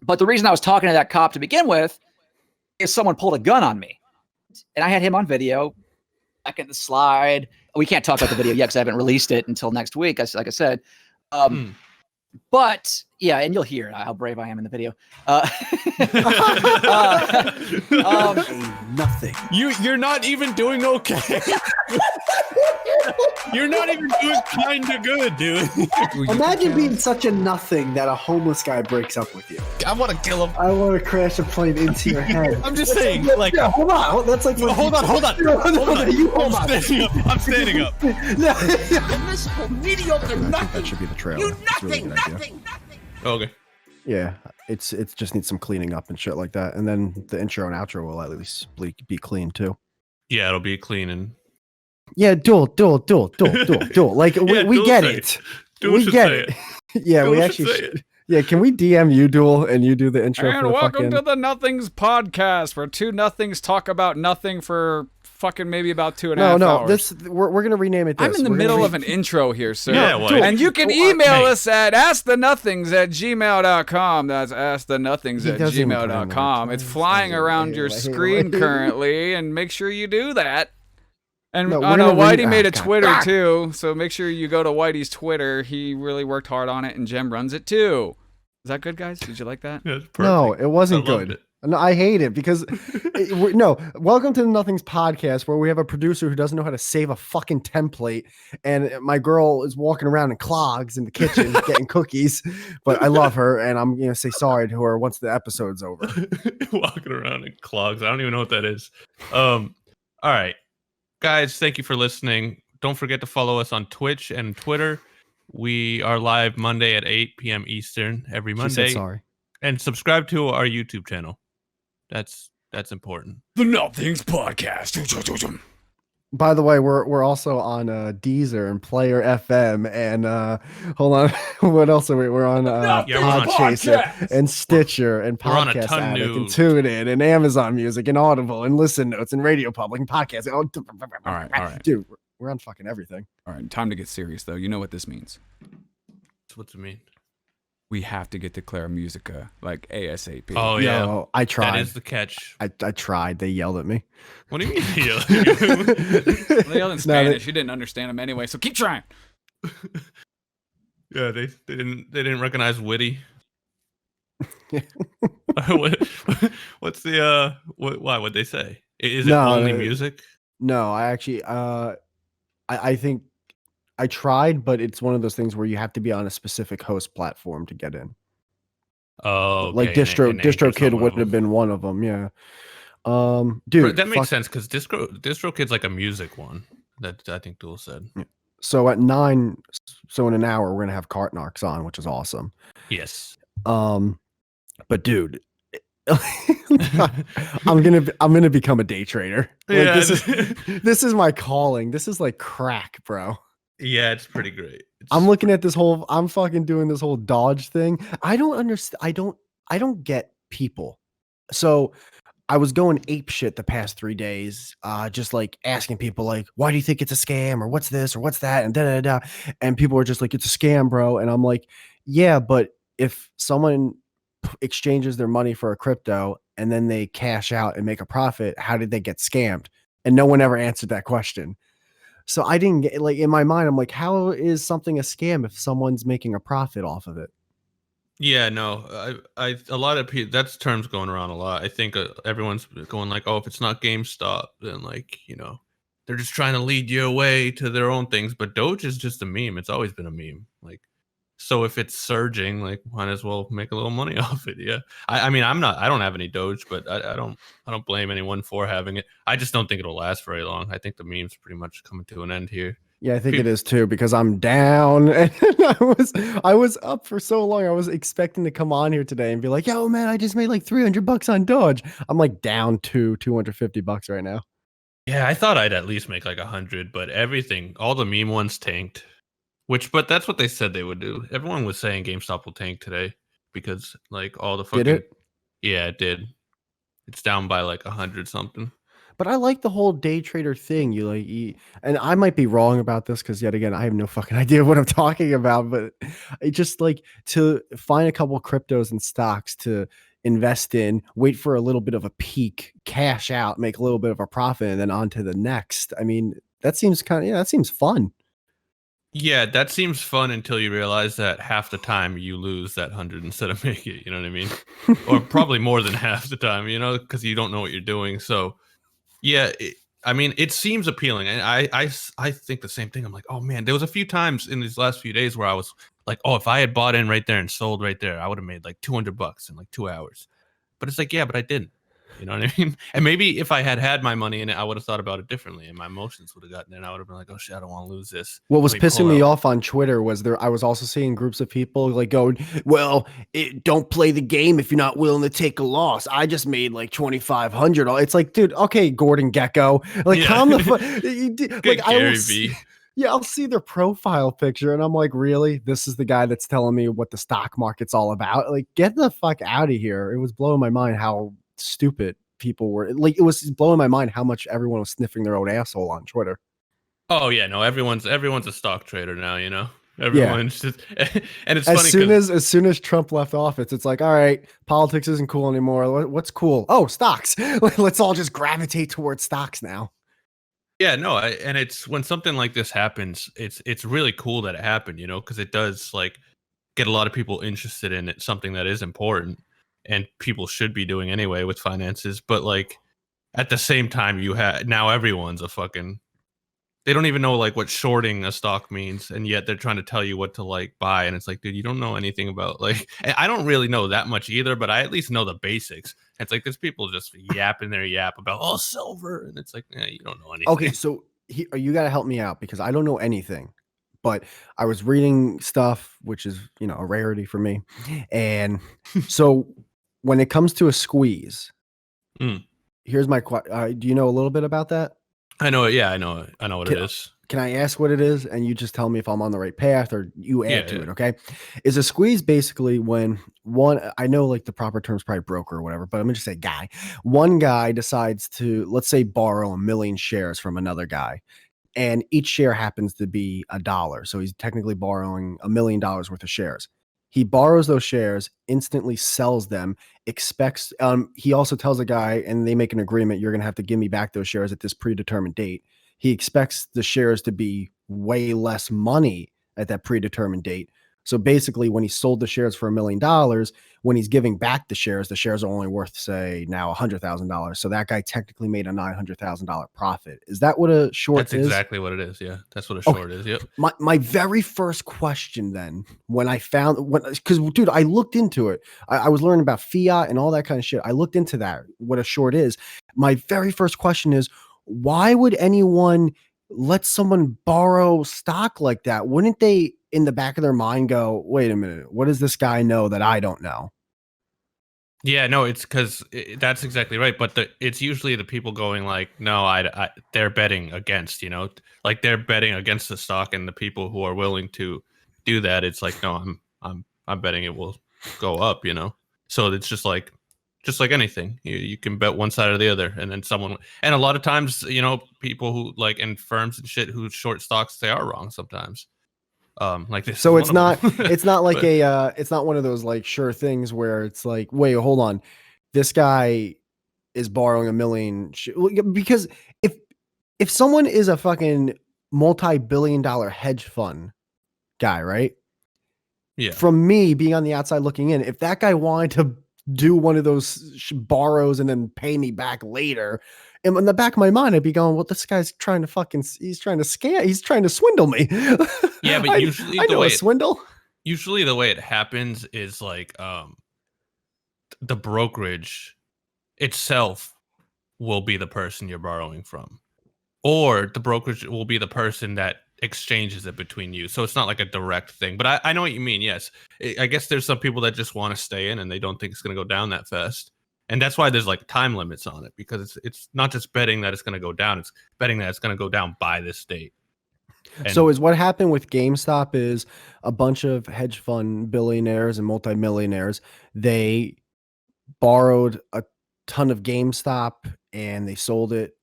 But the reason I was talking to that cop to begin with is someone pulled a gun on me. And I had him on video, back in the slide. We can't talk about the video yet because I haven't released it until next week, like I said. But yeah, and you'll hear how brave I am in the video. Nothing. You're not even doing okay. You're not even doing kind of good, dude. Imagine being such a nothing that a homeless guy breaks up with you. I want to kill him. I want to crash a plane into your head. I'm just saying, like, yeah, hold on. That's like, hold on. You hold on. I'm standing up. Miserable, mediocre, nothing. That should be the trailer. You It's really nothing, a good idea. nothing. Okay. Yeah, it just needs some cleaning up and shit like that, and then the intro and outro will at least be clean too. Yeah, it'll be clean and. Yeah, duel. Like we get it. We get it. Yeah, we actually. Yeah, can we DM you, Duel, and you do the intro? And for welcome to the Nothings podcast, where two nothings talk about nothing for fucking maybe about 2.5 hours. We're gonna rename it. I'm in the middle of an intro here, sir. Yeah, well, and you can email us at askthenothinks@gmail.com. That's askthenothinks@gmail.com. It's flying around your screen currently, and make sure you do that. And I know Whitey made a Twitter too, so make sure you go to Whitey's Twitter. He really worked hard on it, and Gem runs it too. Is that good, guys? Did you like that? Yeah, no, it wasn't good. No, I hate it because welcome to the Nothings podcast, where we have a producer who doesn't know how to save a fucking template, and my girl is walking around in clogs in the kitchen getting cookies. But I love her, and I'm gonna say sorry to her once the episode's over. Walking around in clogs. I don't even know what that is. All right. Guys, thank you for listening. Don't forget to follow us on Twitch and Twitter. We are live Monday at 8 p.m. Eastern every Monday. She said sorry. And subscribe to our YouTube channel. That's important. The Nothings podcast. By the way, we're also on Deezer and Player FM and hold on, what else are we? We're on Podchaser and Stitcher and Podcast Addict and TuneIn and Amazon Music and Audible and Listen Notes and Radio Public and Podcast. All right, dude, we're on fucking everything. All right, time to get serious though. You know what this means? What's it mean? We have to get to Clara Musica like ASAP. Oh yeah, yo, I tried. That is the catch. I tried. They yelled at me. What do you mean? They yelled in Spanish. You didn't understand them anyway, so keep trying. Yeah, they didn't recognize Whitty. What's the why would they say? Is it only music? No, I actually I think I tried, but it's one of those things where you have to be on a specific host platform to get in. Oh, okay. Like DistroKid would have been one of them. Yeah. Dude, that makes sense because DistroKid's like a music one that I think Duel said. So at 9, so in an hour, we're gonna have Narcs on, which is awesome. Yes. But dude, I'm gonna become a day trader. Like, yeah, this is my calling. This is like crack, bro. Yeah, it's pretty great. I'm looking at this whole. I'm fucking doing this whole Dodge thing. I don't understand. I don't get people. So I was going ape shit the past 3 days, just like asking people like, why do you think it's a scam, or what's this or what's that, and da da da. And people were just like, it's a scam, bro. And I'm like, yeah, but if someone exchanges their money for a crypto and then they cash out and make a profit, how did they get scammed? And no one ever answered that question. So I didn't get, like, in my mind, I'm like, how is something a scam if someone's making a profit off of it? Yeah, no, I a lot of people, that's terms going around a lot. I think everyone's going like, oh, if it's not GameStop, then like, they're just trying to lead you away to their own things. But Doge is just a meme. It's always been a meme. Like, so if it's surging, like, might as well make a little money off it. Yeah. I mean, I don't have any Doge, but I don't blame anyone for having it. I just don't think it'll last very long. I think the meme's pretty much coming to an end here. Yeah, I think it is too, because I'm down. And I was up for so long. I was expecting to come on here today and be like, yo, man, I just made like $300 on Doge. I'm like down to $250 right now. Yeah, I thought I'd at least make like 100, but all the meme ones tanked. But that's what they said they would do. Everyone was saying GameStop will tank today because like all the fucking. Did it? Yeah, it did. It's down by like 100 something. But I like the whole day trader thing. And I might be wrong about this because yet again, I have no fucking idea what I'm talking about. But I just like to find a couple cryptos and stocks to invest in, wait for a little bit of a peak, cash out, make a little bit of a profit, and then on to the next. I mean, that seems that seems fun. Yeah, that seems fun until you realize that half the time you lose that 100 instead of make it, you know what I mean? Or probably more than half the time, because you don't know what you're doing. So, yeah, I mean, it seems appealing. And I think the same thing. I'm like, oh man, there was a few times in these last few days where I was like, oh, if I had bought in right there and sold right there, I would have made like $200 in like 2 hours. But it's like, yeah, but I didn't. You know what I mean? And maybe if I had my money in it, I would have thought about it differently, and my emotions would have gotten in. I would have been like, "Oh shit, I don't want to lose this." What was Let me pissing pull me out. off on Twitter was I was also seeing groups of people like going, well, don't play the game if you're not willing to take a loss. I just made like 2,500. It's like, dude, okay, Gordon Gecko, like Yeah. calm the fuck. Good I will Gary see, V. yeah, I'll see their profile picture and I'm like, really? This is the guy that's telling me what the stock market's all about? Like, get the fuck out of here. It was blowing my mind how stupid people were. Like, it was blowing my mind how much everyone was sniffing their own asshole on Twitter. Oh yeah, no, everyone's a stock trader now. Yeah. Everyone's just, and it's As funny soon because as soon as Trump left office, it's like, all right, politics isn't cool anymore. What's cool? Oh, stocks. Let's all just gravitate towards stocks now. yeah, no, and it's when something like this happens, it's really cool that it happened, because it does like get a lot of people interested in it, something that is important and people should be doing anyway with finances. But like at the same time, now everyone's a fucking. They don't even know like what shorting a stock means, and yet they're trying to tell you what to like buy, and it's like, dude, you don't know anything about like. And I don't really know that much either, but I at least know the basics. It's like there's people just yapping their yap about silver, and it's like, you don't know anything. Okay, so you got to help me out because I don't know anything. But I was reading stuff, which is a rarity for me, and so when it comes to a squeeze, here's my question: do you know a little bit about that? I know it. Yeah, I know it. I know what it is. Can I ask what it is? And you just tell me if I'm on the right path or you add to Yeah. it. Okay. Is a squeeze basically when I know like the proper term is probably broker or whatever, but I'm going to just say guy. One guy decides to, let's say, borrow 1,000,000 shares from another guy. And each share happens to be $1. So he's technically borrowing $1,000,000 worth of shares. He borrows those shares, instantly sells them, expects, he also tells a guy and they make an agreement, you're going to have to give me back those shares at this predetermined date. He expects the shares to be way less money at that predetermined date. So basically, when he sold the shares for $1,000,000, when he's giving back the shares are only worth, say, now $100,000. So that guy technically made a $900,000 profit. Is that what a short is? That's exactly what it is. Yeah, that's what a short is. Yep. My very first question then, when I found because dude, I looked into it. I was learning about fiat and all that kind of shit. I looked into that, what a short is. My very first question is, why would anyone let someone borrow stock like that? Wouldn't they, in the back of their mind, go, wait a minute, what does this guy know that I don't know? Yeah, no, it's because that's exactly right. But it's usually the people going like, no, they're betting against, like they're betting against the stock, and the people who are willing to do that, it's like, no, I'm betting it will go up, So it's just like anything, you can bet one side or the other, and then and a lot of times, people who like in firms and shit who short stocks, they are wrong sometimes. Like this. So it's not it's not like but, it's not one of those like sure things where it's like, wait, hold on, this guy is borrowing 1,000,000 because if someone is a fucking multi-billion-dollar hedge fund guy, right? yeah. From me being on the outside looking in, if that guy wanted to do one of those borrows and then pay me back later, in the back of my mind, I'd be going, well, this guy's trying to he's trying to scam, he's trying to swindle me. Yeah, but usually I know a swindle. Usually the way it happens is like the brokerage itself will be the person you're borrowing from, or the brokerage will be the person that exchanges it between you. So it's not like a direct thing, but I know what you mean. Yes. I guess there's some people that just want to stay in and they don't think it's going to go down that fast. And that's why there's like time limits on it, because it's not just betting that it's going to go down. It's betting that it's going to go down by this date. So is what happened with GameStop is a bunch of hedge fund billionaires and multimillionaires, they borrowed a ton of GameStop and they sold it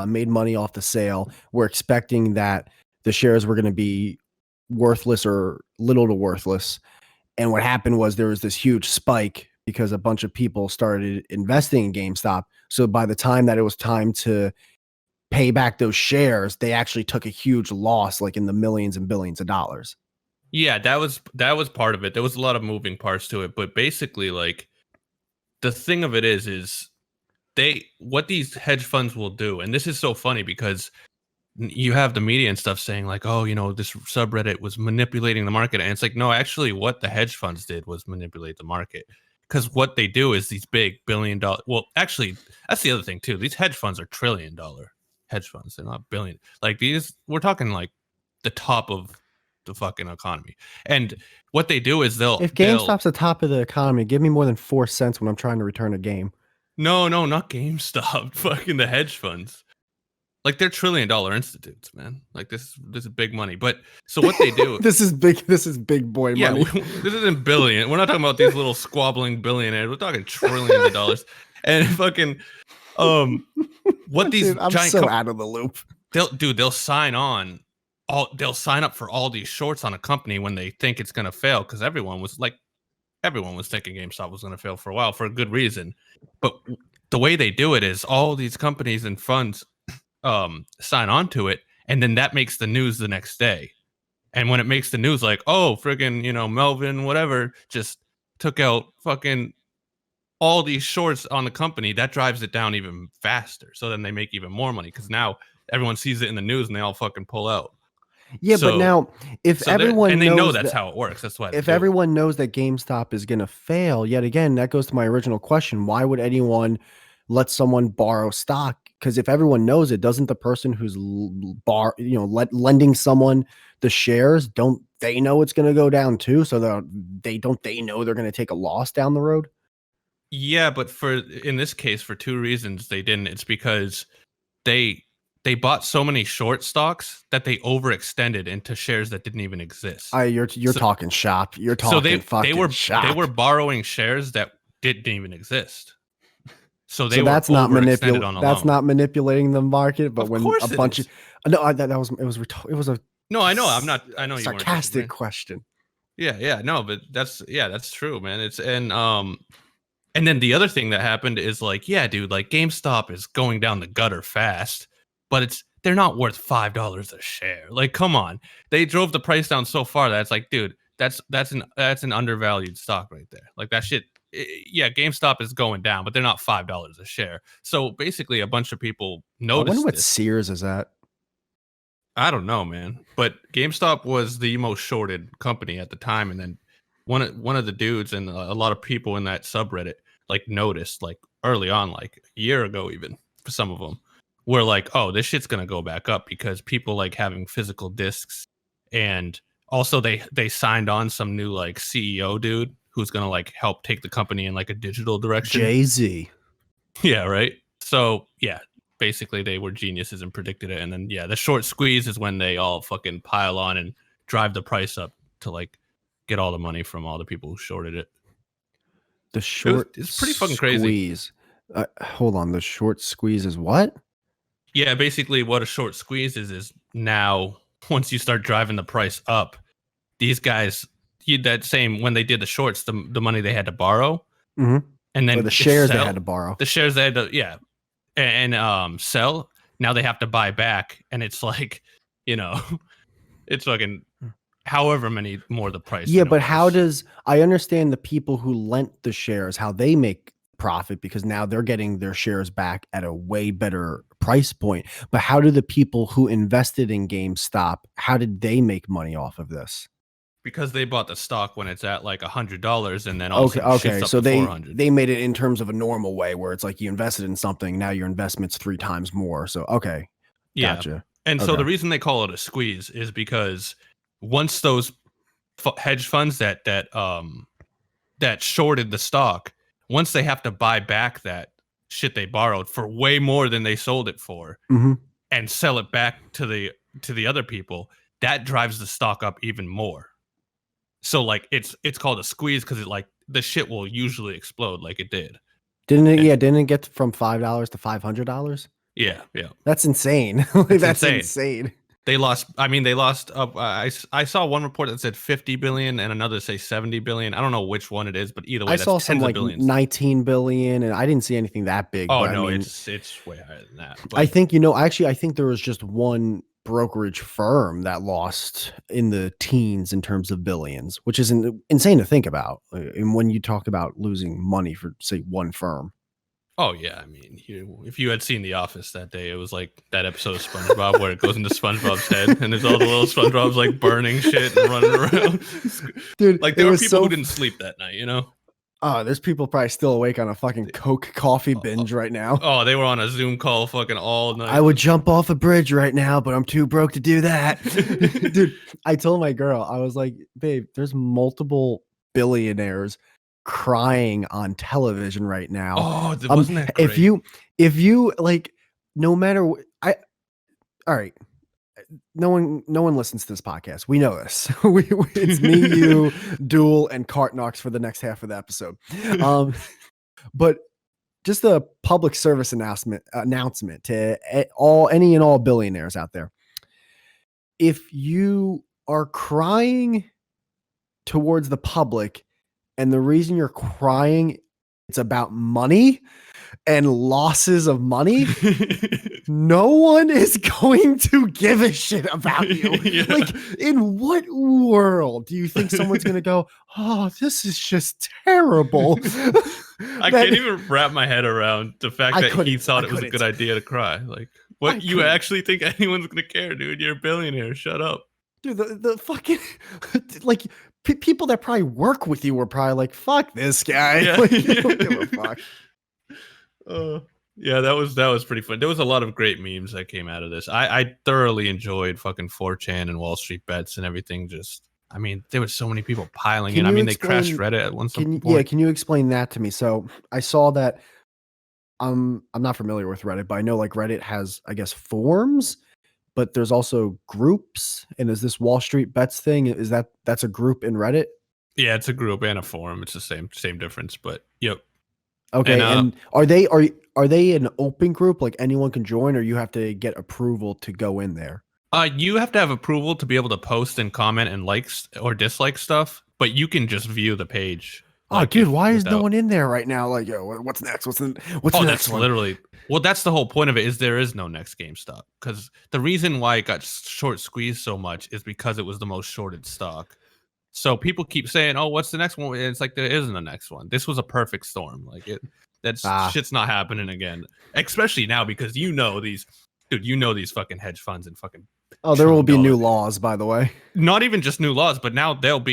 made money off the sale, were expecting that the shares were going to be worthless or little to worthless. And what happened was there was this huge spike because a bunch of people started investing in GameStop. So by the time that it was time to pay back those shares, they actually took a huge loss, like in the millions and billions of dollars. Yeah, that was part of it. There was a lot of moving parts to it, but basically, like, the thing of it is what these hedge funds will do, and this is so funny because you have the media and stuff saying like, oh, this subreddit was manipulating the market, and it's like, no, actually, what the hedge funds did was manipulate the market, because what they do is these big $1 billion. Well, actually, that's the other thing too. These hedge funds are $1 trillion hedge funds. They're not billion. Like these, we're talking like the top of the fucking economy. And what they do is If GameStop's the top of the economy, give me more than 4 cents when I'm trying to return a game. No, not GameStop. Fucking the hedge funds. Like they're $1 trillion institutes, man. Like this is big money. But so what they do? This is big boy money. This isn't billion. We're not talking about these little squabbling billionaires. We're talking trillions of dollars. And fucking what these Dude, I'm giant so out of the loop. They'll sign up for all these shorts on a company when they think it's gonna fail, because everyone was thinking GameStop was gonna fail for a while for a good reason. But the way they do it is all these companies and funds sign on to it, and then that makes the news the next day. And when it makes the news, like, oh, friggin', Melvin, whatever, just took out fucking all these shorts on the company, that drives it down even faster. So then they make even more money because now everyone sees it in the news and they all fucking pull out. Yeah, but now if everyone and they knows know that's how it works. That's why if everyone knows that GameStop is going to fail, yet again, that goes to my original question: why would anyone let someone borrow stock? Because if everyone knows it, doesn't the person who's lending someone the shares, don't they know it's going to go down too? So they know they're going to take a loss down the road. Yeah, but in this case, for two reasons they didn't. It's because they bought so many short stocks that they overextended into shares that didn't even exist. You're talking shop. You're talking fucking shop. They were borrowing shares that didn't even exist. So that's were not overextended That's not manipulating the market. But of when course a bunch of it was a no, I know I'm not. I know sarcastic you question. Yeah, no, but that's true, man. It's and then the other thing that happened is like, yeah, dude, like GameStop is going down the gutter fast, but they're not worth $5 a share. Like, come on, they drove the price down so far that it's like, dude, that's an undervalued stock right there. Like that shit. Yeah, GameStop is going down, but they're not $5 a share. So basically, a bunch of people noticed. I wonder what Sears is at. I don't know, man. But GameStop was the most shorted company at the time, and then one of the dudes and a lot of people in that subreddit like noticed, like early on, like a year ago, even for some of them, were like, oh, this shit's gonna go back up because people like having physical discs, and also they signed on some new like CEO dude who's gonna like help take the company in like a digital direction. Jay-Z. Yeah, right. So yeah, basically they were geniuses and predicted it. And then yeah, the short squeeze is when they all fucking pile on and drive the price up to like get all the money from all the people who shorted it. The short it's pretty fucking crazy. Hold on, the short squeeze is what? Yeah, basically what a short squeeze is now once you start driving the price up, these guys when they did the shorts, the money they had to borrow, and then the shares they had to borrow, the shares they had to and sell. Now they have to buy back, and it's like, it's fucking however many more the price. Yeah, but how does I understand the people who lent the shares, how they make profit because now they're getting their shares back at a way better price point. But how do the people who invested in GameStop, how did they make money off of this? Because they bought the stock when it's at like $100, and then okay, so they made it in terms of a normal way where it's like you invested in something, now your investment's 3 times more. So okay, gotcha. And so the reason they call it a squeeze is because once those hedge funds that shorted the stock, once they have to buy back that shit they borrowed for way more than they sold it for, and sell it back to the other people, that drives the stock up even more. So like it's called a squeeze because it like the shit will usually explode like it did. Didn't it get from $5 to $500? Yeah. That's insane. Like, that's insane. insane. They lost. I mean, they lost. I saw one report that said 50 billion and another say 70 billion. I don't know which one it is, but either way, I that's saw tens some of like billions. 19 billion, and I didn't see anything that big. Oh but no, I mean, it's way higher than that. But I think, you know, actually, I think there was just one brokerage firm that lost in the teens in terms of billions, which is insane to think about. And when you talk about losing money for, say, one firm. oh yeah, I mean, if you had seen The Office that day, it was like that episode of SpongeBob where it goes into SpongeBob's head, and there's all the little SpongeBob's like burning shit and running around. Dude, Like there were people who didn't sleep that night, you know. Oh, there's people probably still awake on a fucking Coke coffee binge right now. Oh, they were on a Zoom call fucking all night. I would jump off a bridge right now, but I'm too broke to do that. Dude, I told my girl, I was like, babe, there's multiple billionaires crying on television right now. Oh, wasn't that great? If you like, no matter all right. No one listens to this podcast. We know this. It's me, you, Duel, and Cart Knox for the next half of the episode. But just a public service announcement to any and all billionaires out there. If you are crying towards the public, and the reason you're crying, it's about money and losses of money, no one is going to give a shit about you. Yeah. Like, in what world do you think someone's going to go, oh, this is just terrible? I can't even wrap my head around the fact that he thought it was a good idea to cry. Like, what, you actually think anyone's going to care, dude? You're a billionaire. Shut up. Dude, the fucking, like, people that probably work with you were probably like, fuck this guy. Yeah. Like, you don't give a fuck. Yeah, that was pretty fun. There was a lot of great memes that came out of this. I thoroughly enjoyed fucking 4chan and Wall Street Bets and everything. Just, I mean, there was so many people piling in. I mean, they crashed Reddit at one point. Yeah, can you explain that to me? So I saw that. I'm not familiar with Reddit, but I know like Reddit has, I guess, forums, but there's also groups. And is this Wall Street Bets thing? That's a group in Reddit? Yeah, it's a group and a forum. It's the same difference, but yep. Okay, and are they an open group, like anyone can join, or you have to get approval to go in there? You have to have approval to be able to post and comment and likes or dislike stuff, but you can just view the page. Oh, like, dude, why is no one in there right now? Like, yo, what's next? What's the next that's one? Literally. Well, that's the whole point of it. Is there is no next GameStop, because the reason why it got short squeezed so much is because it was the most shorted stock. So people keep saying, "Oh, what's the next one?" And it's like there isn't a next one. This was a perfect storm. Like shit's not happening again. Especially now, because these fucking hedge funds and fucking. Oh, there will be new laws, by the way. Not even just new laws, but now they'll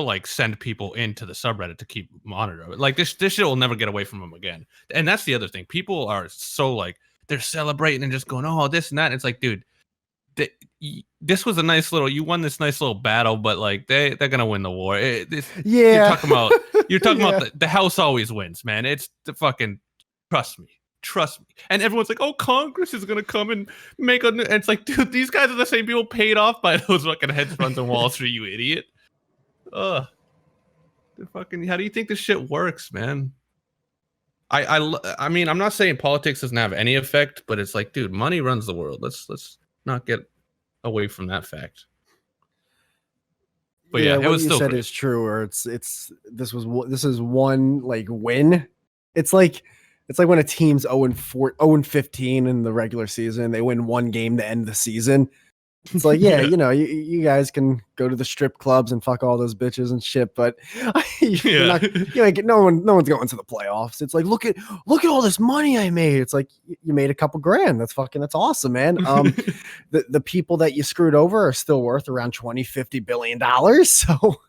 like send people into the subreddit to keep monitor it. Like this shit will never get away from them again. And that's the other thing. People are so like they're celebrating and just going, "Oh, this and that." And it's like, dude. This was a nice little. You won this nice little battle, but like they're gonna win the war. You're talking about the house always wins, man. It's the fucking trust me. And everyone's like, "Oh, Congress is gonna come and make a." And it's like, dude, these guys are the same people paid off by those fucking hedge funds on Wall Street. You idiot. Ugh. Fucking. How do you think this shit works, man? I mean, I'm not saying politics doesn't have any effect, but it's like, dude, money runs the world. Let's not get away from that fact. But yeah, it was still. What you said is true. Or this is one like win. It's like when a team's 0-15 in the regular season, they win one game to end the season. It's like, yeah, you know, you guys can go to the strip clubs and fuck all those bitches and shit, but no one's going to the playoffs. It's like, look at all this money I made. It's like you made a couple grand. That's awesome, man. The people that you screwed over are still worth around $20-50 billion. So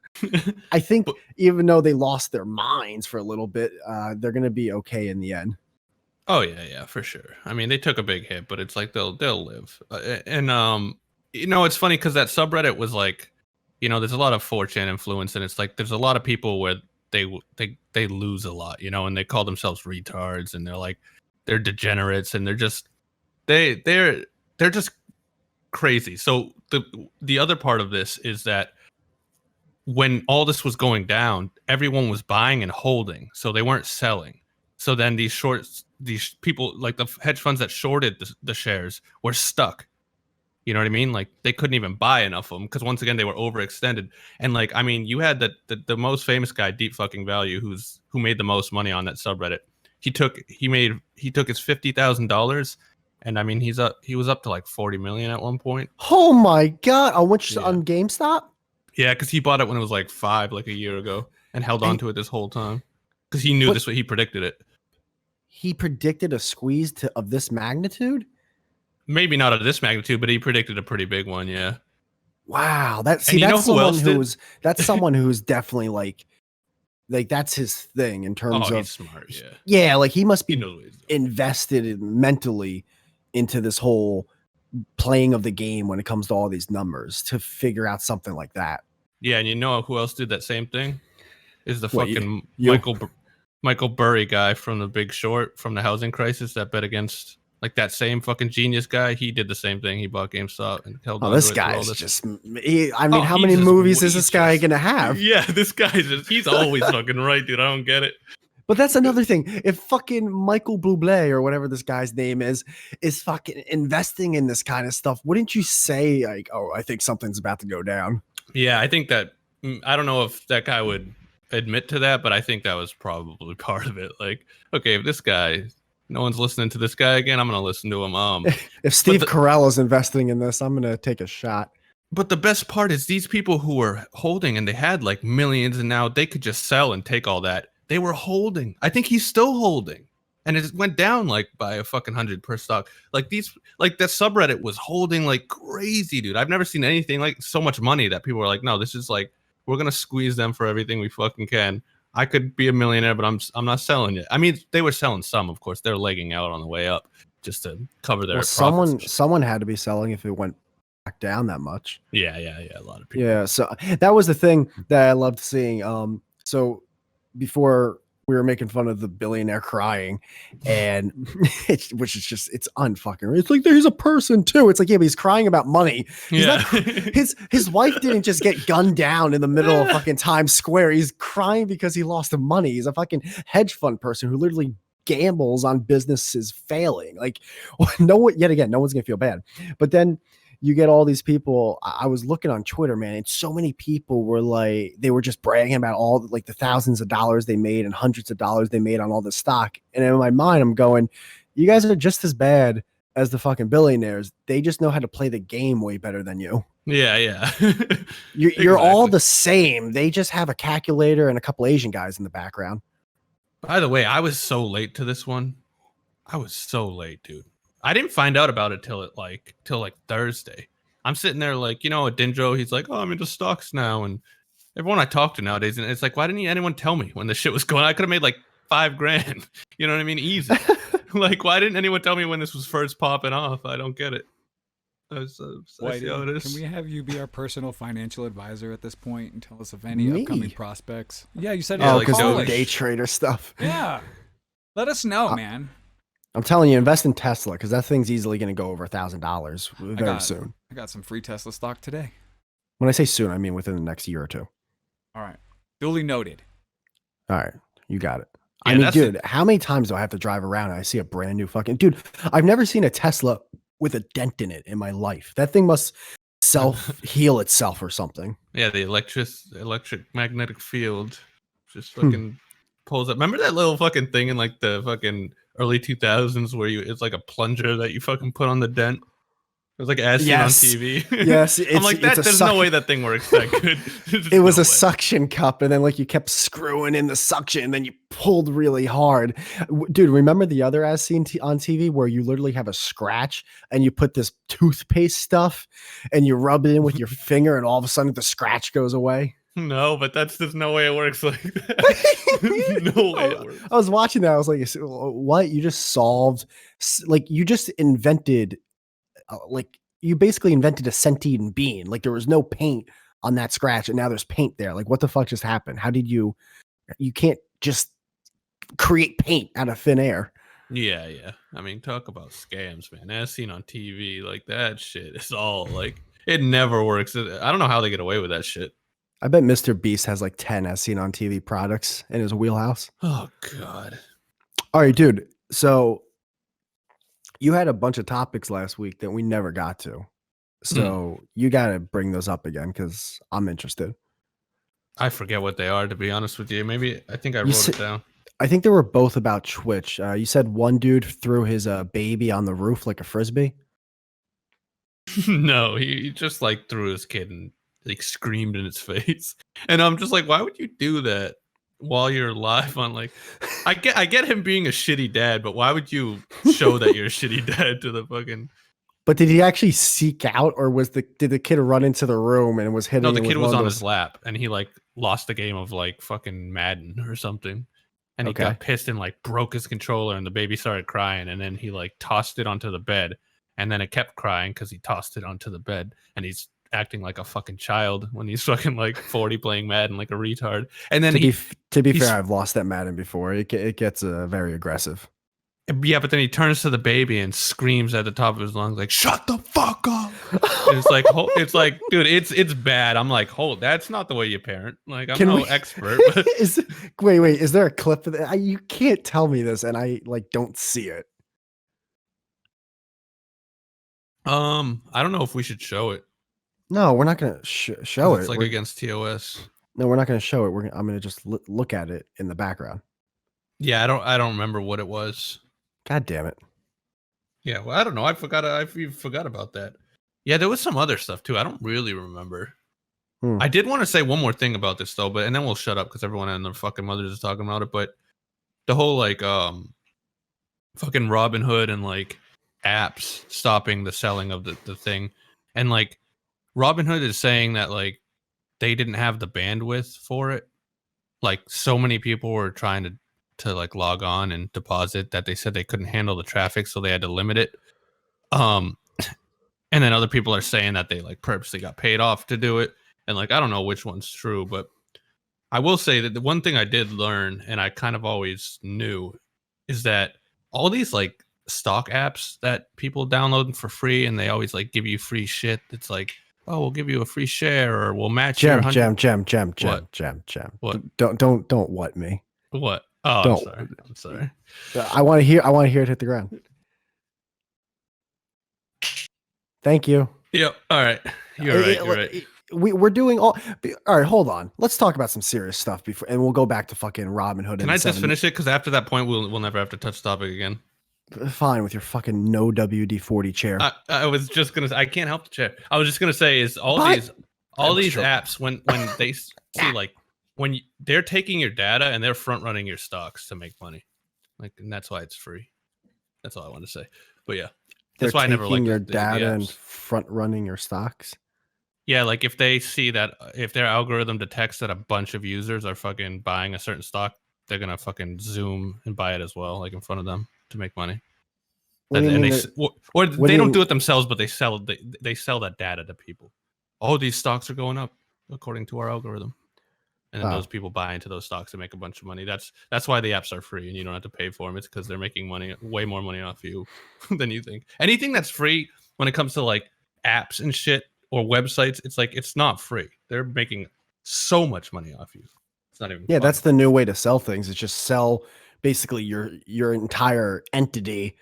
I think even though they lost their minds for a little bit, they're gonna be okay in the end. Oh yeah, for sure. I mean, they took a big hit, but it's like they'll live. You know, it's funny because that subreddit was like, you know, there's a lot of 4chan influence, and it's like there's a lot of people where they lose a lot, you know, and they call themselves retards, and they're degenerates, and they're just crazy. So the other part of this is that when all this was going down, everyone was buying and holding, so they weren't selling. So then these people, like the hedge funds that shorted the shares, were stuck. You know what I mean? Like they couldn't even buy enough of them because once again they were overextended. And like, I mean, you had the most famous guy, Deep Fucking Value, who made the most money on that subreddit. He took his $50,000, and I mean he was up to like 40 million at one point. Oh my god! On GameStop? Yeah, because he bought it when it was like 5, like a year ago, and held on to it this whole time because he knew he predicted it. He predicted a squeeze of this magnitude. Maybe not of this magnitude, but he predicted a pretty big one. Yeah. Wow. That's someone who's definitely like that's his thing in terms of he's smart. Yeah. Yeah. Like he must be invested mentally into this whole playing of the game when it comes to all these numbers to figure out something like that. Yeah. And you know who else did that same thing? Is the fucking you? Michael Burry guy from The Big Short, from the housing crisis, that bet against like that same fucking genius guy. He did the same thing. He bought GameStop and held on to it. This guy's just, how many movies is this guy going to have? Yeah, this guy's he's always fucking right, dude. I don't get it. But that's another thing. If fucking Michael Bublé or whatever this guy's name is fucking investing in this kind of stuff, wouldn't you say like, oh, I think something's about to go down? Yeah, I think that, I don't know if that guy would admit to that, but I think that was probably part of it. Like, okay, if this guy, no one's listening to this guy again, I'm gonna listen to him. If Steve Carell is investing in this, I'm gonna take a shot. But the best part is these people who were holding and they had like millions, and now they could just sell and take all that. They were holding. I think he's still holding, and it went down like by a fucking 100 per stock. Like that subreddit was holding like crazy, dude. I've never seen anything like so much money that people were like, no, this is like, we're gonna squeeze them for everything we fucking can. I could be a millionaire, but I'm not selling it. I mean, they were selling some, of course. They're legging out on the way up just to cover their profits. Someone had to be selling if it went back down that much. Yeah. A lot of people. Yeah, so that was the thing that I loved seeing. So before we were making fun of the billionaire crying, and which is just, it's unfucking. It's like he's a person too. It's like, yeah, but he's crying about money. His wife didn't just get gunned down in the middle of fucking Times Square. He's crying because he lost the money. He's a fucking hedge fund person who literally gambles on businesses failing. Like, no one's gonna feel bad. But then you get all these people. I was looking on Twitter, man, and so many people were like, they were just bragging about all like the thousands of dollars they made and hundreds of dollars they made on all this stock. And in my mind, I'm going, you guys are just as bad as the fucking billionaires. They just know how to play the game way better than you. Yeah. You're exactly. All the same. They just have a calculator and a couple Asian guys in the background. By the way, I was so late to this one. I was so late, dude. I didn't find out about it till Thursday. I'm sitting there like, at Dindro, he's like, oh, I'm into stocks now. And everyone I talk to nowadays, and it's like, why didn't anyone tell me when this shit was going on? I could have made like $5,000. You know what I mean? Easy. Like, why didn't anyone tell me when this was first popping off? I don't get it. I see how it is. Can we have you be our personal financial advisor at this point and tell us of any upcoming prospects? Yeah, you said because of day trader stuff. Yeah. Let us know, man. I'm telling you, invest in Tesla because that thing's easily going to go over $1,000 very soon. I got some free Tesla stock today. When I say soon, I mean within the next year or two. All right. Duly noted. All right. You got it. Yeah, I mean, dude, how many times do I have to drive around and I see a brand new fucking... Dude, I've never seen a Tesla with a dent in it in my life. That thing must self-heal itself or something. Yeah, the electric magnetic field just fucking pulls up. Remember that little fucking thing in like the fucking early 2000s where it's like a plunger that you fucking put on the dent? It was like as seen on TV. Yes, I'm like, there's no way that thing works that good. It was a suction cup, and then like you kept screwing in the suction, and then you pulled really hard. Dude, remember the other as seen on TV where you literally have a scratch, and you put this toothpaste stuff, and you rub it in with your finger, and all of a sudden the scratch goes away? No, but there's no way it works like that. No way it works. I was watching that. I was like, what? You just solved, like you just invented, like you basically invented a sentient being. Like there was no paint on that scratch and now there's paint there. Like what the fuck just happened? How did you can't just create paint out of thin air. Yeah. I mean, talk about scams, man. As seen on TV, like that shit is all like, it never works. I don't know how they get away with that shit. I bet Mr. Beast has like 10 as seen on TV products in his wheelhouse. Oh God. All right, dude. So you had a bunch of topics last week that we never got to. So you got to bring those up again because I'm interested. I forget what they are, to be honest with you. Maybe I think I wrote it down. I think they were both about Twitch. You said one dude threw his baby on the roof like a frisbee. No, he just like threw his kid and like screamed in its face. And I'm just like, why would you do that while you're live on like I get him being a shitty dad, but why would you show that you're a shitty dad to the fucking But did he actually seek out, or did the kid run into the room and was hitting? No, the kid was on his lap and he like lost the game of like fucking Madden or something. And he got pissed and like broke his controller and the baby started crying and then he like tossed it onto the bed and then it kept crying because he tossed it onto the bed and he's acting like a fucking child when he's fucking like 40 playing Madden like a retard. And then to be fair, I've lost that Madden before. It gets very aggressive. Yeah, but then he turns to the baby and screams at the top of his lungs, like, "Shut the fuck up!" It's like, dude, it's bad. I'm like, hold, that's not the way you parent. Like, I'm no expert. But wait, is there a clip of that? You can't tell me this, and I like don't see it. I don't know if we should show it. No, we're not gonna show it. It's like against TOS. No, we're not gonna show it. I'm gonna just look at it in the background. Yeah, I don't remember what it was. God damn it. Yeah, well, I don't know. I forgot about that. Yeah, there was some other stuff too. I don't really remember. I did want to say one more thing about this though, and then we'll shut up because everyone and their fucking mothers is talking about it. But the whole like fucking Robinhood and like apps stopping the selling of the thing, and like Robinhood is saying that like they didn't have the bandwidth for it. Like so many people were trying to like log on and deposit that they said they couldn't handle the traffic, so they had to limit it. And then other people are saying that they like purposely got paid off to do it. And like, I don't know which one's true, but I will say that the one thing I did learn, and I kind of always knew, is that all these like stock apps that people download for free, and they always like give you free shit. It's like, oh, we'll give you a free share, or we'll match Gem. What? Don't what me. What? Oh, I'm sorry. I want to hear it hit the ground. Thank you. Yep. All right. You're right. We're doing all right. Hold on. Let's talk about some serious stuff before, and we'll go back to fucking Robinhood. Can I just finish it? Because after that point, we'll never have to touch the topic again. Fine with your fucking no WD-40 chair. I was just gonna. I can't help the chair. I was just gonna say is all these apps when they see like. When they're taking your data and they're front running your stocks to make money, like, and that's why it's free. That's all I want to say. But yeah, that's why I never liked your data and front running your stocks. Yeah, like if they see that if their algorithm detects that a bunch of users are fucking buying a certain stock, they're gonna fucking zoom and buy it as well, like in front of them to make money. They don't do it themselves, but they sell that data to people. Oh, these stocks are going up according to our algorithm. And then those people buy into those stocks and make a bunch of money. That's why the apps are free and you don't have to pay for them. It's because they're making money, way more money off you than you think. Anything that's free when it comes to like apps and shit or websites, it's like it's not free. They're making so much money off you. It's not even. Yeah, that's the new way to sell things. It's just sell basically your entire entity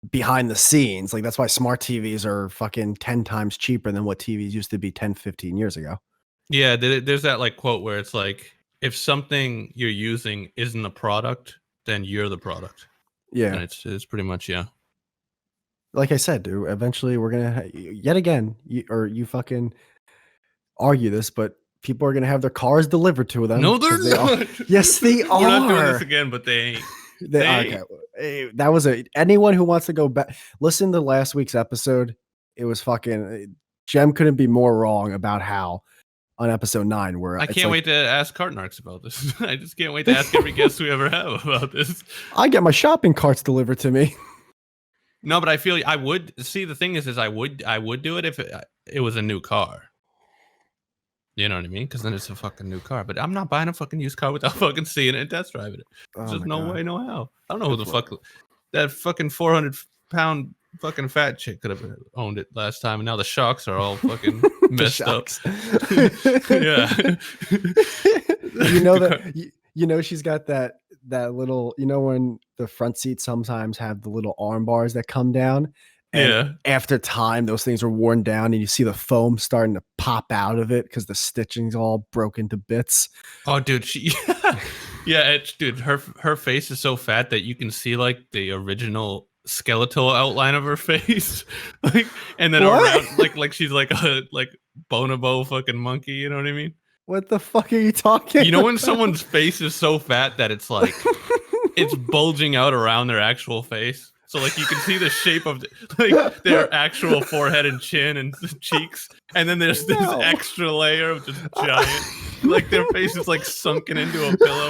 behind the scenes. Like that's why smart TVs are fucking 10 times cheaper than what TVs used to be 10, 15 years ago. Yeah, there's that like quote where it's like, if something you're using isn't a product, then you're the product. Yeah, and it's pretty much Like I said, dude. Eventually, we're gonna yet again, you fucking argue this, but people are gonna have their cars delivered to them. No, they're not. Yes, they are. We're not doing this again, but they ain't. Okay, that was anyone who wants to go back. Listen to last week's episode. It was fucking. Gem couldn't be more wrong about how. On episode 9, where I can't wait to ask Narcs about this. I just can't wait to ask every guest we ever have about this. I get my shopping carts delivered to me. No, but I feel I would see. The thing is I would do it if it was a new car. You know what I mean? Because then it's a fucking new car. But I'm not buying a fucking used car without fucking seeing it and test driving it. There's just no way, no how. I don't know who the fuck that fucking 400-pound fucking fat chick could have owned it last time, and now the shocks are all fucking messed up. Yeah. You know she's got that that little, when the front seats sometimes have the little arm bars that come down. And after time, those things are worn down and you see the foam starting to pop out of it because the stitching's all broken to bits. Oh, dude, dude, her face is so fat that you can see like the original skeletal outline of her face, like, and then around, like she's like a bonobo fucking monkey. You know what I mean? What the fuck are you talking? You know when someone's face is so fat that it's like it's bulging out around their actual face. So like you can see the shape of their actual forehead and chin and cheeks, and then there's this extra layer of just giant, like their face is like sunken into a pillow.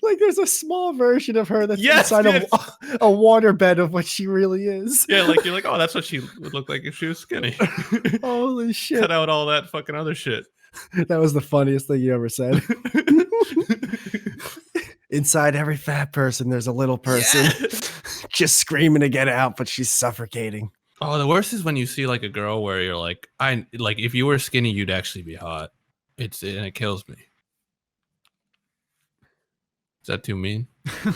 like there's a small version of her that's inside a waterbed of what she really is. Yeah, like you're like, oh, that's what she would look like if she was skinny. Holy shit! Cut out all that fucking other shit. That was the funniest thing you ever said. Inside every fat person, there's a little person just screaming to get out, but she's suffocating. Oh, the worst is when you see like a girl where you're like, if you were skinny, you'd actually be hot. And it kills me. Is that too mean?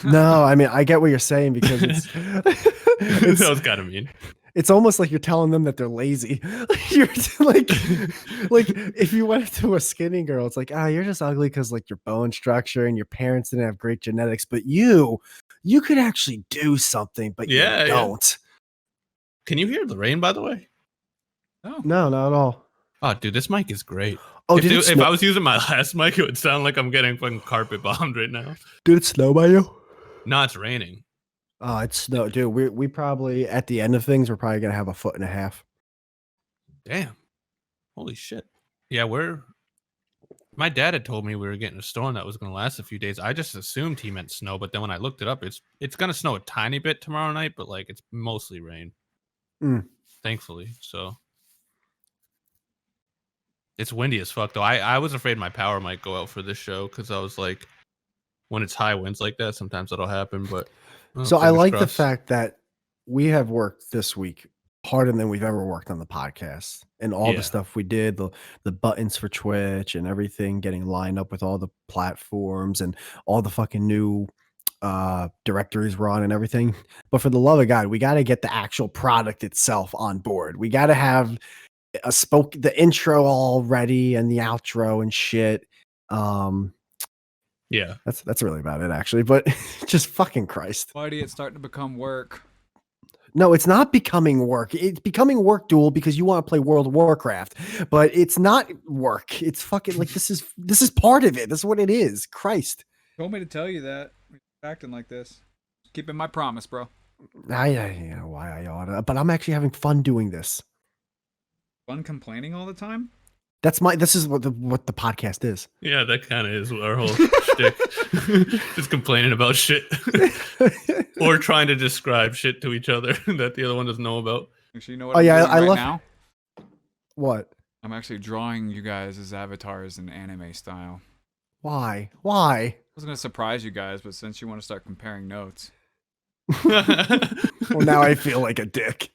No, I mean, I get what you're saying because it's that was kind of mean. It's almost like you're telling them that they're lazy. You're like if you went to a skinny girl, it's like, you're just ugly because like your bone structure and your parents didn't have great genetics, but you could actually do something, but you don't. Can you hear the rain, by the way? No, not at all. Oh, dude, this mic is great. Oh, if I was using my last mic, it would sound like I'm getting fucking carpet bombed right now. Did it snow by you? No, it's raining. Oh, it's snow, dude. We probably at the end of things, we're probably gonna have 1.5 feet. Damn. Holy shit. Yeah, my dad had told me we were getting a storm that was gonna last a few days. I just assumed he meant snow, but then when I looked it up, it's gonna snow a tiny bit tomorrow night, but like it's mostly rain. Thankfully. So it's windy as fuck though. I was afraid my power might go out for this show because I was like, when it's high winds like that, sometimes that'll happen, but so I like the fact that we have worked this week harder than we've ever worked on the podcast, and all the stuff we did, the buttons for Twitch and everything, getting lined up with all the platforms and all the fucking new directories we're on and everything. But for the love of God, we got to get the actual product itself on board. We got to have the intro all ready and the outro and shit. Yeah, that's really about it, actually. But just fucking Christ. Whitey, it's starting to become work. No, it's not becoming work. It's becoming work, Duel, because you want to play World of Warcraft. But it's not work. It's fucking like this is part of it. This is what it is. Christ. Told me to tell you that. You're acting like this. Keeping my promise, bro. I know why I oughta, but I'm actually having fun doing this. Fun complaining all the time? This is what the podcast is. Yeah, that kind of is our whole shtick. Just complaining about shit. Or trying to describe shit to each other that the other one doesn't know about. Actually, you know what I'm doing right now? What? I'm actually drawing you guys as avatars in anime style. Why? I was going to surprise you guys, but since you want to start comparing notes. Well, now I feel like a dick.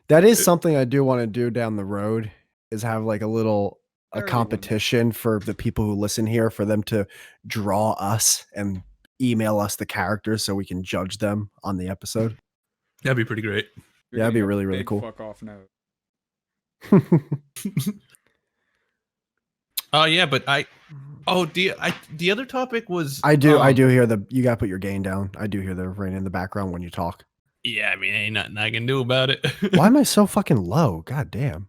That is something I do want to do down the road, is have like a competition for the people who listen here, for them to draw us and email us the characters so we can judge them on the episode. That'd be pretty great. Yeah, that'd be really, really cool. Fuck off note. Oh yeah, but the other topic was I do hear you gotta put your gain down. I do hear the rain in the background when you talk. Yeah, I mean, ain't nothing I can do about it. Why am I so fucking low? God damn.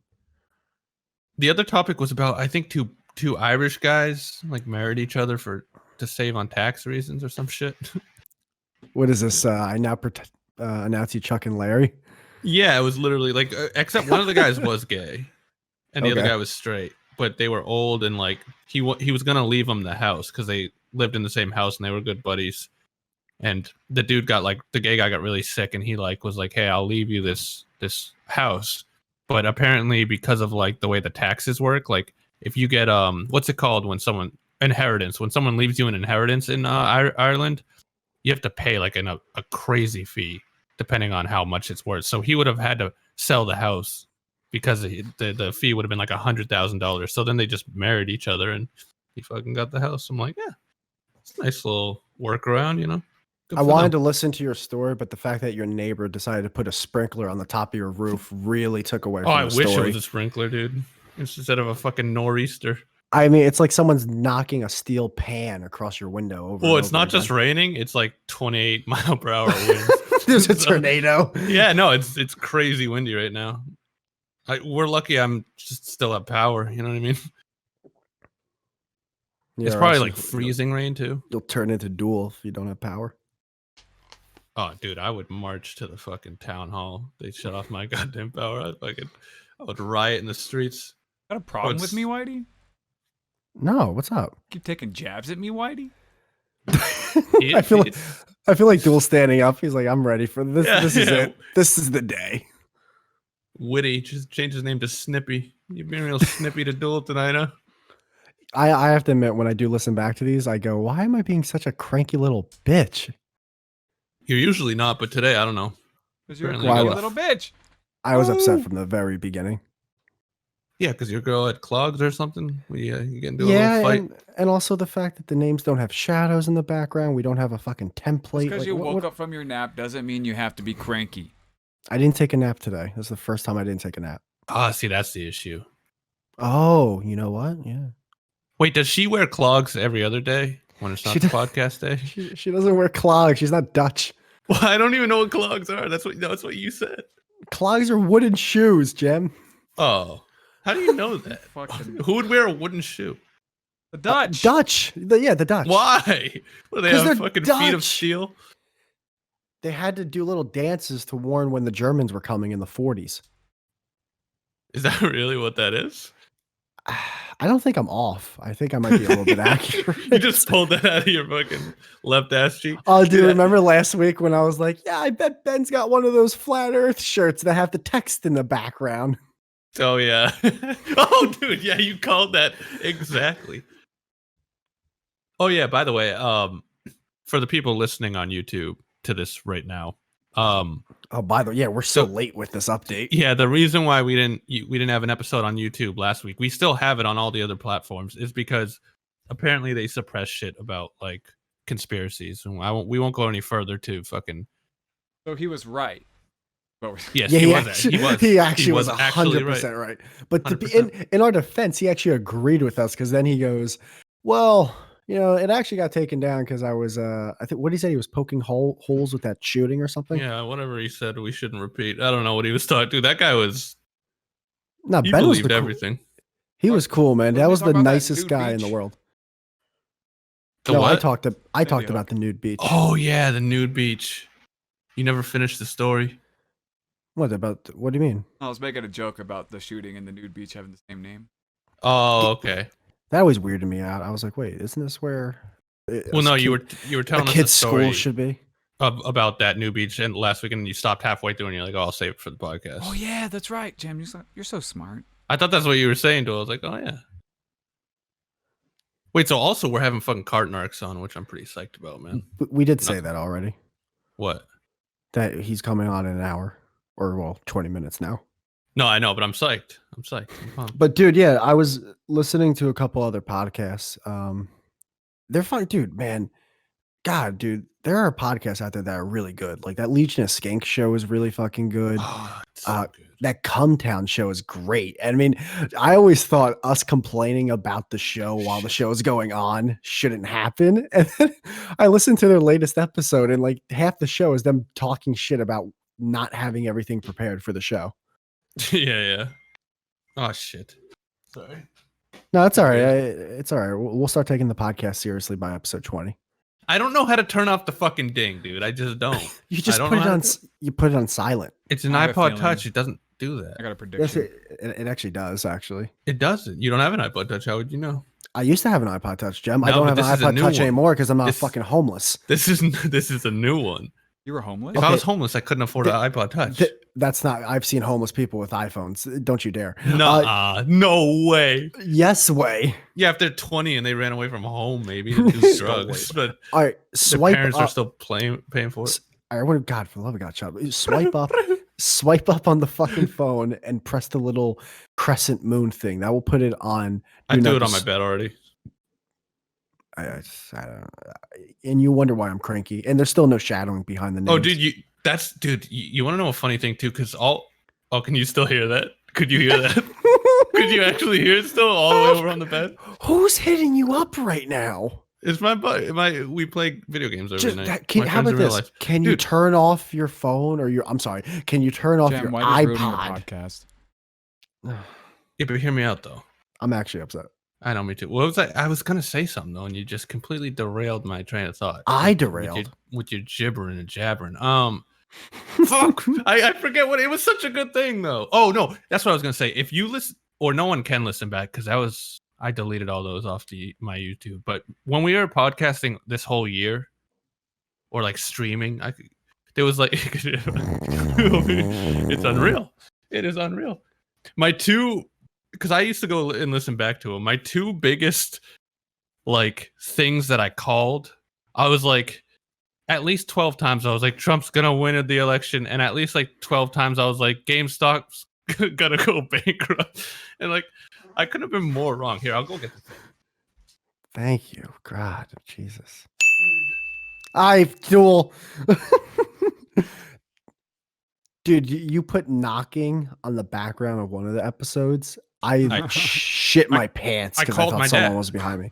The other topic was about, I think, two Irish guys like married each other to save on tax reasons or some shit. What is this? I now announce you Chuck and Larry. Yeah, it was literally like, except one of the guys was gay, and the other guy was straight. But they were old, and like he was gonna leave them the house because they lived in the same house and they were good buddies. And the dude the gay guy got really sick, and he was like, "Hey, I'll leave you this house." But apparently, because of like the way the taxes work, like if you get what's it called when someone leaves you an inheritance in Ireland, you have to pay like a crazy fee depending on how much it's worth. So he would have had to sell the house because the fee would have been like $100,000. So then they just married each other and he fucking got the house. I'm like, yeah, it's a nice little workaround, you know. I wanted to listen to your story, but the fact that your neighbor decided to put a sprinkler on the top of your roof really took away from the story. I wish it was a sprinkler, dude, instead of a fucking nor'easter. I mean, it's like someone's knocking a steel pan across your window over. Well, it's not just raining; it's like 28-mile-per-hour winds. There's a tornado. Yeah, no, it's crazy windy right now. We're lucky I'm just still at power. You know what I mean? Yeah, it's probably like freezing rain too. You'll turn into Duel if you don't have power. Oh, dude, I would march to the fucking town hall. They shut off my goddamn power. I would riot in the streets. Got a problem with me, Whitey? No, what's up? Keep taking jabs at me, Whitey? I feel like Duel standing up. He's like, I'm ready for this. Yeah, this is it. This is the day. Whitty, just change his name to Snippy. You've been real snippy to Duel tonight, huh? I have to admit, when I do listen back to these, I go, why am I being such a cranky little bitch? You're usually not, but today, I don't know. Because you're a cranky little bitch. I was upset from the very beginning. Yeah, because your girl had clogs or something. You get into a little fight. And also the fact that the names don't have shadows in the background. We don't have a fucking template. Because you woke up from your nap doesn't mean you have to be cranky. I didn't take a nap today. This is the first time I didn't take a nap. Ah, see, that's the issue. Oh, you know what? Yeah. Wait, does she wear clogs every other day when it's not the podcast day? She doesn't wear clogs. She's not Dutch. Well, I don't even know what clogs are. That's what you said. Clogs are wooden shoes, Jem. Oh, how do you know that? Who would wear a wooden shoe? The Dutch. The Dutch. Why? What, do they have fucking Dutch. Feet of steel? They had to do little dances to warn when the Germans were coming in the 40s. Is that really what that is? I don't think I'm off. I think I might be a little bit accurate. You just pulled that out of your fucking left ass cheek. Oh, dude, remember last week when I was like, yeah, I bet Ben's got one of those flat earth shirts that have the text in the background. Oh, yeah. Oh, dude, yeah, you called that exactly. Oh, yeah, by the way, for the people listening on YouTube to this right now, by the way, yeah, we're so late with this update. Yeah, the reason why we didn't have an episode on YouTube last week, we still have it on all the other platforms, is because apparently they suppress shit about like conspiracies, and we won't go any further to fucking. So he was right. Yes, yeah, he actually was 100% right. But in our defense, he actually agreed with us, because then he goes, well, you know, it actually got taken down because I was, I think, what he said, he was poking holes with that shooting or something. Yeah, whatever he said, we shouldn't repeat. I don't know what he was talking to. That guy was. No, he Ben believed was everything. He was cool, man. That was the nicest guy in the world. I talked about the nude beach. Oh yeah, the nude beach. You never finished the story. What do you mean? I was making a joke about the shooting and the nude beach having the same name. Oh, okay. That always weirded me out. I was like, wait, isn't this where? Well, no, you were telling us kid's a story school should be about that nude beach, and last weekend you stopped halfway through, and you're like, "Oh, I'll save it for the podcast." Oh yeah, that's right, Jim. You're so smart. I thought that's what you were saying to. I was like, "Oh yeah." Wait, so also we're having fucking cart narcs on, which I'm pretty psyched about, man. We did say that already. What? That he's coming on in an hour, or 20 minutes now. No, I know, but I'm psyched. I'm pumped. But dude, yeah, I was listening to a couple other podcasts. They're fun, dude, man. God, dude, there are podcasts out there that are really good. Like that Legion of Skank show is really fucking good. Oh, so good. That Cumtown show is great. And I mean, I always thought us complaining about the show while the show is going on shouldn't happen. And then I listened to their latest episode, and like half the show is them talking shit about not having everything prepared for the show. Yeah. Oh shit. Sorry. No, it's all right. It's all right. We'll start taking the podcast seriously by episode 20. I don't know how to turn off the fucking ding, dude. I just don't. You just put it on. You put it on silent. It's an iPod Touch. It doesn't do that. I got a prediction. It actually does. Actually, it doesn't. You don't have an iPod Touch. How would you know? I used to have an iPod Touch, Jem. I don't have an iPod Touch anymore because I'm not fucking homeless. This is a new one. You were homeless? If I was homeless, I couldn't afford an iPod Touch. That's not. I've seen homeless people with iPhones. Don't you dare. No way. Yes way. Yeah, if they're 20 and they ran away from home, maybe to do drugs, but all right, their parents are still paying for it. All right, God, for the love of God, shut up. Swipe up. Swipe up on the fucking phone and press the little crescent moon thing. That will put it on. I do it on my bed already. I don't, and you wonder why I'm cranky. And there's still no shadowing behind the names. Oh, dude, you want to know a funny thing too? Because can you still hear that? Could you hear that? Could you actually hear it still all the way over on the bed? Who's hitting you up right now? It's my buddy. We play video games every night. How about this? Can you turn off your phone or I'm sorry. Can you turn off your iPod? Podcast. Yeah, but hear me out though. I'm actually upset. I know, me too. What was I was gonna say something though, and you just completely derailed my train of thought. I derailed with your gibbering and jabbering. Fuck. I forget what it was. Such a good thing though. Oh no, that's what I was gonna say. If you listen, or no one can listen back because I deleted all those off my YouTube. But when we were podcasting this whole year, or like streaming, there was like it's unreal. It is unreal. Because I used to go and listen back to them. My two biggest like things that I called, I was like, at least 12 times I was like, Trump's gonna win the election, and at least like 12 times I was like, GameStop's gonna go bankrupt, and like I couldn't have been more wrong. Here, I'll go get the thing. Thank you, God, Jesus. Duel. Dude, you put knocking on the background of one of the episodes. I shit my pants because I thought someone was behind me.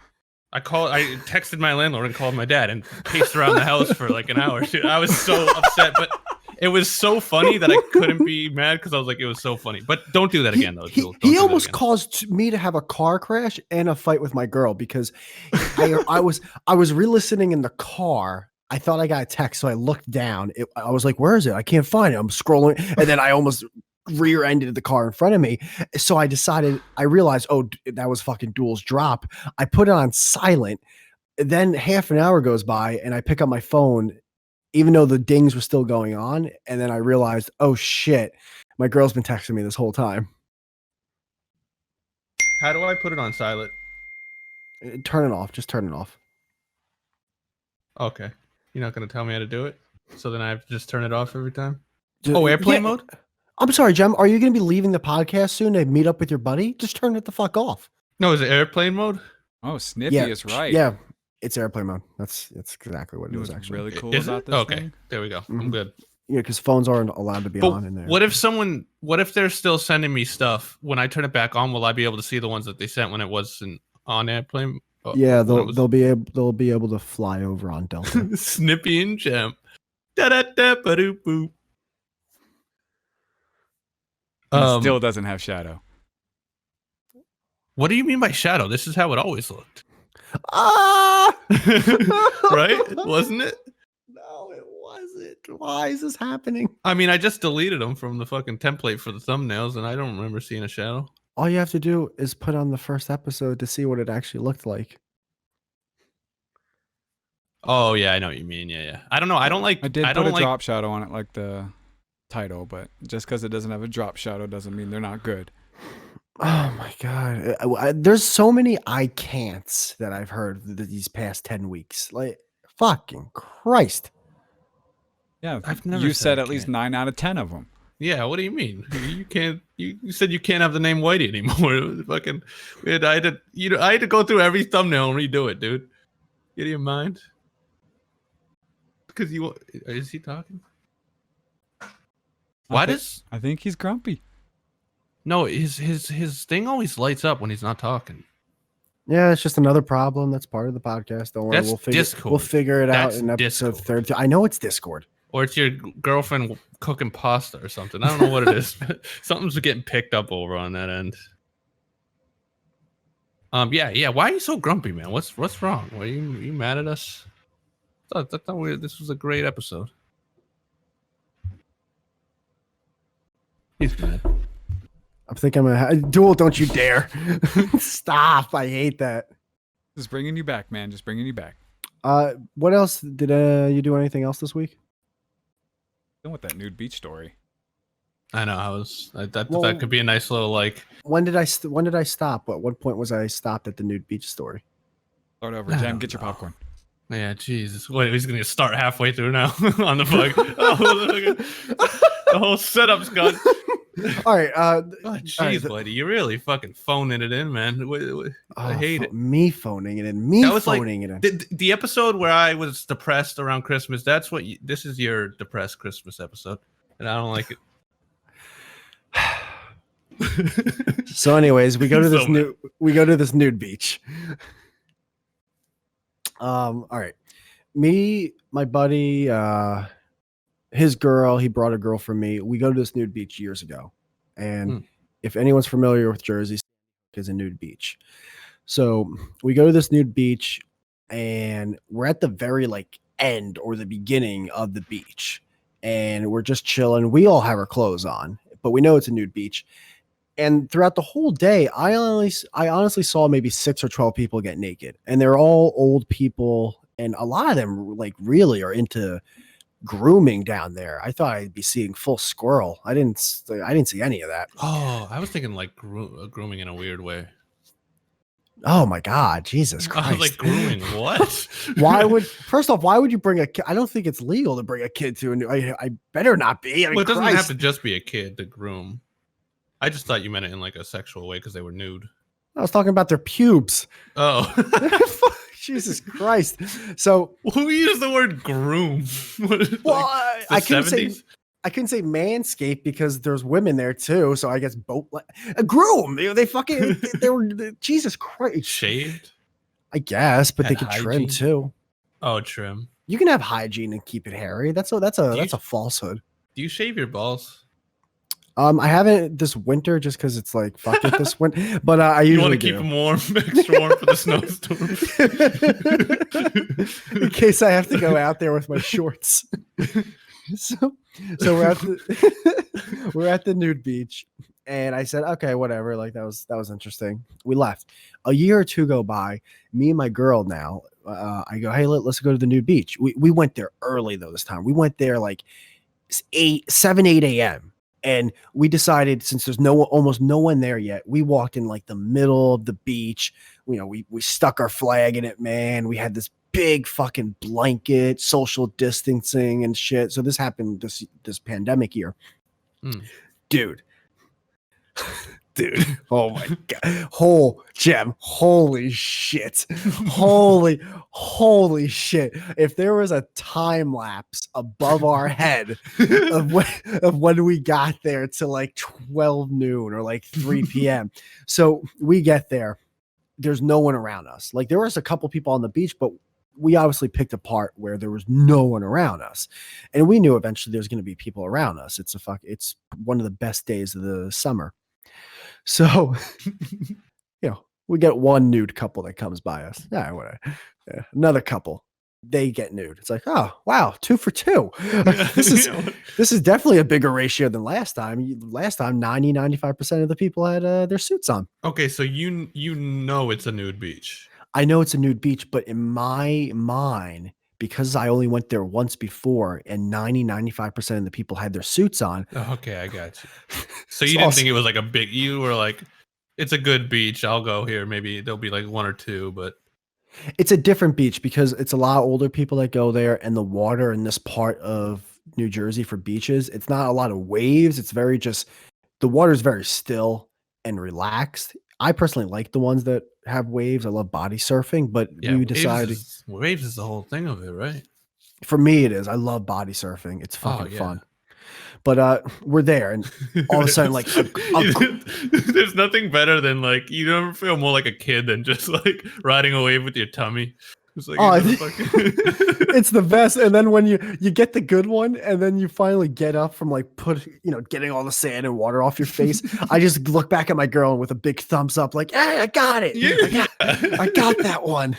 I texted my landlord and called my dad and paced around the house for like an hour. Dude, I was so upset, but it was so funny that I couldn't be mad because I was like, it was so funny. But don't do that again, though. He almost caused me to have a car crash and a fight with my girl because I was re-listening in the car. I thought I got a text, so I looked down. I was like, where is it? I can't find it. I'm scrolling, and then I almost rear-ended the car in front of me. So I realized, oh, that was fucking Duel's drop. I put it on silent. Then half an hour goes by, and I pick up my phone, even though the dings were still going on. And then I realized, oh shit, my girl's been texting me this whole time. How do I put it on silent? Turn it off. Just turn it off. Okay. You're not going to tell me how to do it? So then I have to just turn it off every time? Airplane mode? I'm sorry, Jem. Are you going to be leaving the podcast soon to meet up with your buddy? Just turn it the fuck off. No, is it airplane mode? Oh, Snippy is right. Yeah, it's airplane mode. That's exactly what it is, actually. Really cool is about it? this Okay, thing? There we go. I'm good. Yeah, because phones aren't allowed to be on in there. What if they're still sending me stuff? When I turn it back on, will I be able to see the ones that they sent when it wasn't on airplane? Yeah, they'll be able to fly over on Delta. Snippy and Gem. Da da da ba doo boop. Still doesn't have shadow. What do you mean by shadow? This is how it always looked. Right? Wasn't it? No, it wasn't. Why is this happening? I mean, I just deleted them from the fucking template for the thumbnails, and I don't remember seeing a shadow. All you have to do is put on the first episode to see what it actually looked like. Oh yeah, I know what you mean. Yeah. I don't know. I did put a drop shadow on it, like the title, but just because it doesn't have a drop shadow doesn't mean they're not good. Oh my god, there's so many I can'ts that I've heard these past 10 weeks. Like, fucking Christ. Yeah, I've never. You said at least 9 out of 10 of them. Yeah, what do you mean? You can't. You said you can't have the name Whitey anymore. It was fucking. I had to go through every thumbnail and redo it, dude. Get in your mind. Because is he talking? I think he's grumpy. No, his thing always lights up when he's not talking. Yeah, it's just another problem. That's part of the podcast. Don't worry, we'll figure it out in episode 30. I know it's Discord. Or it's your girlfriend cooking pasta or something. I don't know what it is. But something's getting picked up over on that end. Yeah. Why are you so grumpy, man? What's wrong? Are you mad at us? I thought this was a great episode. He's mad. I'm thinking Duel, don't you dare. Stop. I hate that. Just bringing you back, man. Just bringing you back. What else? Did you do anything else this week? Done with that nude beach story. I know. That could be a nice little like. When did I stop? At what point was I stopped at the nude beach story? Start over, Jem. Get your popcorn. Yeah, Jesus. Wait, he's gonna start halfway through now on the bug. The whole setup's gone. All right. Oh, jeez, buddy, you're really fucking phoning it in, man. I hate it. Me phoning it in. Me That was phoning it in. the episode where I was depressed around Christmas. That's what this is, your depressed Christmas episode, and I don't like it. So, anyways, we go to this this nude beach. All right. Me, my buddy, his girl, he brought a girl for me. We go to this nude beach years ago. And if anyone's familiar with Jersey, is a nude beach. So we go to this nude beach and we're at the very end or the beginning of the beach. And we're just chilling. We all have our clothes on, but we know it's a nude beach. And throughout the whole day, I honestly saw maybe 6 or 12 people get naked. And they're all old people. And a lot of them really are into grooming down there. I thought I'd be seeing full squirrel. I didn't see any of that. Oh, I was thinking grooming in a weird way. Oh my God, Jesus Christ! I was like, grooming what? First off, why would you bring a kid? I don't think it's legal to bring a kid to a new. I better not be. I mean, well, it doesn't have to just be a kid to groom. I just thought you meant it in a sexual way because they were nude. I was talking about their pubes. Oh. Jesus Christ. So who used the word groom? Well, I couldn't say manscape because there's women there too. So I guess both a groom. They were Jesus Christ. Shaved? I guess, but Had they could hygiene? trim too. Oh, trim. You can have hygiene and keep it hairy. That's a falsehood. Do you shave your balls? I haven't this winter just because it's fuck it this winter. But I usually want to keep them warm, extra warm for the snowstorm. In case I have to go out there with my shorts. So we're at the nude beach, and I said, okay, whatever. That was interesting. We left. A year or two go by. Me and my girl now. I go, hey, let's go to the nude beach. We went there early though this time. We went there 8 a.m. And we decided, since there's almost no one there yet, we walked in the middle of the beach. We stuck our flag in it, man. We had this big fucking blanket, social distancing and shit. So this happened this pandemic year. Dude. Oh my God. Gem. Holy shit. Holy shit. If there was a time lapse above our head of when we got there to 12 noon or 3 p.m. So we get there. There's no one around us. There was a couple people on the beach, but we obviously picked a part where there was no one around us. And we knew eventually there's going to be people around us. It's one of the best days of the summer. So, we get one nude couple that comes by us. Yeah, whatever. Yeah, another couple, they get nude. It's oh, wow, 2 for 2. This is definitely a bigger ratio than last time. Last time, 95% of the people had their suits on. Okay, so you know it's a nude beach. I know it's a nude beach, but in my mind, because I only went there once before and 95% of the people had their suits on. Oh, okay, I got you. So you didn't think it was you were it's a good beach. I'll go here. Maybe there'll be 1 or 2, but it's a different beach because it's a lot of older people that go there, and the water in this part of New Jersey for beaches, it's not a lot of waves. It's very the water's very still and relaxed. I personally like the ones that have waves. I love body surfing, but we decided waves is the whole thing of it, right? For me, it is. I love body surfing. It's fucking fun. But we're there, and all of a sudden, there's nothing better than you never feel more like a kid than just riding a wave with your tummy. It's it's the best. And then when you get the good one, and then you finally get up from getting all the sand and water off your face. I just look back at my girl with a big thumbs up, hey, I got it. Yeah. I got that one.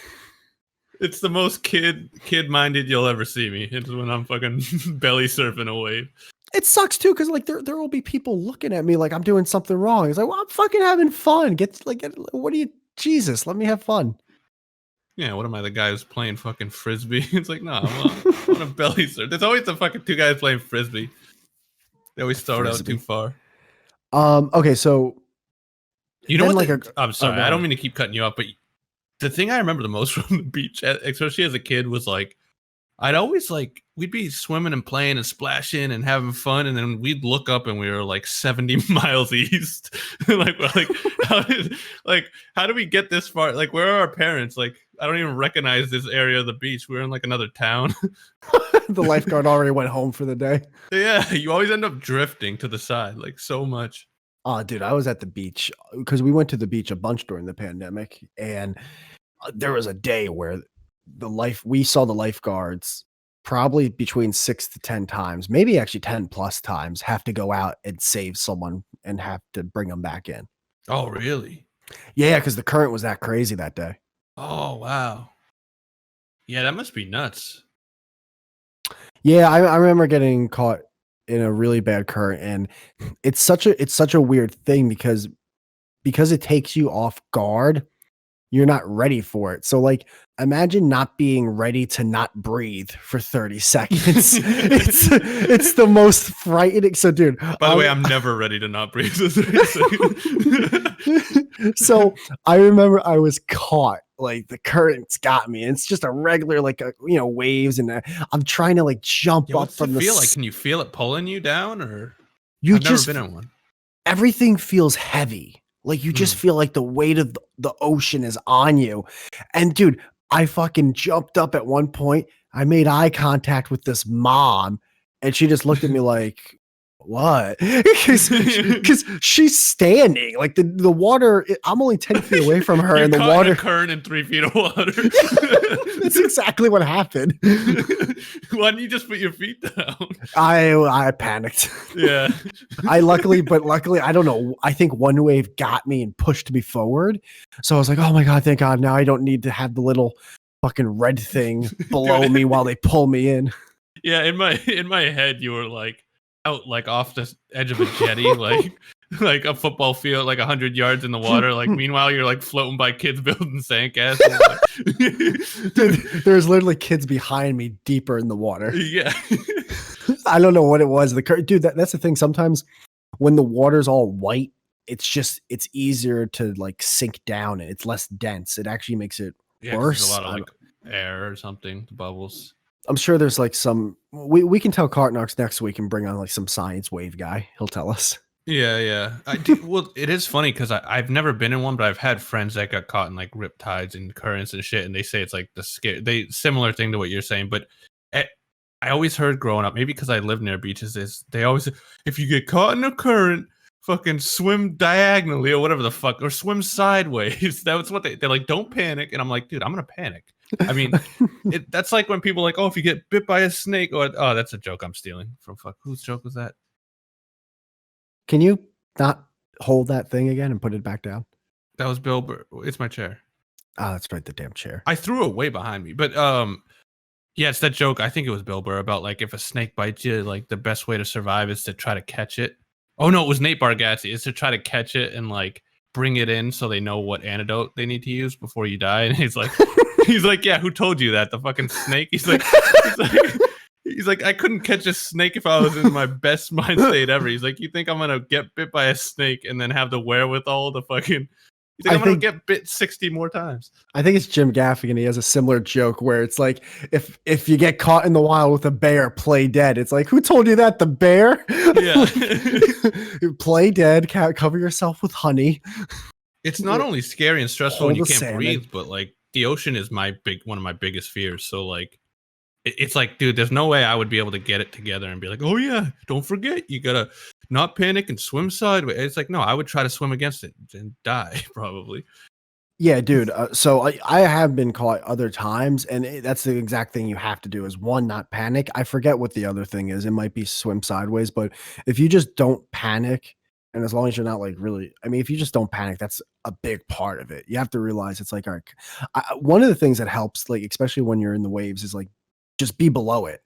It's the most kid-minded you'll ever see me. It's when I'm fucking belly surfing a wave. It sucks too, because there will be people looking at me like I'm doing something wrong. It's well, I'm fucking having fun. What are you? Jesus, let me have fun. Yeah, what am I, the guy who's playing fucking frisbee? It's no, I want a belly surf. There's always the fucking 2 guys playing frisbee. They always start out too far. Okay, so you know what? I'm sorry, I don't mean to keep cutting you off, but the thing I remember the most from the beach, especially as a kid, was I'd always like we'd be swimming and playing and splashing and having fun, and then we'd look up and we were like 70 miles east. like we're how do we get this far? Like, where are our parents? Like, I don't even recognize this area of the beach. We're in like another town. The lifeguard already went home for the day. Yeah, you always end up drifting to the side like so much. Oh, dude, I was at the beach because we went to the beach a bunch during the pandemic, and there was a day where we saw the lifeguards probably between 6 to 10 times, maybe actually 10 plus times, have to go out and save someone and have to bring them back in. Oh, really? Yeah, because the current was that crazy that day. Oh, wow. Yeah, that must be nuts. Yeah, I remember getting caught in a really bad current, and it's such a weird thing because it takes you off guard. You're not ready for it. So like imagine not being ready to not breathe for 30 seconds. it's the most frightening. So dude, by the way, I'm never ready to not breathe for 30 seconds. So I remember I was caught, like the currents got me. It's just a regular like waves, and I'm trying to like jump up from the feel like. Can you feel it pulling you down, or I've never been in one? Everything feels heavy. Like you just feel like the weight of the ocean is on you. And dude, I fucking jumped up at one point. I made eye contact with this mom, and she just looked at me like, what? Because she's standing like the water. I'm only 10 feet away from her, and the water current in 3 feet of water. That's exactly what happened. Why didn't you just put your feet down? I panicked. Yeah. Luckily, I don't know. I think one wave got me and pushed me forward. So I was like, oh my God, thank God. Now I don't need to have the little fucking red thing below me while they pull me in. Yeah, in my head, you were like out like off the edge of a jetty, like a football field, like 100 yards in the water. Like meanwhile, you're like floating by kids building sandcastles. Dude, there's literally kids behind me deeper in the water. Yeah. I don't know what it was. Dude, that's the thing. Sometimes when the water's all white, it's easier to like sink down and it's less dense. It actually makes it worse. There's a lot of like air or something, the bubbles. I'm sure there's like we can tell Narcs next week and bring on like some science wave guy. He'll tell us. Yeah. Well, it is funny because I've never been in one, but I've had friends that got caught in like rip tides and currents and shit, and they say it's like similar thing to what you're saying. But I always heard growing up, maybe because I live near beaches, is they always say, if you get caught in a current, fucking swim diagonally or whatever the fuck, or swim sideways. That's what they're like. Don't panic, and I'm like, dude, I'm gonna panic. I mean, that's like when people are like, oh, if you get bit by a snake, or oh, that's a joke I'm stealing from whose joke was that? Can you not hold that thing again and put it back down? That was Bill Burr. It's my chair. Oh, that's right, the damn chair. I threw it way behind me, but yeah, it's that joke. I think it was Bill Burr about like if a snake bites you, like the best way to survive is to try to catch it. Oh no, it was Nate Bargatze. Is to try to catch it and like bring it in so they know what antidote they need to use before you die. And he's like, yeah, who told you that? The fucking snake. He's like, I couldn't catch a snake if I was in my best mind state ever. He's like, you think I'm gonna get bit by a snake and then have the wherewithal to fucking? You think I'm gonna get bit 60 more times? I think it's Jim Gaffigan. He has a similar joke where it's like, if you get caught in the wild with a bear, play dead. It's like, who told you that? The bear? Yeah. Play dead. Cover yourself with honey. It's not only scary and stressful when you can't breathe, but like the ocean is one of my biggest fears. So like, it's like, dude, there's no way I would be able to get it together and be like, oh yeah, don't forget, you gotta not panic and swim sideways. It's like, no, I would try to swim against it and die probably. Yeah, dude. So I have been caught other times, and that's the exact thing you have to do is one, not panic. I forget what the other thing is. It might be swim sideways, but if you just don't panic, and as long as you're not like really, I mean, if you just don't panic, that's a big part of it. You have to realize it's like, all right, one of the things that helps, like, especially when you're in the waves, is like, just be below it.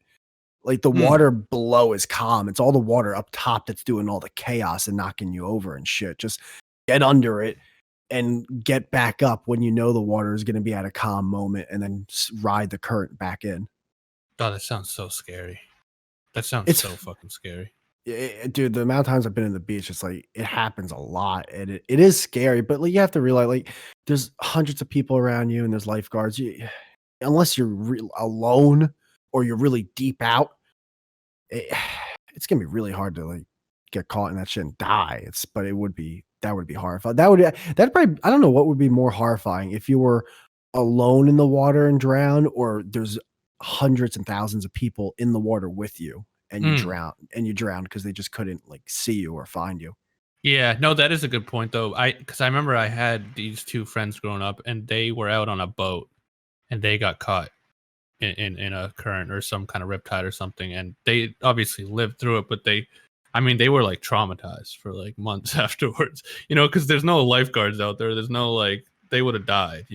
Like the water below is calm. It's all the water up top that's doing all the chaos and knocking you over and shit. Just get under it and get back up when you know the water is going to be at a calm moment, and then ride the current back in. Oh, that sounds so scary. That sounds so fucking scary. Dude, the amount of times I've been in the beach, it's like it happens a lot, and it is scary. But like you have to realize, like, there's hundreds of people around you, and there's lifeguards. Unless you're alone or you're really deep out, it's gonna be really hard to like get caught in that shit and die. But that would be horrifying. That probably, I don't know what would be more horrifying, if you were alone in the water and drown, or there's hundreds and thousands of people in the water with you and you drown because they just couldn't like see you or find you. Yeah, no, that is a good point though. Because I remember I had these two friends growing up, and they were out on a boat, and they got caught in a current or some kind of riptide or something, and they obviously lived through it, but they were like traumatized for like months afterwards, because there's no lifeguards out there. There's no like, they would have died,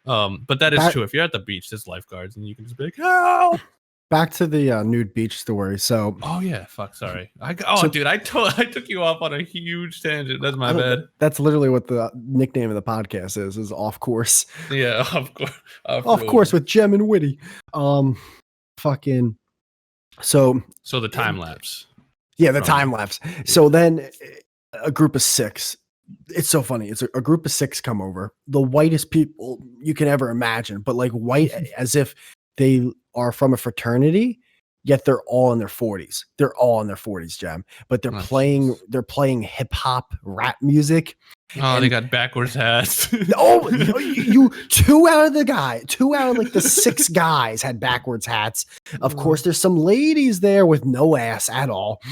But that is true. If you're at the beach, there's lifeguards, and you can just be like, help. Back to the nude beach story. So, oh yeah, fuck, sorry. Dude, I took you off on a huge tangent. That's my bad. That's literally what the nickname of the podcast is off course. Yeah, of course. Off course with Gem and Whitey. Fucking. So the time lapse. Yeah, the time lapse. So then a group of 6. It's so funny. It's a group of 6 come over. The whitest people you can ever imagine, but like white as if they are from a fraternity, yet they're all in their 40s. They're all in their 40s, Gem. But they're playing hip hop rap music. Oh, they got backwards hats. you 2 out of like the 6 guys had backwards hats. Of course, there's some ladies there with no ass at all,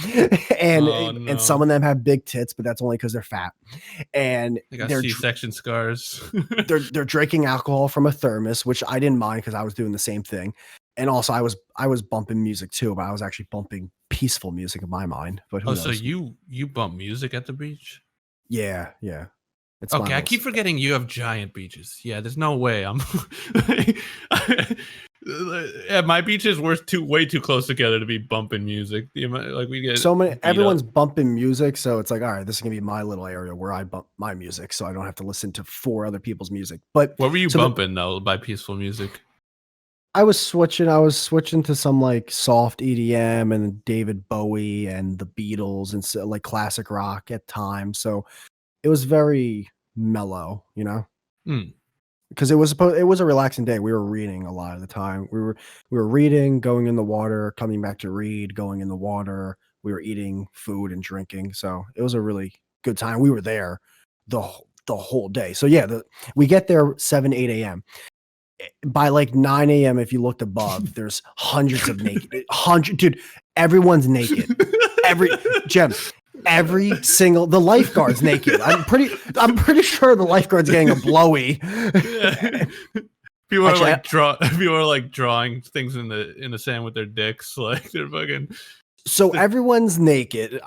and some of them have big tits, but that's only because they're fat. And they got C-section scars. they're drinking alcohol from a thermos, which I didn't mind because I was doing the same thing. And also, I was bumping music too, but I was actually bumping peaceful music in my mind. But who knows? So you bump music at the beach? Yeah. It's okay, I keep forgetting you have giant beaches. Yeah, there's no way I'm. Yeah, my beaches were way too close together to be bumping music. Like we get so many. Everyone's bumping music, so it's like, all right, this is gonna be my little area where I bump my music, so I don't have to listen to 4 other people's music. But what were you bumping though by peaceful music? I was switching to some like soft EDM and David Bowie and the Beatles and so, like classic rock at times. So it was very mellow, because it was a relaxing day. We were reading a lot of the time. We were reading, going in the water, coming back to read, going in the water. We were eating food and drinking. So it was a really good time. We were there the whole day. So yeah, we get there 7, 8 a.m. By like 9 a.m. if you looked above, there's hundreds of naked, dude, everyone's naked. Every single, the lifeguard's naked. I'm pretty sure the lifeguard's getting a blowy. Yeah. People are like drawing things in the sand with their dicks, like they're fucking. So everyone's naked. The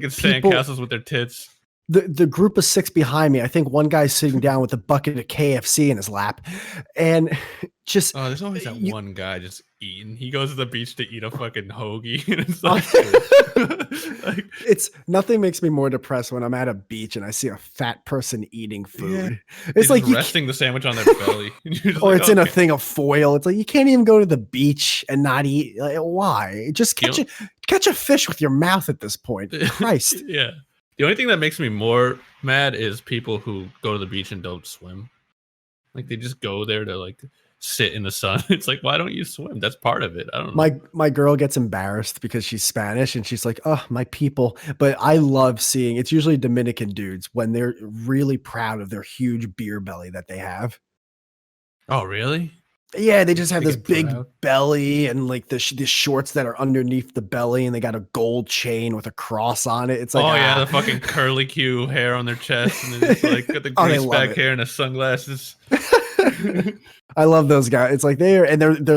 sandcastles with their tits. The group of 6 behind me, I think one guy's sitting down with a bucket of KFC in his lap, and just there's always that one guy just eating. He goes to the beach to eat a fucking hoagie, and it's like, it's nothing makes me more depressed when I'm at a beach and I see a fat person eating food. Yeah. It's like resting the sandwich on their belly, or it's in a thing of foil. It's like you can't even go to the beach and not eat. Like, why? Just catch a fish with your mouth at this point. Christ. Yeah. The only thing that makes me more mad is people who go to the beach and don't swim. Like they just go there to like sit in the sun. It's like, why don't you swim? That's part of it. I don't know. My girl gets embarrassed because she's Spanish and she's like, oh, my people. But I love seeing, it's usually Dominican dudes when they're really proud of their huge beer belly that they have. Oh, really? Yeah, they just have this big belly and like the shorts that are underneath the belly, and they got a gold chain with a cross on it. It's like, the fucking curly Q hair on their chest, and then just like got the grease back hair and the sunglasses. I love those guys. It's like they're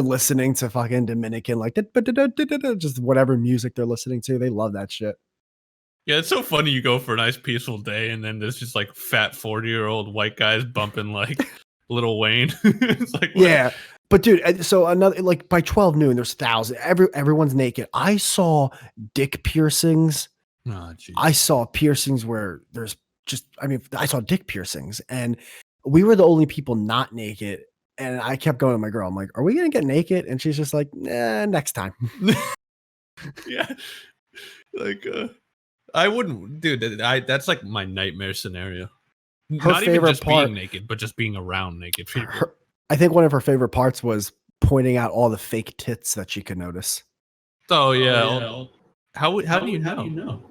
listening to fucking Dominican, like just whatever music they're listening to. They love that shit. Yeah, it's so funny. You go for a nice peaceful day, and then there's just like fat 40-year-old white guys bumping like Lil Wayne. It's like, what? Yeah, but dude, so another, like by 12 noon, there's thousands. Everyone's naked. I saw dick piercings. Oh, geez. I saw piercings where there's I saw dick piercings, and we were the only people not naked. And I kept going to my girl. I'm like, "Are we gonna get naked?" And she's just like, "Next time." Yeah, like I wouldn't, dude. That's like my nightmare scenario. Her Not even favorite just part, being naked, but just being around naked people. I think one of her favorite parts was pointing out all the fake tits that she could notice. Oh yeah. How do you know?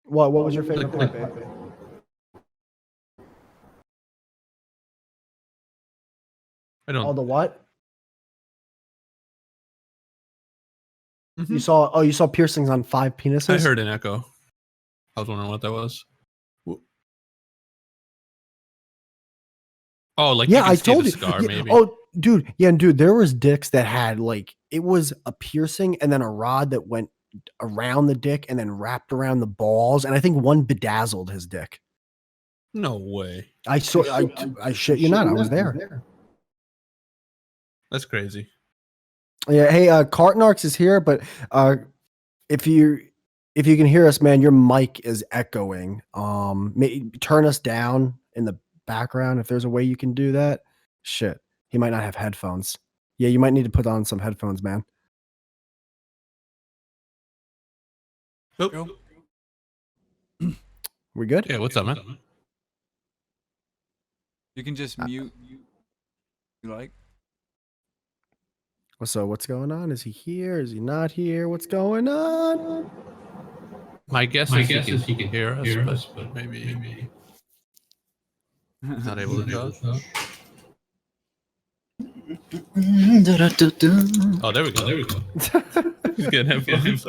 What was your favorite part, babe? I don't. All the what? Mhm. You saw piercings on 5 penises? I heard an echo. I was wondering what that was. Oh, like yeah, you can I see told the you. scar, Yeah, maybe. oh, dude, there was dicks that had like it was a piercing and then a rod that went around the dick and then wrapped around the balls, and I think one bedazzled his dick. No way. I shit you not, I was there. That's crazy. Yeah, hey, Narcs is here, but if you can hear us, man, your mic is echoing. Turn us down in the background if there's a way you can do that. Shit, he might not have headphones. Yeah, you might need to put on some headphones, man. Oh. We good? Yeah, what's up, man? You can just mute. You like? So what's going on? Is he here? Is he not here? What's going on? My guess is he can hear us, but maybe he's not able to talk. Oh, there we go. He's getting headphones.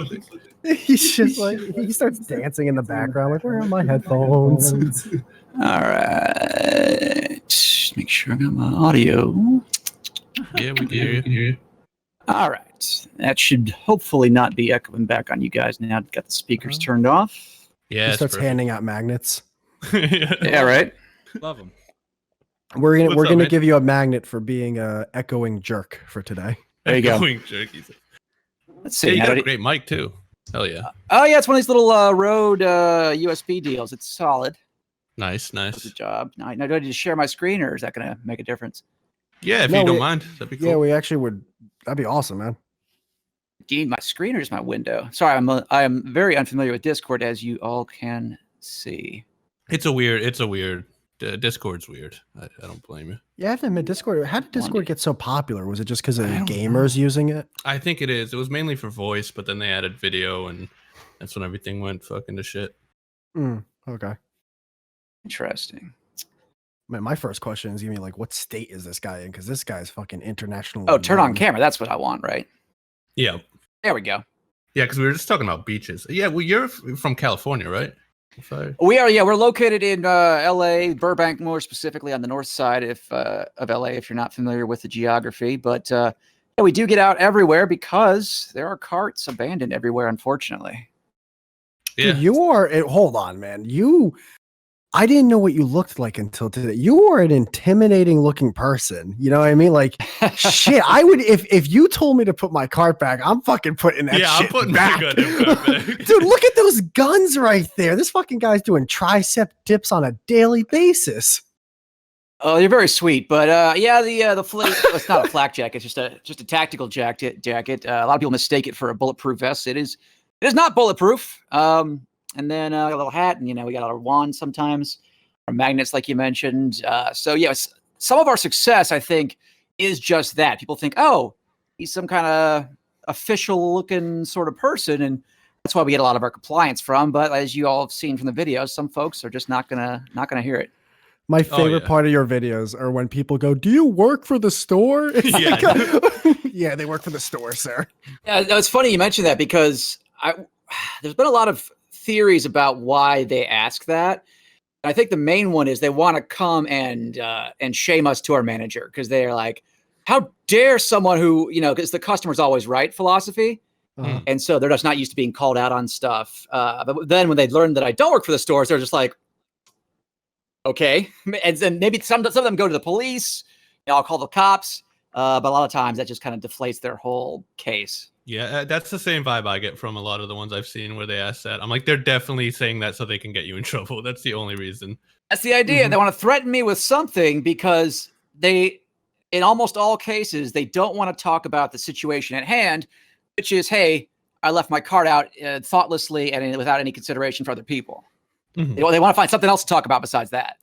He's just like he starts dancing in the background, like, where are my headphones? All right. Make sure I got my audio. Yeah, we can hear you. All right. That should hopefully not be echoing back on you guys now. I've got the speakers turned off. Yeah, He starts handing out magnets. Yeah, right. Love them. We're What's up, gonna man? give you a magnet for being a echoing jerk for today. There you go. Going jerkies. Let's Yeah, see. you How got did a it- great mic too. Hell yeah. Oh yeah, it's one of these little Rode USB deals. It's solid. Nice. Does the job. Now, do I need to share my screen, or is that going to make a difference? Yeah, if No, you don't we- mind, that'd be cool. Yeah, we actually would. That'd be awesome, man. Do you need my screen or just my window? Sorry, I am very unfamiliar with Discord, as you all can see. It's a weird. Discord's weird. I don't blame you. Yeah, I have to admit, Discord. How did Discord get so popular? Was it just because of I don't gamers using it? I think it is. It was mainly for voice, but then they added video, and that's when everything went fucking to shit. Okay. Interesting. Man, my first question is gonna be like, what state is this guy in? Because this guy's fucking international. Oh, turn on known. camera. That's what I want, right? Yeah, There we go. yeah, because we were just talking about beaches. Yeah, well, you're from California, right? We are. Yeah, we're located in L.A., Burbank, more specifically on the north side of L.A. If you're not familiar with the geography, but yeah, we do get out everywhere because there are carts abandoned everywhere, unfortunately. Yeah, Dude, you are. Hold on, man. I didn't know what you looked like until today. You are an intimidating looking person. You know what I mean? Like, shit. I would if you told me to put my cart back, I'm fucking putting that shit I'm putting back. my gun back. Dude, look at those guns right there. This fucking guy's doing tricep dips on a daily basis. Oh, you're very sweet, but yeah, the it's not a flak jacket. It's just a tactical jacket. A lot of people mistake it for a bulletproof vest. It is not bulletproof. And then a little hat, and we got our wands sometimes, our magnets, like you mentioned. So yes, some of our success, I think, is just that. People think, oh, he's some kind of official-looking sort of person, and that's why we get a lot of our compliance from. But as you all have seen from the videos, some folks are just not gonna hear it. My favorite part of your videos are when people go, "Do you work for the store?" It's like, yeah, they work for the store, sir. Yeah, it's funny you mentioned that because there's been a lot of theories about why they ask that. And I think the main one is they want to come and shame us to our manager because they're like, how dare someone who, because the customer's always right philosophy. Uh-huh. And so they're just not used to being called out on stuff. But then when they learn that I don't work for the stores, they're just like, okay. And then maybe some of them go to the police. I'll call the cops. But a lot of times that just kind of deflates their whole case. Yeah, that's the same vibe I get from a lot of the ones I've seen where they ask that. I'm like, they're definitely saying that so they can get you in trouble. That's the only reason. That's the idea. Mm-hmm. They want to threaten me with something because in almost all cases, they don't want to talk about the situation at hand, which is, hey, I left my cart out thoughtlessly and without any consideration for other people. Mm-hmm. They want to find something else to talk about besides that.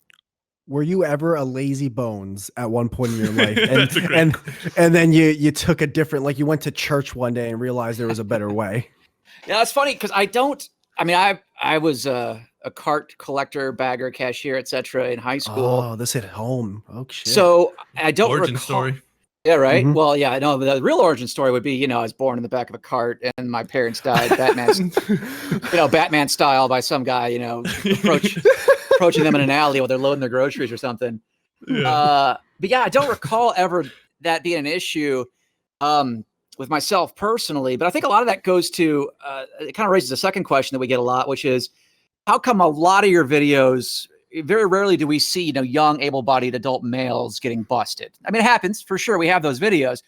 were you ever a lazy bones at one point in your life? That's a great And then you took a different, like you went to church one day and realized there was a better way. Yeah, it's funny because I was a cart collector, bagger, cashier, etc. in high school. Oh, this hit home. Oh shit. So I don't Origin recall. story. Yeah, right. Mhm. Well, yeah, I know. But the real origin story would be, I was born in the back of a cart and my parents died, Batman style by some guy, approaching them in an alley while they're loading their groceries or something. Yeah. But yeah, I don't recall ever that being an issue with myself personally. But I think a lot of that goes to it kind of raises a second question that we get a lot, which is how come a lot of your videos, very rarely do we see, young, able-bodied adult males getting busted? I mean, it happens for sure. We have those videos,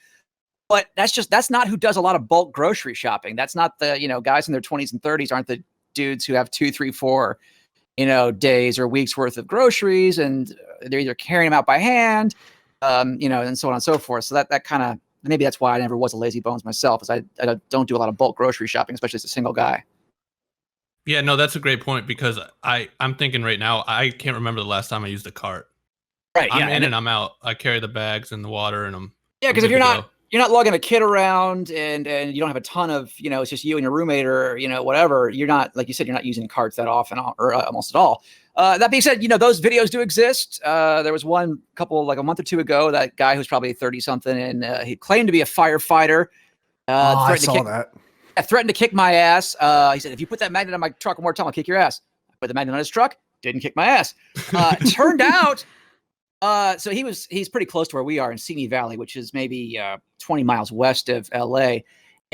but that's not who does a lot of bulk grocery shopping. That's not the, guys in their 20s and 30s aren't the dudes who have 2, 3, 4, days or weeks worth of groceries, and they're either carrying them out by hand, and so on and so forth. So that kind of, maybe that's why I never was a lazy bones myself, is I don't do a lot of bulk grocery shopping, especially as a single guy. Yeah, no, that's a great point because I'm thinking right now, I can't remember the last time I used a cart. Right. I'm Yeah. in and I'm out. I carry the bags and the water and Yeah, because if you're not lugging a kid around and you don't have a ton of, it's just you and your roommate or, whatever, you're not, like you said, you're not using carts that often or almost at all. That being said, those videos do exist. There was one like a month or two ago, that guy who's probably 30 something and he claimed to be a firefighter. I saw that. Threatened to kick my ass. He said, if you put that magnet on my truck one more time, I'll kick your ass. I put the magnet on his truck, didn't kick my ass. Turned out, so he's pretty close to where we are in Simi Valley, which is maybe 20 miles west of LA.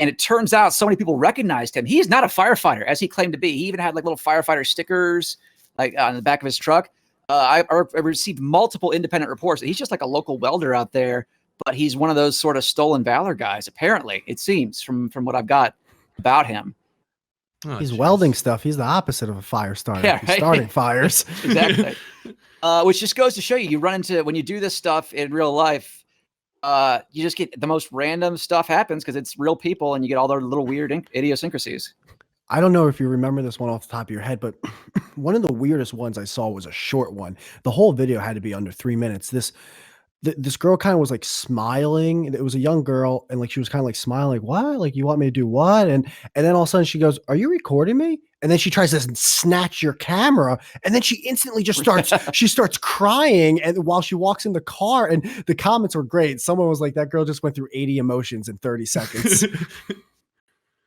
And it turns out so many people recognized him. He is not a firefighter, as he claimed to be. He even had like little firefighter stickers like on the back of his truck. I received multiple independent reports that he's just like a local welder out there, but he's one of those sort of stolen valor guys, apparently, it seems, from what I've got about him. Oh, He's geez. welding stuff. He's the opposite of a fire starter. Yeah, He's right? starting fires. Exactly. Which just goes to show you run into, when you do this stuff in real life, you just get the most random stuff happens because it's real people and you get all their little weird idiosyncrasies. I don't know if you remember this one off the top of your head, but one of the weirdest ones I saw was a short one. The whole video had to be under 3 minutes. This girl kind of was like smiling. It was a young girl, and like she was kind of like smiling, like, what? Like, you want me to do what? And then all of a sudden she goes, "Are you recording me?" And then she tries to snatch your camera, and then she instantly just starts crying. And while she walks in the car, and the comments were great. Someone was like, that girl just went through 80 emotions in 30 seconds.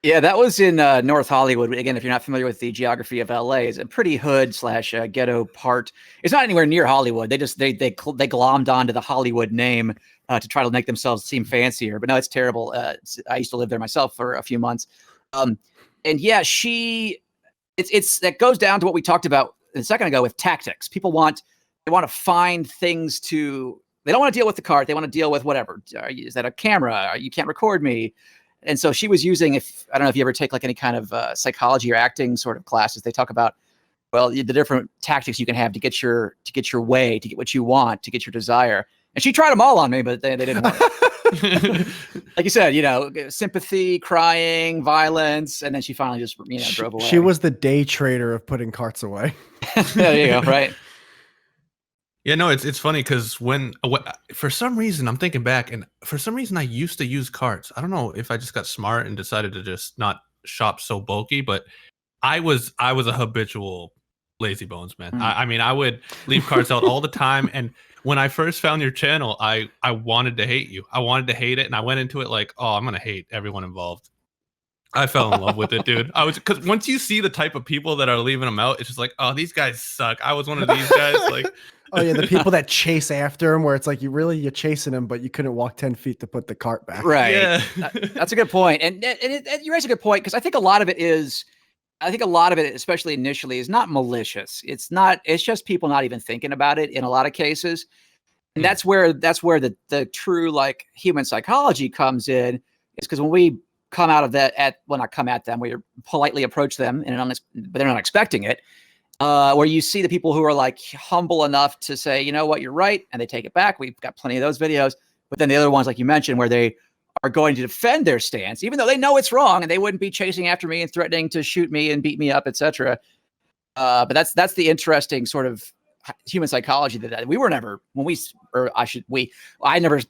Yeah, that was in North Hollywood. Again, if you're not familiar with the geography of LA, it's a pretty hood / ghetto part. It's not anywhere near Hollywood. They glommed onto the Hollywood name to try to make themselves seem fancier. But no, it's terrible. I used to live there myself for a few months. And yeah, it's that goes down to what we talked about a second ago with tactics. They want to find things they don't want to deal with the cart. They want to deal with whatever. Is that a camera? You can't record me. And so she was using, I don't know if you ever take like any kind of psychology or acting sort of classes, they talk about, well, the different tactics you can have to get your way, to get what you want, to get your desire. And she tried them all on me, but they didn't work. Like you said, sympathy, crying, violence, and then she finally just drove away. She was the day trader of putting carts away. There you go, right? Yeah, no, it's funny because for some reason I'm thinking back, and for some reason I used to use carts. I don't know if I just got smart and decided to just not shop so bulky, but I was a habitual lazy bones man. I mean, I would leave carts out all the time, and when I first found your channel, I wanted to hate you. I wanted to hate it, and I went into it like, oh, I'm gonna hate everyone involved. I fell in love with it, dude. Because once you see the type of people that are leaving them out, it's just like, oh, these guys suck. I was one of these guys, like. Oh yeah, the people that chase after him, where it's like you're chasing him, but you couldn't walk 10 feet to put the cart back. Right. Yeah. That's a good point, and you raise a good point because I think a lot of it, especially initially, is not malicious. It's just people not even thinking about it in a lot of cases, and that's where the true like human psychology comes in. Is because when we come out of that, not come at them, we politely approach them, but they're not expecting it. Where you see the people who are like humble enough to say, you know what, you're right, and they take it back. We've got plenty of those videos. But then the other ones, like you mentioned, where they are going to defend their stance, even though they know it's wrong, and they wouldn't be chasing after me and threatening to shoot me and beat me up, etc. But that's the interesting sort of human psychology that we were never I never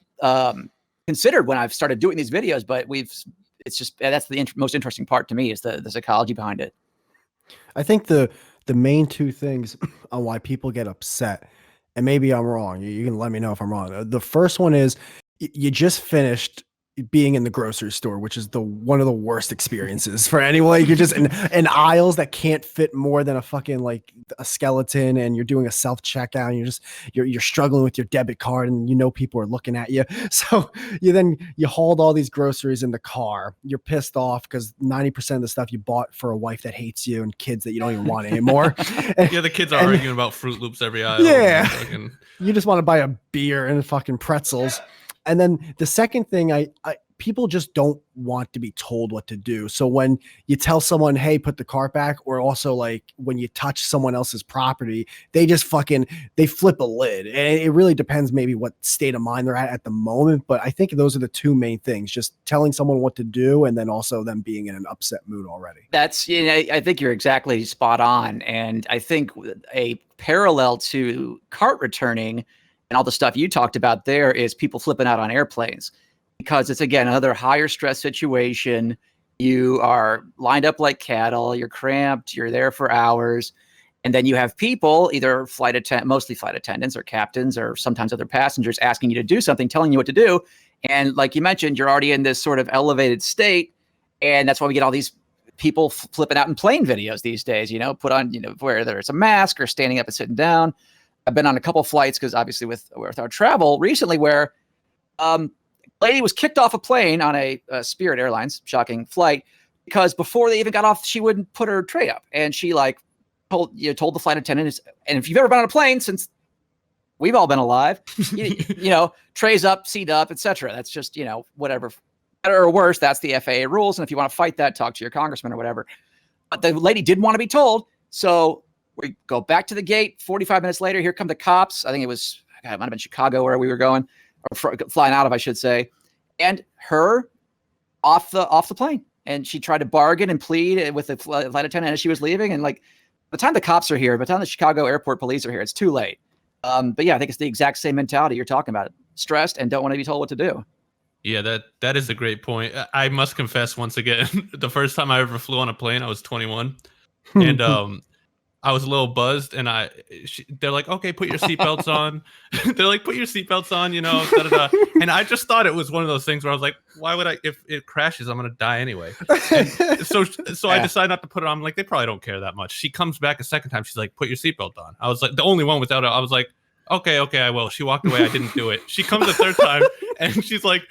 considered when I've started doing these videos, but it's just that's the most interesting part to me is the psychology behind it. I think the main two things on why people get upset, and maybe I'm wrong. You can let me know if I'm wrong. The first one is you just finished being in the grocery store, which is one of the worst experiences for anyone. You're just in aisles that can't fit more than a fucking like a skeleton, and you're doing a self checkout, and you're struggling with your debit card, and people are looking at you. So you hauled all these groceries in the car. You're pissed off because 90% of the stuff you bought for a wife that hates you and kids that you don't even want anymore. Yeah, the kids are arguing about Fruit Loops every aisle. Yeah, you just want to buy a beer and fucking pretzels. And then the second thing, people just don't want to be told what to do. So when you tell someone, hey, put the cart back, or also like when you touch someone else's property, they just they flip a lid. And it really depends maybe what state of mind they're at the moment. But I think those are the two main things, just telling someone what to do and then also them being in an upset mood already. That's, I think you're exactly spot on. And I think a parallel to cart returning and all the stuff you talked about there is people flipping out on airplanes, because it's, again, another higher stress situation. You are lined up like cattle, you're cramped, you're there for hours. And then you have people, either mostly flight attendants or captains or sometimes other passengers, asking you to do something, telling you what to do. And like you mentioned, you're already in this sort of elevated state. And that's why we get all these people flipping out in plane videos these days, put on, whether it's a mask or standing up and sitting down. I've been on a couple flights because obviously with our travel recently where a lady was kicked off a plane on a Spirit Airlines, shocking flight, because before they even got off, she wouldn't put her tray up. And she told the flight attendant, and if you've ever been on a plane since we've all been alive, trays up, seat up, etc. That's just, whatever, better or worse, that's the FAA rules. And if you want to fight that, talk to your congressman or whatever. But the lady didn't want to be told. So we go back to the gate. 45 minutes later, here come the cops. I think it might have been Chicago where we were going, or flying out of, I should say. And her off the plane. And she tried to bargain and plead with the flight attendant as she was leaving. And by the time the cops are here, by the time the Chicago airport police are here, it's too late. But yeah, I think it's the exact same mentality you're talking about. Stressed and don't want to be told what to do. Yeah, that is a great point. I must confess once again, the first time I ever flew on a plane, I was 21. And I was a little buzzed, and they're like, okay, put your seatbelts on. They're like, put your seatbelts on, da-da-da. And I just thought it was one of those things where I was like, why would if it crashes, I'm going to die anyway. And so I decided not to put it on. I'm like, they probably don't care that much. She comes back a second time. She's like, put your seatbelt on. I was like, the only one without it. I was like, okay, I will. She walked away. I didn't do it. She comes the third time, and she's like,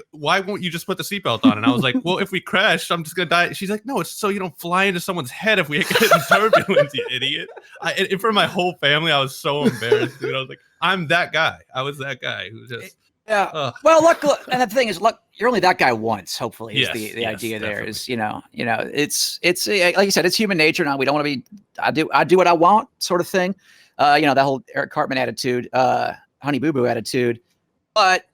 why won't you just put the seatbelt on? And I was like, well, if we crash, I'm just gonna die. She's like, no, it's so you don't fly into someone's head if we get in turbulence, you idiot. And for my whole family, I was so embarrassed. Dude. I was like, I'm that guy. I was that guy who just Well, look, and the thing is, look, you're only that guy once. Hopefully, is the idea there definitely. is it's like you said, it's human nature. Now we don't want to be I do what I want sort of thing. That whole Eric Cartman attitude, Honey Boo Boo attitude. But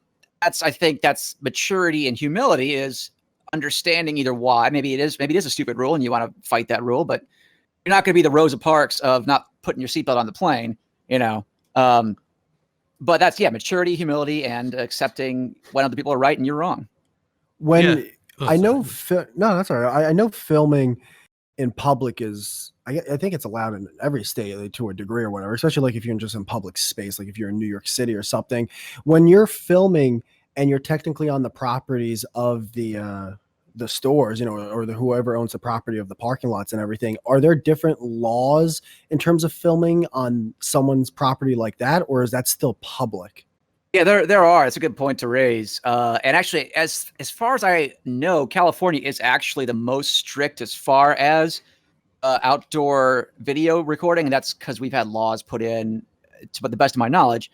I think that's maturity and humility, is understanding either why. Maybe it is a stupid rule and you want to fight that rule, but you're not going to be the Rosa Parks of not putting your seatbelt on the plane, but that's maturity, humility, and accepting when other people are right and you're wrong. I know that's all right. I know filming in public is, I think it's allowed in every state to a degree or whatever, especially like if you're just in public space, like if you're in New York City or something. When you're filming and you're technically on the properties of the stores, or whoever owns the property of the parking lots and everything, are there different laws in terms of filming on someone's property like that, or is that still public? Yeah, there are. It's a good point to raise. And actually, as far as I know, California is actually the most strict as far as outdoor video recording, and that's because we've had laws put in, to the best of my knowledge,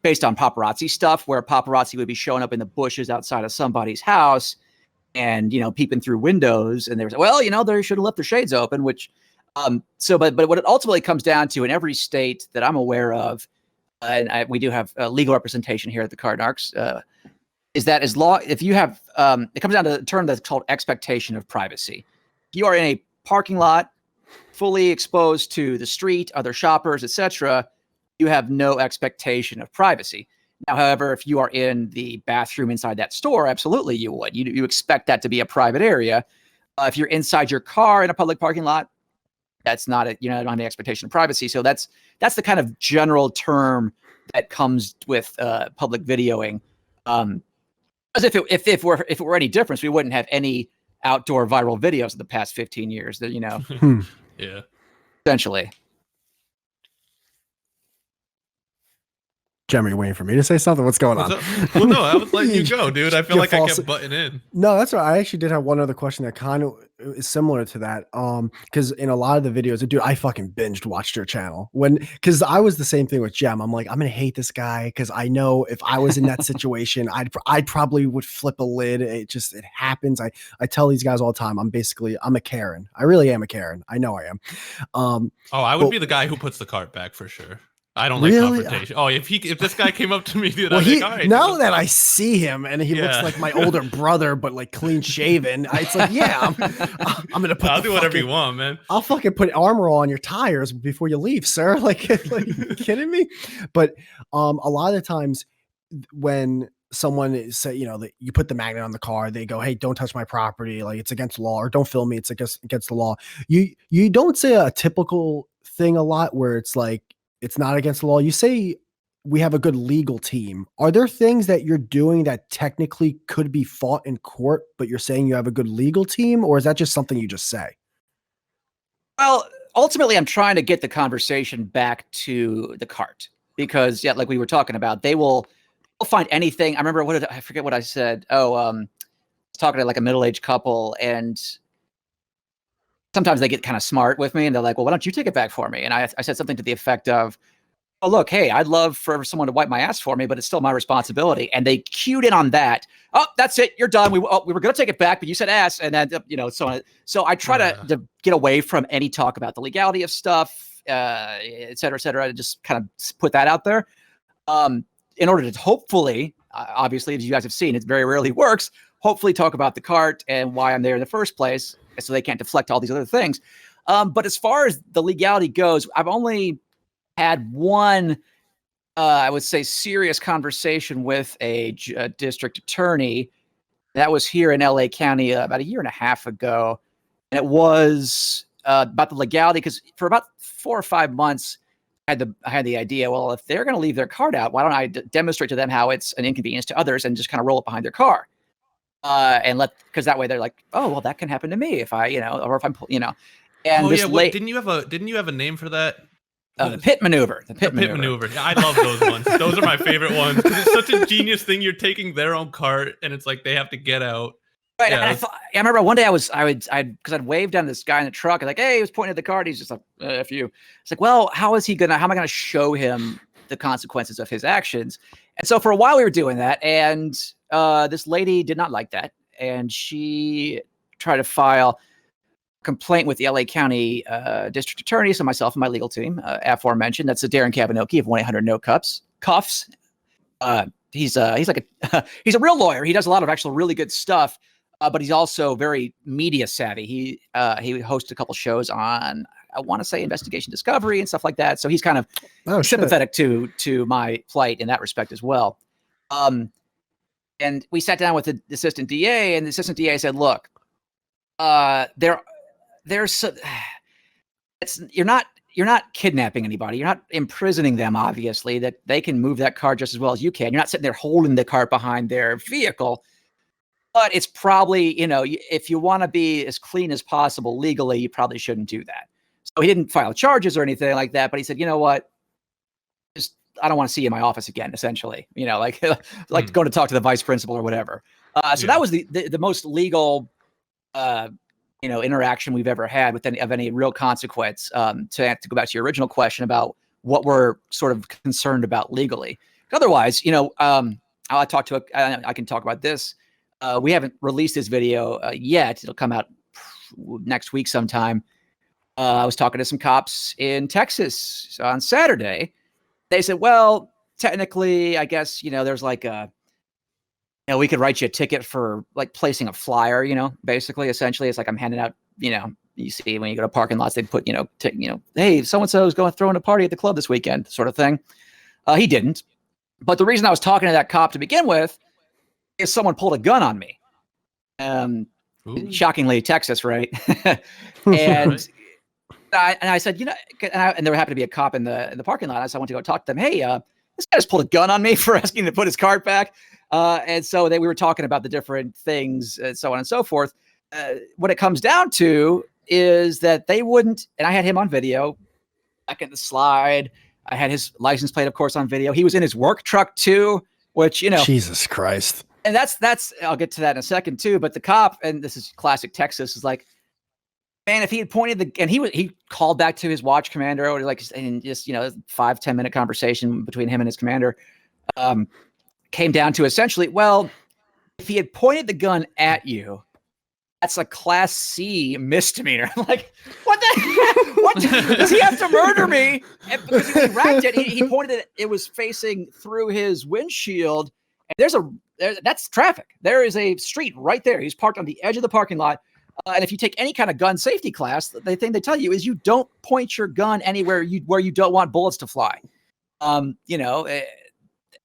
based on paparazzi stuff, where paparazzi would be showing up in the bushes outside of somebody's house and peeping through windows, and they were they should have left their shades open. Which, but what it ultimately comes down to in every state that I'm aware of. And we do have legal representation here at the Narcs, is that if you have, it comes down to the term that's called expectation of privacy. If you are in a parking lot fully exposed to the street, other shoppers, etc., you have no expectation of privacy. Now, however, if you are in the bathroom inside that store, absolutely you would. You expect that to be a private area. If you're inside your car in a public parking lot, that's not a, you know, don't have any expectation of privacy. So that's the kind of general term that comes with public videoing. As if it were any difference, we wouldn't have any outdoor viral videos in the past 15 years. That, you know, Yeah. essentially. Jeremy, waiting for me to say something? What's going on? Well, no, I was letting you go, dude. I feel like I kept butting in. No, that's right. I actually did have one other question that kind of is similar to that. Because in a lot of the videos, dude, I fucking binged watched your channel because I was the same thing with Gem. I'm like, I'm gonna hate this guy because I know if I was in that situation, I'd probably would flip a lid. It happens. I tell these guys all the time. I'm a Karen. I really am a Karen. I know I am. I would be the guy who puts the cart back for sure. I don't like confrontation. If this guy came up to me, dude, I'd be like, all right. Now that I see him and he looks like my older brother, but like clean shaven, it's like, yeah, I'm gonna put. I'll do whatever you want, man. I'll fucking put armor on your tires before you leave, sir. Like you kidding me? But a lot of the times when someone say, you know, that you put the magnet on the car, they go, hey, don't touch my property, like it's against the law, or don't film me, it's against the law. You don't say a typical thing a lot where it's like, it's not against the law. You say we have a good legal team. Are there things that you're doing that technically could be fought in court, but you're saying you have a good legal team, or is that just something you just say? Well, ultimately, I'm trying to get the conversation back to the cart because, yeah, like we were talking about, they'll find anything. I remember I forget what I said. I was talking to like a middle-aged couple, and sometimes they get kind of smart with me and they're like, well, why don't you take it back for me? And I said something to the effect of, oh, look, hey, I'd love for someone to wipe my ass for me, but it's still my responsibility. And they cued in on that. Oh, that's it. You're done. We were going to take it back, but you said ass. And then, you know, so on. So I try to get away from any talk about the legality of stuff, et cetera, and just kind of put that out there. In order to hopefully, obviously, as you guys have seen, it very rarely works, hopefully talk about the cart and why I'm there in the first place, so they can't deflect all these other things. But as far as the legality goes, I've only had one, I would say, serious conversation with a district attorney. That was here in LA County about a year and a half ago. And it was about the legality, because for about 4 or 5 months, I had the idea, well, if they're going to leave their cart out, why don't I demonstrate to them how it's an inconvenience to others and just kind of roll it behind their car? Because that way they're like, oh, well, that can happen to me if I, you know, or if I'm, you know. And didn't you have a name for that? The pit maneuver. The pit maneuver. Yeah, I love those ones. Those are my favorite ones. It's such a genius thing. You're taking their own cart, and it's like they have to get out. Right. Yeah, and I remember one day because I'd waved down this guy in the truck. I was like, hey, he was pointing at the cart. He's just like, F you. It's like, well, how am I going to show him the consequences of his actions? And so for a while we were doing that, and this lady did not like that, and she tried to file a complaint with the LA County district attorney, so myself and my legal team, aforementioned. That's Darren Cavanoki of 1-800-NO-CUFFS. He's like he's a real lawyer. He does a lot of actual really good stuff, but he's also very media savvy. He hosts a couple shows on, I want to say, Investigation Discovery and stuff like that. So he's kind of sympathetic to my plight in that respect as well. And we sat down with the assistant DA, and the assistant DA said, look, you're not kidnapping anybody. You're not imprisoning them, obviously, that they can move that car just as well as you can. You're not sitting there holding the cart behind their vehicle. But it's probably, you know, if you want to be as clean as possible legally, you probably shouldn't do that. So he didn't file charges or anything like that, but he said, you know what? I don't want to see you in my office again, essentially, you know, like going to talk to the vice principal or whatever. So that was the most legal, you know, interaction we've ever had with any real consequence. To go back to your original question about what we're sort of concerned about legally. Otherwise, you know, I can talk about this. We haven't released this video yet. It'll come out next week sometime. I was talking to some cops in Texas on Saturday. They said, well, technically, I guess, you know, there's like you know, we could write you a ticket for like placing a flyer, you know, basically, essentially, it's like I'm handing out, you know, you see when you go to parking lots, they put, hey, so-and-so is going throwing a party at the club this weekend, sort of thing. He didn't. But the reason I was talking to that cop to begin with is someone pulled a gun on me. Shockingly, Texas, right? And I said, and there happened to be a cop in the parking lot. So I went to go talk to them. Hey, this guy just pulled a gun on me for asking to put his card back. And so we were talking about the different things and so on and so forth. What it comes down to is that they wouldn't, and I had him on video back in the slide. I had his license plate, of course, on video. He was in his work truck too, which, Jesus Christ. And that's I'll get to that in a second too. But the cop, and this is classic Texas, is like, man, if he had pointed and he called back to his watch commander, or like, and just 5-10 minute conversation between him and his commander, came down to essentially, well, if he had pointed the gun at you, that's a Class C misdemeanor. I'm like, what the? What does he have to murder me? And because he racked it, he pointed it. It was facing through his windshield. And that's traffic. There is a street right there. He's parked on the edge of the parking lot. And if you take any kind of gun safety class, the thing they tell you is you don't point your gun anywhere where you don't want bullets to fly.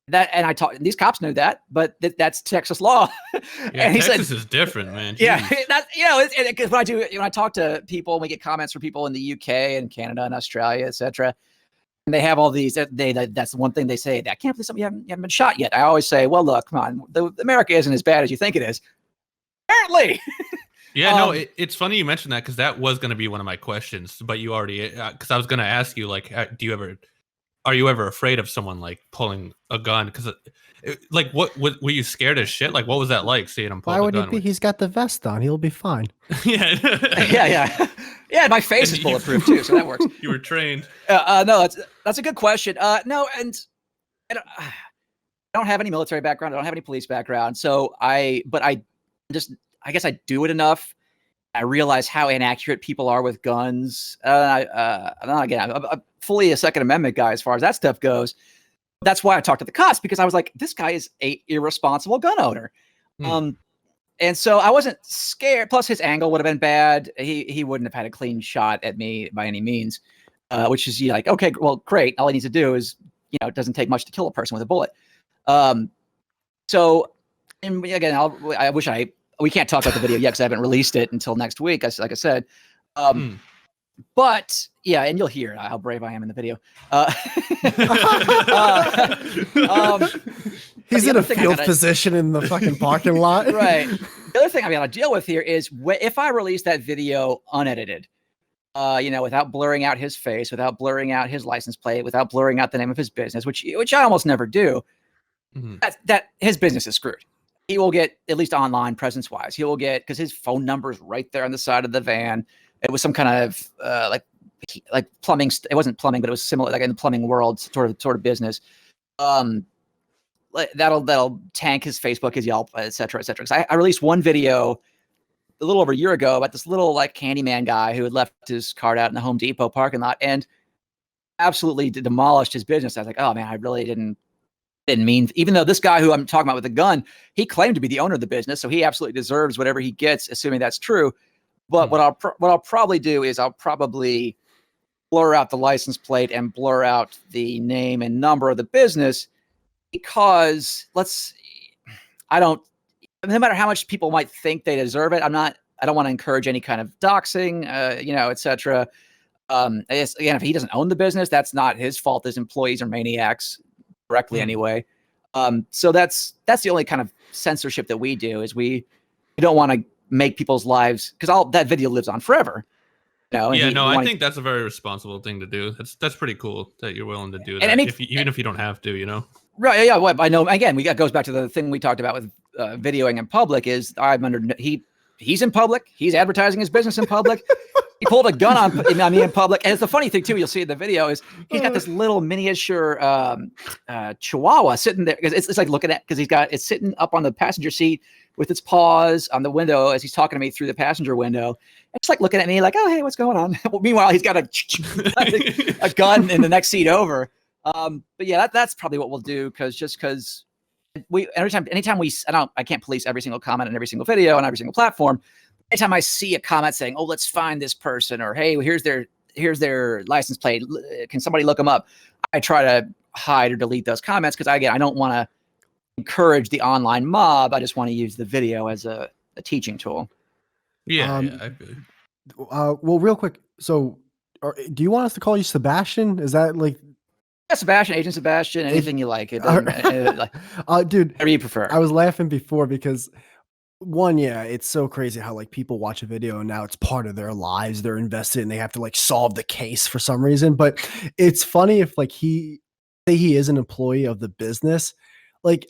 That, and these cops knew that, but that's Texas law. Yeah, and he Texas said, is different, man. Jeez. Yeah, because when I talk to people, and we get comments from people in the UK and Canada and Australia, etc. And they have all these. That's the one thing they say. I can't believe something you haven't been shot yet. I always say, well, look, come on, America isn't as bad as you think it is. Apparently. Yeah, it's funny you mentioned that because that was going to be one of my questions, but you already because I was going to ask you are you ever afraid of someone like pulling a gun? Because like what were you scared as shit? Like what was that like seeing him pull a gun? Why would he be? He's got the vest on. He'll be fine. Yeah. Yeah. My face is bulletproof too, so that works. You were trained. No, that's a good question. No, and I don't have any military background. I don't have any police background. So I guess I do it enough. I realize how inaccurate people are with guns. Again, I'm fully a Second Amendment guy as far as that stuff goes. That's why I talked to the cops, because I was like, this guy is a irresponsible gun owner. And so I wasn't scared. Plus his angle would have been bad. He wouldn't have had a clean shot at me by any means, which is like, okay, well, great. All he needs to do is, it doesn't take much to kill a person with a bullet. So, and again, we can't talk about the video yet because I haven't released it until next week, like I said. But yeah, and you'll hear how brave I am in the video. He's in a field position in the fucking parking lot. Right. The other thing I got to deal with here is if I release that video unedited, without blurring out his face, without blurring out his license plate, without blurring out the name of his business, which I almost never do, that his business is screwed. He will get, at least online presence wise, he will get, because his phone number is right there on the side of the van. It was some kind of like plumbing. It wasn't plumbing, but it was similar, like in the plumbing world, sort of business. That'll tank his Facebook, his Yelp, et cetera, et cetera. Because I released one video a little over a year ago about this little like Candyman guy who had left his card out in the Home Depot parking lot and absolutely demolished his business. I was like, oh man, I really didn't mean, even though this guy who I'm talking about with the gun, he claimed to be the owner of the business, so he absolutely deserves whatever he gets, assuming that's true. But what I'll probably do is I'll probably blur out the license plate and blur out the name and number of the business, because no matter how much people might think they deserve it, I don't want to encourage any kind of doxing, et cetera. Again, if he doesn't own the business, that's not his fault. His employees are maniacs directly anyway. So that's the only kind of censorship that we do, is we don't want to make people's lives, because that video lives on forever. I think that's a very responsible thing to do. That's pretty cool that you're willing to do that, even if you don't have to, Right? Yeah. Well, I know. Again, that goes back to the thing we talked about with videoing in public. Is he's in public. He's advertising his business in public. He pulled a gun on me in public. And it's the funny thing too, you'll see in the video, is he's got this little miniature Chihuahua sitting there. It's like looking at, because it's sitting up on the passenger seat with its paws on the window as he's talking to me through the passenger window. It's like looking at me like, oh, hey, what's going on? Well, meanwhile, he's got a gun in the next seat over. But yeah, that's probably what we'll do, because anytime I can't police every single comment on every single video on every single platform. anytime I see a comment saying, "Oh, let's find this person," or "Hey, here's their license plate. Can somebody look them up?" I try to hide or delete those comments because I don't want to encourage the online mob. I just want to use the video as a teaching tool. Yeah, I feel you. Well, real quick. So, do you want us to call you Sebastian? Is that like? Yeah, Sebastian, Agent Sebastian, anything you like. It doesn't matter. Dude, whatever you prefer. I was laughing before because one, yeah, it's so crazy how like people watch a video and now it's part of their lives. They're invested and they have to like solve the case for some reason. But it's funny if like he is an employee of the business, like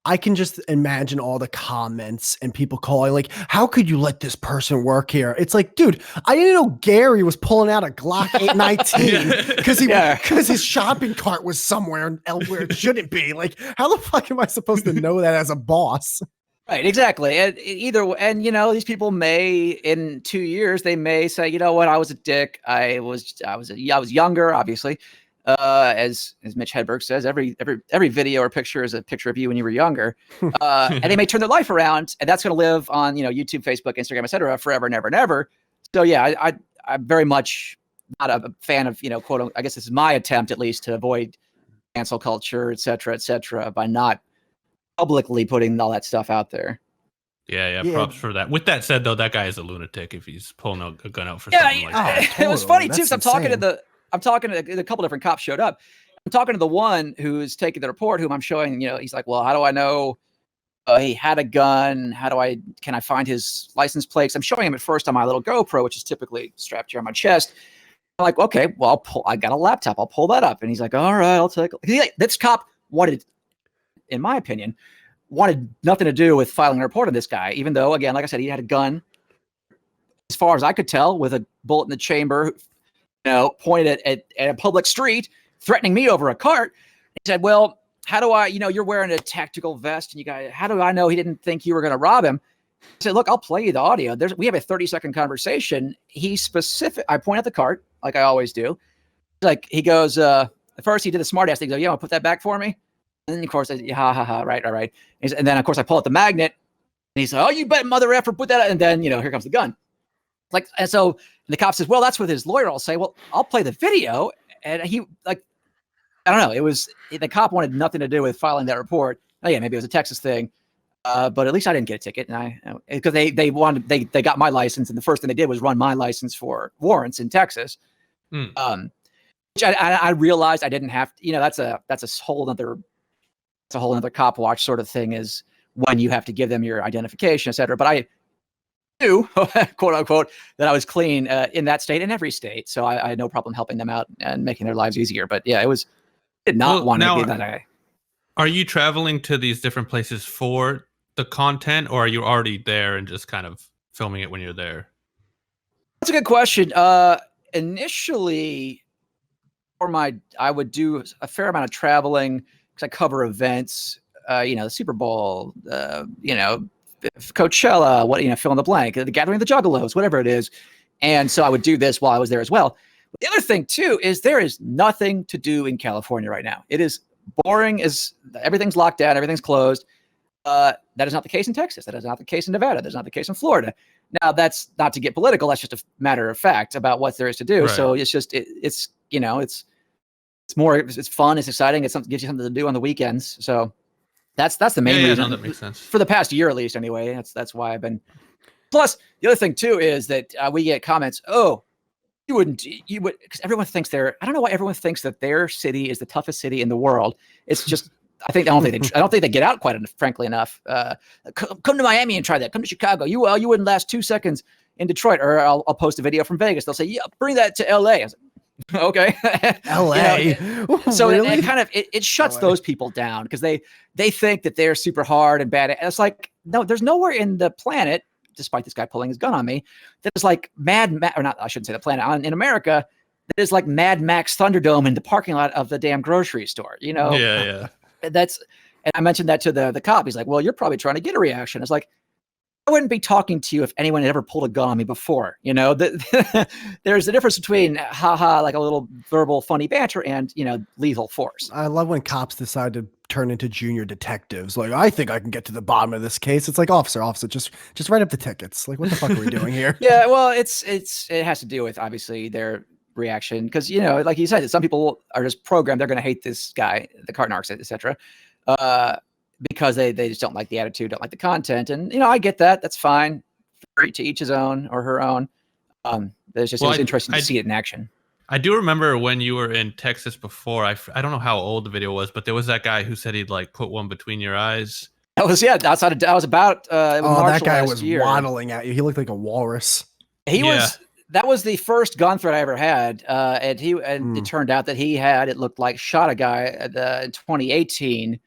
I can just imagine all the comments and people calling like, "How could you let this person work here?" It's like, dude, I didn't know Gary was pulling out a Glock 819 because his shopping cart was somewhere where it shouldn't be. Like, how the fuck am I supposed to know that as a boss? Right, exactly. And these people may, in 2 years, they may say, "You know what? I was a dick. I was younger, obviously." As Mitch Hedberg says, every video or picture is a picture of you when you were younger, and they may turn their life around, and that's going to live on YouTube, Facebook, Instagram, etc. forever and ever and ever. So yeah, I'm very much not a fan of quote. I guess this is my attempt, at least, to avoid cancel culture, etc., by not publicly putting all that stuff out there. Yeah, props for that. With that said, though, that guy is a lunatic if he's pulling a gun out for something like that. Totally. It was funny too. So I'm talking to a couple different cops showed up. I'm talking to the one who's taking the report, whom I'm showing, he's like, "Well, how do I know he had a gun? Can I find his license plates?" I'm showing him at first on my little GoPro, which is typically strapped here on my chest. I'm like, "Okay, well, I got a laptop. I'll pull that up." And he's like, "All right, I'll take it." This cop wanted, in my opinion, nothing to do with filing a report on this guy, even though, again, like I said, he had a gun, as far as I could tell, with a bullet in the chamber, pointed at a public street, threatening me over a cart. He said, "Well, how do I, you're wearing a tactical vest, and how do I know he didn't think you were going to rob him?" I said, "Look, I'll play you the audio. We have a 30-second conversation. I point at the cart, like I always do. Like, he goes, at first he did the smart ass thing. He goes, "Yeah, want to put that back for me?" And then, of course, right, all right. And then, of course, I pull out the magnet, and he's like, "Oh, you bet, mother effer, put that out." And then, here comes the gun. And the cop says, "Well, that's what his lawyer will say." Well, I'll play the video. And he, like, I don't know. The cop wanted nothing to do with filing that report. Oh, yeah, maybe it was a Texas thing. But at least I didn't get a ticket. And because they got my license. And the first thing they did was run my license for warrants in Texas. Which I realized I didn't have to, that's a whole other cop watch sort of thing, is when you have to give them your identification, et cetera. But I knew, quote unquote, that I was clean in that state, in every state. So I had no problem helping them out and making their lives easier. But yeah, did not want to give that guy. Are you traveling to these different places for the content, or are you already there and just kind of filming it when you're there? That's a good question. Initially, I would do a fair amount of traveling because I cover events, the Super Bowl, Coachella, fill in the blank, the Gathering of the Juggalos, whatever it is. And so I would do this while I was there as well. But the other thing too is there is nothing to do in California right now. It is boring, everything's locked down, everything's closed. That is not the case in Texas. That is not the case in Nevada. That's not the case in Florida. Now, that's not to get political. That's just a matter of fact about what there is to do. Right. So it's just it's fun, it's exciting, gives you something to do on the weekends. So that's the main reason. No, that makes sense. For the past year, at least, anyway. That's why I've been. Plus, the other thing too is that we get comments. "Oh, you would," because everyone thinks I don't know why everyone thinks that their city is the toughest city in the world. It's just. I don't think they get out quite enough, frankly enough. Come to Miami and try that. Come to Chicago. You wouldn't last 2 seconds in Detroit. Or I'll post a video from Vegas. They'll say, "Yeah, bring that to LA." I was like, "Okay." LA. So really? it kind of shuts those people down because they think that they're super hard and bad. And it's like, no, there's nowhere in the planet, despite this guy pulling his gun on me, that is like I shouldn't say the planet, in America, that is like Mad Max Thunderdome in the parking lot of the damn grocery store. Yeah. And I mentioned that to the cop. He's like, "Well, you're probably trying to get a reaction." It's like, I wouldn't be talking to you if anyone had ever pulled a gun on me before. You know, there's a difference between haha, like a little verbal funny banter, and lethal force. I love when cops decide to turn into junior detectives. Like, I think I can get to the bottom of this case. It's like, officer, just write up the tickets. Like, what the fuck are we doing here? Yeah, well, it has to do with obviously their reaction, because like you said, some people are just programmed. They're going to hate this guy, the cart narcs, etc. Because they just don't like the attitude, don't like the content. And, I get that. That's fine. To each his own or her own. It's just, it was interesting to see it in action. I do remember when you were in Texas before. I don't know how old the video was, but there was that guy who said he'd like put one between your eyes. That was, outside of, I was about, that guy was waddling at you. He looked like a walrus. That was the first gun threat I ever had. And it turned out that it looked like shot a guy in 2018.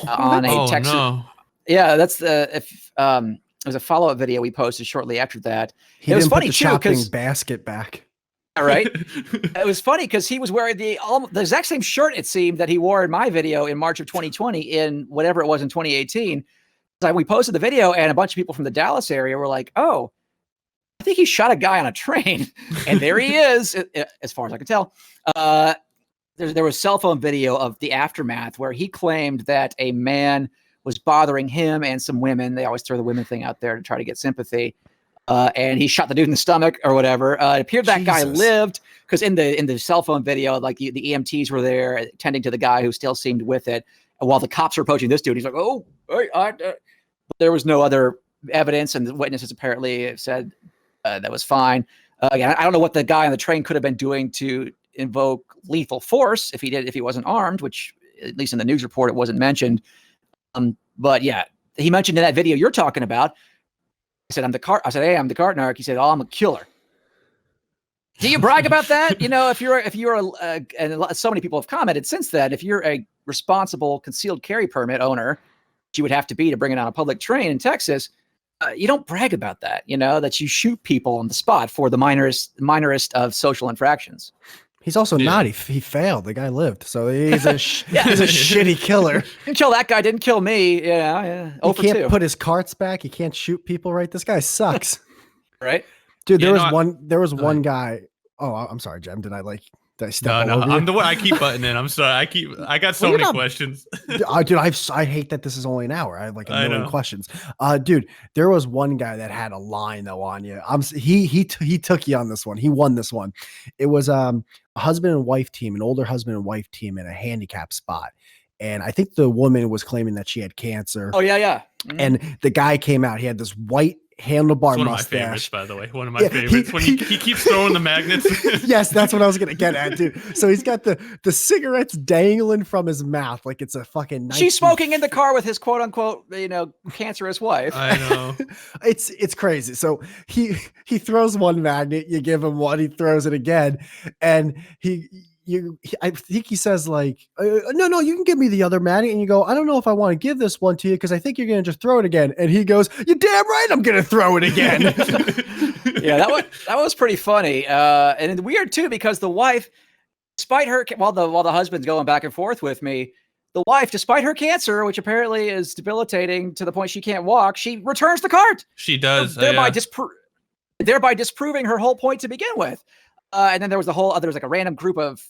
On a Texas, no. Yeah, that's it was a follow-up video we posted shortly after that. It was funny too because basket back. All right, it was funny because he was wearing the exact same shirt, it seemed, that he wore in my video in March of 2020 in whatever it was in 2018. So we posted the video, and a bunch of people from the Dallas area were like, "Oh, I think he shot a guy on a train," and there he is, as far as I can tell. There was cell phone video of the aftermath where he claimed that a man was bothering him and some women. They always throw the women thing out there to try to get sympathy. And he shot the dude in the stomach or whatever. It appeared that guy lived because in the cell phone video, like the EMTs were there tending to the guy who still seemed with it. And while the cops were approaching this dude, he's like, "Oh, but there was no other evidence." And the witnesses apparently said that was fine. Again, I don't know what the guy on the train could have been doing to invoke lethal force if he wasn't armed, which at least in the news report it wasn't mentioned. But yeah, he mentioned in that video you're talking about. I said, "Hey, I'm the cart narc." He said, "Oh, I'm a killer." Do you brag about that? If you're and so many people have commented since then, if you're a responsible concealed carry permit owner, which you would have to be to bring it on a public train in Texas, you don't brag about that. That you shoot people on the spot for the minorest of social infractions. He's also not. He failed. The guy lived, so he's a he's a shitty killer. Didn't kill that guy. Didn't kill me. Yeah. He can't put his carts back. He can't shoot people. Right. This guy sucks. Right, dude. There was one guy. Oh, I'm sorry, Jem. Did I step all over you? I'm the one. I keep buttoning. I'm sorry. I got so many questions. Dude, I hate that this is only an hour. I have like a million questions. Dude, there was one guy that had a line though on you. He took you on this one. He won this one. It was a husband and wife team, an older husband and wife team in a handicap spot. And I think the woman was claiming that she had cancer. Oh yeah. Mm-hmm. And the guy came out. He had this white handlebar mustache. One of my favorites, by the way. One of my favorites. When he keeps throwing the magnets. Yes, that's what I was gonna get at, dude. So he's got the cigarettes dangling from his mouth like it's a fucking. She's smoking in the car with his quote unquote, cancerous wife. I know. It's crazy. So he throws one magnet, you give him one, he throws it again, and I think he says like, no, you can give me the other magnet. And you go, I don't know if I want to give this one to you because I think you're going to just throw it again. And he goes, you're damn right, I'm going to throw it again. Yeah, that was pretty funny. And weird too, because the wife, despite her, while the husband's going back and forth with me, the wife, despite her cancer, which apparently is debilitating to the point she can't walk, she returns the cart. She does. Thereby disproving her whole point to begin with. And then there was there was like a random group of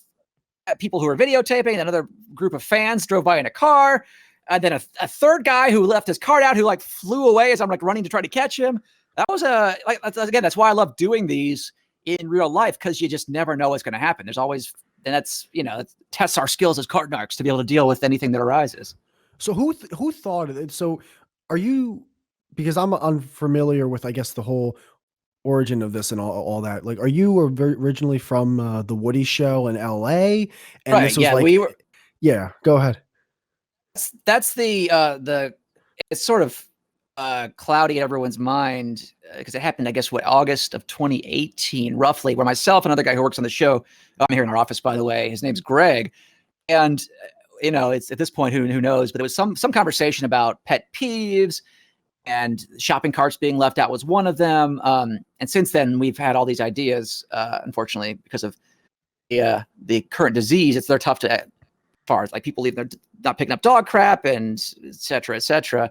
people who were videotaping, and another group of fans drove by in a car, and then a third guy who left his cart out, who like flew away as I'm like running to try to catch him. That was that's why I love doing these in real life, because you just never know what's going to happen. There's always, and that's, it tests our skills as cart narcs to be able to deal with anything that arises. So who thought of it? So are you, because I'm unfamiliar with, I guess, the whole origin of this and all that. Like, are you originally from the Woody Show in LA? And right. This was we were. Yeah. Go ahead. That's the it's sort of cloudy in everyone's mind because it happened, I guess, August of 2018, roughly, where myself and another guy who works on the show, I'm here in our office, by the way, his name's Greg. And, it's at this point, who knows, but it was some conversation about pet peeves, and shopping carts being left out was one of them. And since then, we've had all these ideas, unfortunately, because of the current disease. They're tough to, as far as like people leave, they're not picking up dog crap and et cetera, et cetera.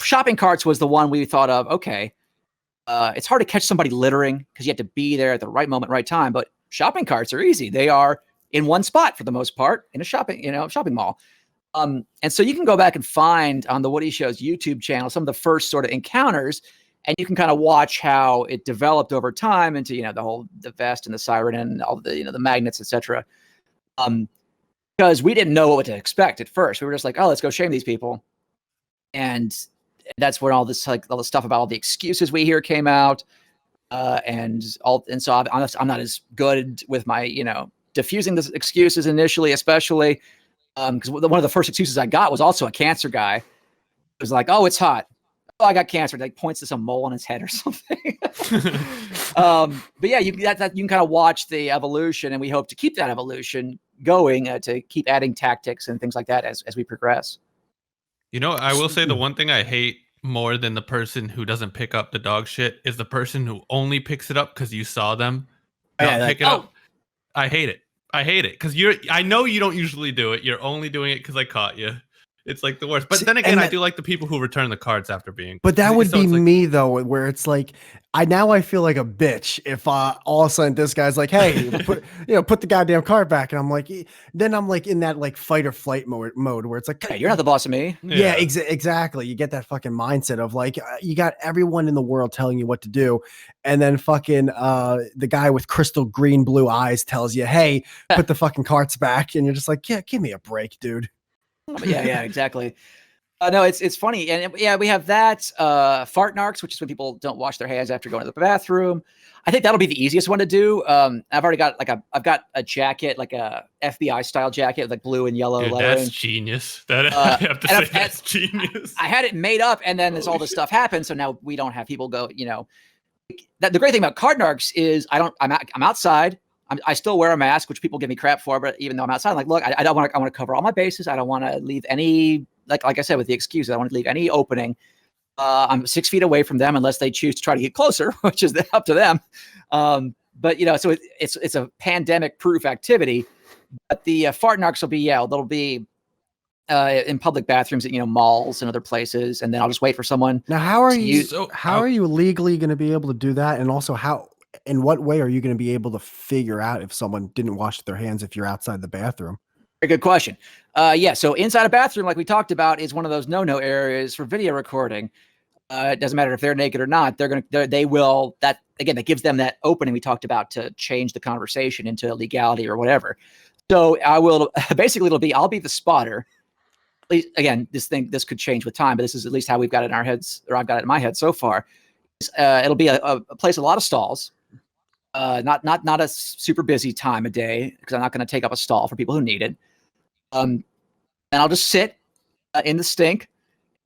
Shopping carts was the one we thought of. Okay, it's hard to catch somebody littering because you have to be there at the right moment, right time. But shopping carts are easy. They are in one spot for the most part in a shopping mall. And so you can go back and find on the Woody Show's YouTube channel some of the first sort of encounters, and you can kind of watch how it developed over time into the vest and the siren and all the the magnets, etc. Because we didn't know what to expect at first. We were just like, oh, let's go shame these people, and that's when all the stuff about all the excuses we hear came out, and so I'm not as good with my diffusing the excuses initially, especially. Because one of the first excuses I got was also a cancer guy. It was like, oh, it's hot. Oh, I got cancer. Like points to some mole on his head or something. But yeah, you can kind of watch the evolution, and we hope to keep that evolution going to keep adding tactics and things like that as we progress. I will say the one thing I hate more than the person who doesn't pick up the dog shit is the person who only picks it up because you saw them pick it up. I hate it. Because I know you don't usually do it. You're only doing it because I caught you. It's like the worst. But then again, I do like the people who return the cards after being. But that would be me though, where it's like I feel like a bitch if all of a sudden this guy's like, hey, put the goddamn card back, and I'm like, then I'm like in that like fight or flight mode where it's like, hey, you're not the boss of me. Yeah, exactly. You get that fucking mindset of like you got everyone in the world telling you what to do, and then fucking the guy with crystal green blue eyes tells you, hey, put the fucking cards back, and you're just like, yeah, give me a break, dude. Yeah, exactly. No, it's funny, and yeah, we have that fart narcs, which is when people don't wash their hands after going to the bathroom. I think that'll be the easiest one to do. I've already got I've got a jacket, like a FBI style jacket, with like blue and yellow lettering. That's genius. That I have to say, that's genius. I had it made up, and then all this stuff happened, so now we don't have people go. The great thing about card narcs is I'm outside. I still wear a mask, which people give me crap for, but even though I'm outside, I'm like, look, I want to cover all my bases. I don't want to leave any, like I said, with the excuse, I don't want to leave any opening. I'm 6 feet away from them unless they choose to try to get closer, which is up to them. But so it's a pandemic proof activity, but the fart narcs will be, they'll be in public bathrooms at, malls and other places. And then I'll just wait for someone. Now, how are you legally going to be able to do that? And also in what way are you going to be able to figure out if someone didn't wash their hands if you're outside the bathroom? Very good question. So inside a bathroom, like we talked about, is one of those no-no areas for video recording. It doesn't matter if they're naked or not. That gives them that opening we talked about to change the conversation into legality or whatever. So I'll be the spotter. At least, again, this could change with time, but this is at least how we've got it in our heads, or I've got it in my head so far. It'll be a place with a lot of stalls. Not a super busy time of day, because I'm not going to take up a stall for people who need it. And I'll just sit in the stink,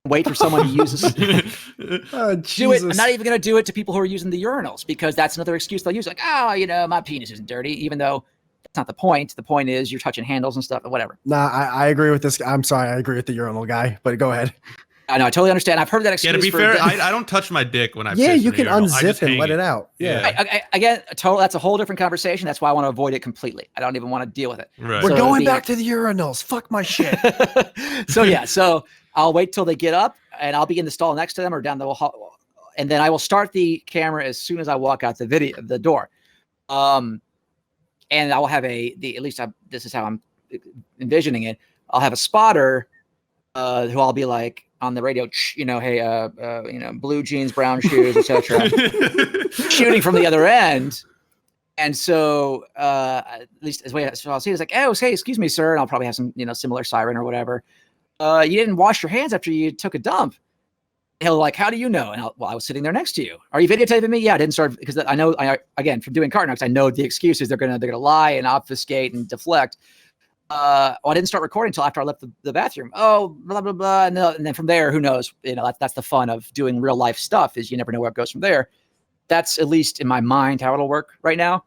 wait for someone to use this. Do it. I'm not even going to do it to people who are using the urinals, because that's another excuse they'll use. Like, my penis isn't dirty, even though that's not the point. The point is you're touching handles and stuff or whatever. Nah, I agree with this. I'm sorry, I agree with the urinal guy, but go ahead. I know, I totally understand. I've heard that excuse. Yeah, to be fair, I don't touch my dick when I piss. Yeah, you can urinal. unzip and let it out. Yeah. Again, that's a whole different conversation. That's why I want to avoid it completely. I don't even want to deal with it. Right. We're going back to the urinals. Fuck my shit. So I'll wait till they get up, and I'll be in the stall next to them or down the hall, and then I will start the camera as soon as I walk out the door. And I will have this is how I'm envisioning it. I'll have a spotter who I'll be like on the radio, hey, blue jeans, brown shoes, etc. shooting from the other end. And so at least so I'll see it's like, oh, hey, excuse me, sir. And I'll probably have some, similar siren or whatever. You didn't wash your hands after you took a dump. He'll like, how do you know? And I was sitting there next to you. Are you videotaping me? Yeah, I didn't start, because I know, again, from doing card narcs, I know the excuses. They're gonna lie and obfuscate and deflect. I didn't start recording until after I left the bathroom. Oh, blah, blah, blah. And then from there, who knows? That's the fun of doing real life stuff, is you never know where it goes from there. That's at least in my mind how it'll work right now.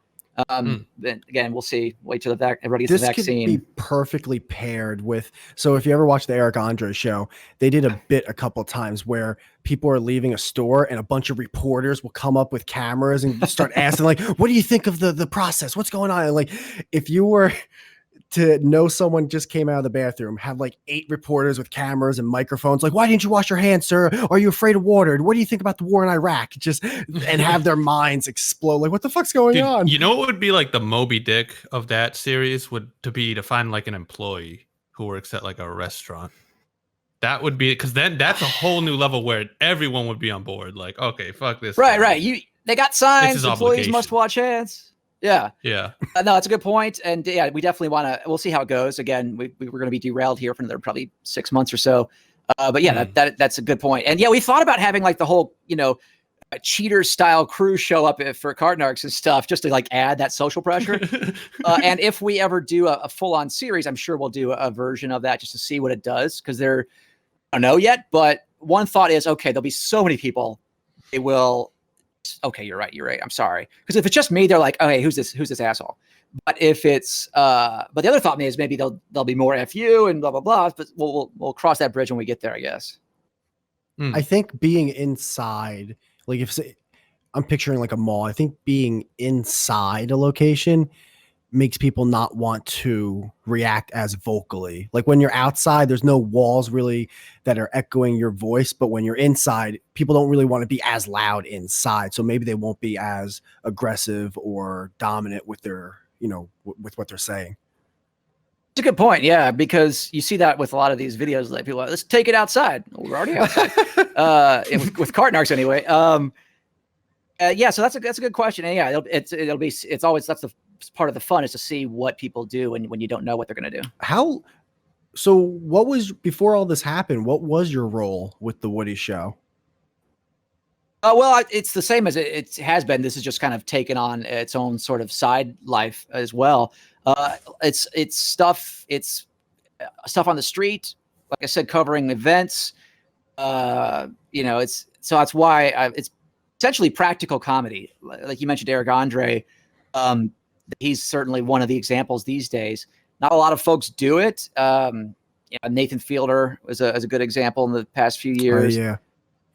Then again, we'll see. Wait till everybody gets the vaccine. This could be perfectly paired with. So if you ever watch the Eric Andre show, they did a bit a couple times where people are leaving a store and a bunch of reporters will come up with cameras and start asking, like, what do you think of the process? What's going on? And like, if you were to know someone just came out of the bathroom, have like 8 reporters with cameras and microphones, like, why didn't you wash your hands, sir? Are you afraid of water? What do you think about the war in Iraq? Just and have their minds explode. Like, what the fuck's going on? You know what would be like the Moby Dick of that series would to find like an employee who works at like a restaurant. That would be because then that's a whole new level where everyone would be on board. Like, okay, fuck this. Right. They got signs. Employees obligation. must wash hands. Yeah. Yeah. No, that's a good point. And yeah, we definitely want to, we'll see how it goes. Again, we were going to be derailed here for another probably 6 months or so. But yeah, that's a good point. And yeah, we thought about having like the whole, a cheater style crew show up for card narcs and stuff, just to like add that social pressure. And if we ever do a full on series, I'm sure we'll do a version of that just to see what it does. Cause I don't know yet, but one thought is, okay, there'll be so many people. They will, okay, you're right. I'm sorry. Because if it's just me, they're like, oh, hey, who's this asshole? But if it's, but the other thought is maybe there'll be more FU and blah, blah, blah. But we'll cross that bridge when we get there, I guess. I think being inside, like if I'm picturing like a mall, I think being inside a location makes people not want to react as vocally. Like when you're outside, there's no walls really that are echoing your voice. But when you're inside, people don't really want to be as loud inside. So maybe they won't be as aggressive or dominant with their, with what they're saying. It's a good point. Yeah. Because you see that with a lot of these videos, like people are like, let's take it outside. Well, we're already outside. with card narcs anyway. Yeah. So that's a good question. And yeah, it's always, that's the part of the fun is to see what people do when you don't know what they're going to do. So what was, before all this happened, what was your role with the Woody Show? Well, it's the same as it has been. This is just kind of taken on its own sort of side life as well. It's stuff on the street, like I said, covering events. So that's why it's essentially practical comedy. Like you mentioned, Eric Andre. He's certainly one of the examples these days. Not a lot of folks do it. Nathan Fielder was a good example in the past few years. Yeah.